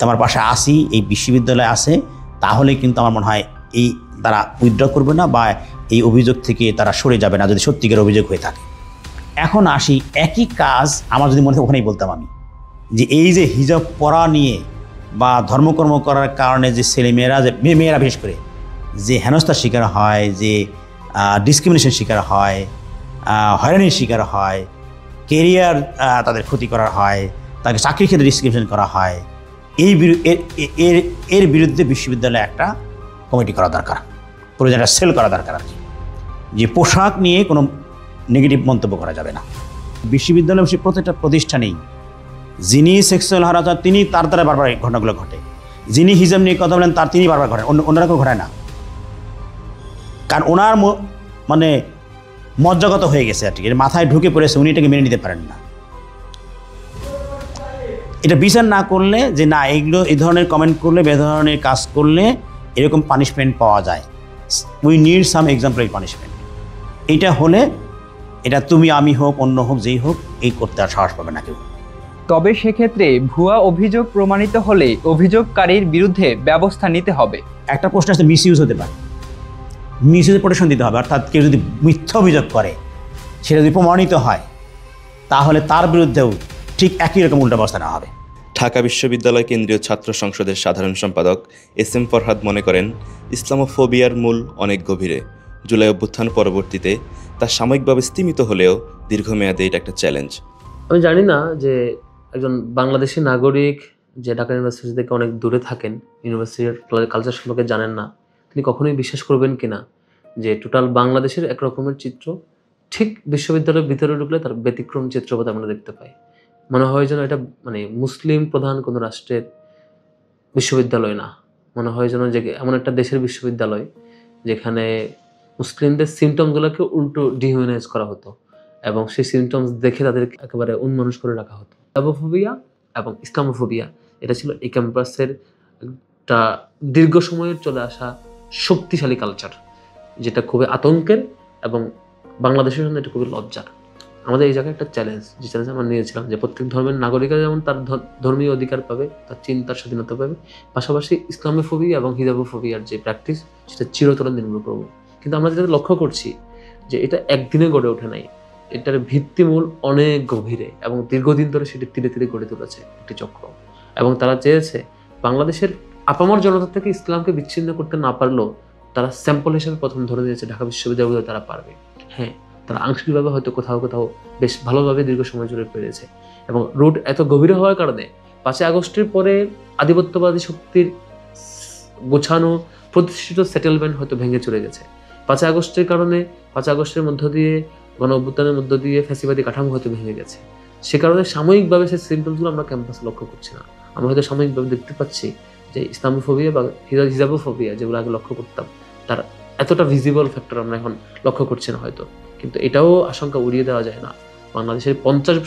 আমার পাশে আসি, এই বিশ্ববিদ্যালয়ে আসে, তাহলে কিন্তু আমার মনে হয় এই তারা উইথড্র করবে না বা এই অভিযোগ থেকে তারা সরে যাবে না যদি সত্যিকার অভিযোগ হয়ে থাকে। এখন আসি, একই কাজ আমার যদি মনে হয় ওখানেই বলতাম আমি, যে এই যে হিজাব পরা নিয়ে বা ধর্মকর্ম করার কারণে যে ছেলেমেয়েরা, যে মেয়েরা বিশেষ করে যে হেনস্থার শিকার হয়, যে ডিসক্রিমিনেশন শিকার হয়, হয়রানির শিকার হয়, কেরিয়ার তাদের ক্ষতি করা হয়, তাকে চাকরির ক্ষেত্রে ডিসক্রিমিনেশন করা হয়, এর বিরুদ্ধে বিশ্ববিদ্যালয়ে একটা কমিটি করা দরকার, প্রয়োজন একটা সেল করা দরকার আর কি, যে পোশাক নিয়ে কোনো নেগেটিভ মন্তব্য করা যাবে না। বিশ্ববিদ্যালয়ে সে প্রত্যেকটা প্রতিষ্ঠানেই যিনি সেক্সুয়াল হ্যারাসমেন্ট তিনি তার দ্বারা বারবার এই ঘটনাগুলো ঘটে, যিনি হিজাব নিয়ে কথা বলেন তার তিনি বারবার ঘটেন, অন্যরা কেউ ঘটায় না, কারণ ওনার মানে মজ্জাগত হয়ে গেছে আর কি, এর মাথায় ঢুকে পড়েছে, উনি এটাকে মেনে নিতে পারেন না। এটা বিচার না করলে যে না এইগুলো এই ধরনের কমেন্ট করলে, এ ধরনের কাজ করলে এরকম পানিশমেন্ট পাওয়া যায়, we need some example punishment, এইটা হলে এটা তুমি আমি হোক অন্য হোক যেই হোক এই করতে আর সাহস পাবে না কেউ। তবে সেক্ষেত্রে ভুয়া অভিযোগ প্রমাণিত হলে অভিযোগকারীর বিরুদ্ধে ব্যবস্থা নিতে হবে। একটা প্রশ্ন আছে, মিসইউজ হতে পারে, মিসইউজের প্রোটেকশন দিতে হবে, অর্থাৎ কেউ যদি মিথ্যা অভিযোগ করে সেটা যদি প্রমাণিত হয় তাহলে তার বিরুদ্ধেও ঠিক একই রকম উল্টা ব্যবস্থা নেওয়া হবে। ঢাকা বিশ্ববিদ্যালয় কেন্দ্রীয় ছাত্র সংসদের সাধারণ সম্পাদক এস.এম. ফরহাদ মনে করেন, ইসলামোফোবিয়ার মূল অনেক গভীরে। জুলাই অভ্যুত্থান পরবর্তীতে তা সাময়িকভাবে স্তীমিত হলেও দীর্ঘমেয়াদে এটা একটা চ্যালেঞ্জ। আমি জানি না যে একজন বাংলাদেশি নাগরিক যে ঢাকা ইউনিভার্সিটি থেকে অনেক দূরে থাকেন, ইউনিভার্সিটির কালচার সম্পর্কে জানেন না, তিনি কখনোই বিশ্বাস করবেন কিনা যে টোটাল বাংলাদেশের একরকমের চিত্র, ঠিক বিশ্ববিদ্যালয়ের ভিতরে ঢুকলে তার ব্যতিক্রম চিত্রপথ আমরা দেখতে পাই। মনে হয় যেন এটা মানে মুসলিম প্রধান কোনো রাষ্ট্রের বিশ্ববিদ্যালয় না, মনে হয় যেন যে এমন একটা দেশের বিশ্ববিদ্যালয় যেখানে মুসলিমদের সিমটমসগুলোকে উল্টো ডিহিউম্যানাইজ করা হতো এবং সেই সিমটমস দেখে তাদের একেবারে উন্মানুষ করে রাখা হতো। হিজাবোফোবিয়া এবং ইসলামোফোবিয়া এটা ছিল এই ক্যাম্পাসের একটা দীর্ঘ সময়ের চলে আসা শক্তিশালী কালচার, যেটা খুবই আতঙ্কের এবং বাংলাদেশের জন্য এটা খুবই লজ্জার। আমাদের এই জায়গায় একটা চ্যালেঞ্জ, যে চ্যালেঞ্জ আমরা নিয়েছিলাম যে প্রত্যেক ধর্মের নাগরিকরা যেমন তার ধর্মীয় অধিকার পাবে, তার চিন্তার স্বাধীনতা পাবে, পাশাপাশি ইসলামোফোবিয়া এবং হিজাবোফোবিয়ার যে প্র্যাকটিস সেটা চিরতরে নির্মূল করবো। কিন্তু আমরা যেটা লক্ষ্য করছি যে এটা একদিনে গড়ে ওঠে নাই, এটার ভিত্তিমূল অনেক গভীরে এবং দীর্ঘদিন ধরে সেটি ধীরে ধীরে গড়ে তুলেছে একটি চক্র। এবং তারা চেয়েছে বাংলাদেশের আপামর জনতা থেকে ইসলামকে বিচ্ছিন্ন করতে না পারলেও তারা স্যাম্পল হিসেবে প্রথম ধরে দিয়েছে ঢাকা বিশ্ববিদ্যালয়ে তারা পারবে। হ্যাঁ, তারা আংশিকভাবে হয়তো কোথাও কোথাও বেশ ভালোভাবে দীর্ঘ সময় জুড়ে পেরেছে এবং রুট এত গভীরে হওয়ার কারণে 5 আগস্টের পরে আধিপত্যবাদী শক্তির গোছানো প্রতিষ্ঠিত সেটেলমেন্ট হয়তো ভেঙে চলে গেছে। 5 আগস্টের কারণে 5 আগস্টের মধ্য দিয়ে গণ অভ্যুত্থানের মধ্য দিয়ে ফ্যাসিবাদী কাঠামো হয়তো ভেঙে গেছে। সে কারণে সাময়িকভাবে সেই সিমটমসগুলো আমরা ক্যাম্পাসে লক্ষ্য করছি না। আমরা হয়তো সাময়িকভাবে দেখতে পাচ্ছি যে ইসলামোফোবিয়া বা হিজাবোফোবিয়া যেগুলো আগে লক্ষ্য করতাম তার এতটা ভিজিবল ফ্যাক্টর আমরা এখন লক্ষ্য করছি না হয়তো। কিন্তু এটাও আশঙ্কা উড়িয়ে দেওয়া যায় না, বাংলাদেশের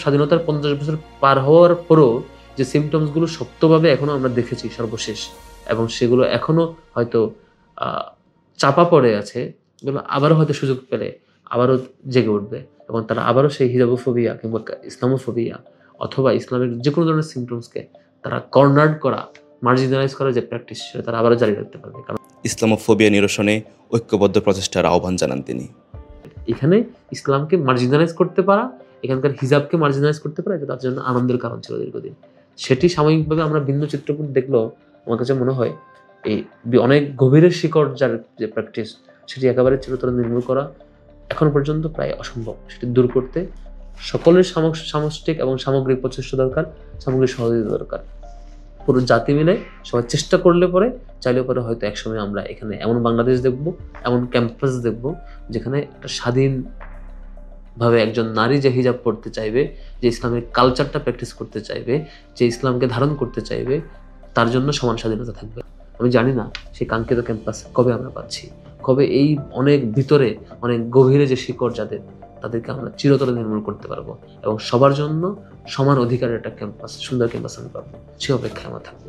স্বাধীনতার 50 বছর পার হওয়ার পরও যে সিমটমসগুলো শক্তভাবে এখনো আমরা দেখেছি সর্বশেষ, এবং সেগুলো এখনো হয়তো চাপা পড়ে আছে, এগুলো আবারও হয়তো সুযোগ পেলে আবারও জেগে উঠবে এবং তারা আবারও সেই হিজাবোফোবিয়া কিংবা ইসলামোফোবিয়া অথবা ইসলামের যে কোনো ধরনের সিমটমসকে তারা কর্নার্ড করা মার্জিনালাইজ করার যে প্র্যাকটিস সেটা তারা আবারও জারি রাখতে পারবে। কারণ ইসলামোফোবিয়া নিরসনে ঐক্যবদ্ধ প্রচেষ্টার আহ্বান জানান তিনি। এখানে ইসলামকে মার্জিনালাইজ করতে পারা, এখানকার হিজাবকে মার্জিনালাইজ করতে পারা, এটা তার জন্য আনন্দের কারণ ছিল দীর্ঘদিন। সেটি সাময়িকভাবে আমরা ভিন্ন চিত্রপট দেখলেও আমার কাছে মনে হয় এই অনেক গভীরের শিকড় যার যে প্র্যাকটিস সেটি একেবারে চিরতরে নির্মূল করা এখন পর্যন্ত প্রায় অসম্ভব। সেটি দূর করতে সকলের সামষ্টিক এবং সামগ্রিক প্রচেষ্টা দরকার, সামগ্রিক সহযোগিতা দরকার। পুরো জাতি মিলে সবাই চেষ্টা করলে পরে, চাইলে পরে হয়তো একসময় আমরা এখানে এমন বাংলাদেশ দেখব, এমন ক্যাম্পাস দেখব যেখানে একটা স্বাধীনভাবে একজন নারী যে হিজাব পড়তে চাইবে, যে ইসলামের কালচারটা প্র্যাকটিস করতে চাইবে, যে ইসলামকে ধারণ করতে চাইবে, তার জন্য সমান স্বাধীনতা থাকবে। আমি জানি না সেই কাঙ্ক্ষিত ক্যাম্পাস কবে আমরা পাচ্ছি, কবে এই অনেক ভিতরে অনেক গভীরে যে শিকড় যাদের, তাদেরকে আমরা চিরতরে নির্মূল করতে পারবো এবং সবার জন্য সমান অধিকারের একটা ক্যাম্পাস, সুন্দর ক্যাম্পাস আমি পাবো, সে অপেক্ষায় আমরা থাকবো।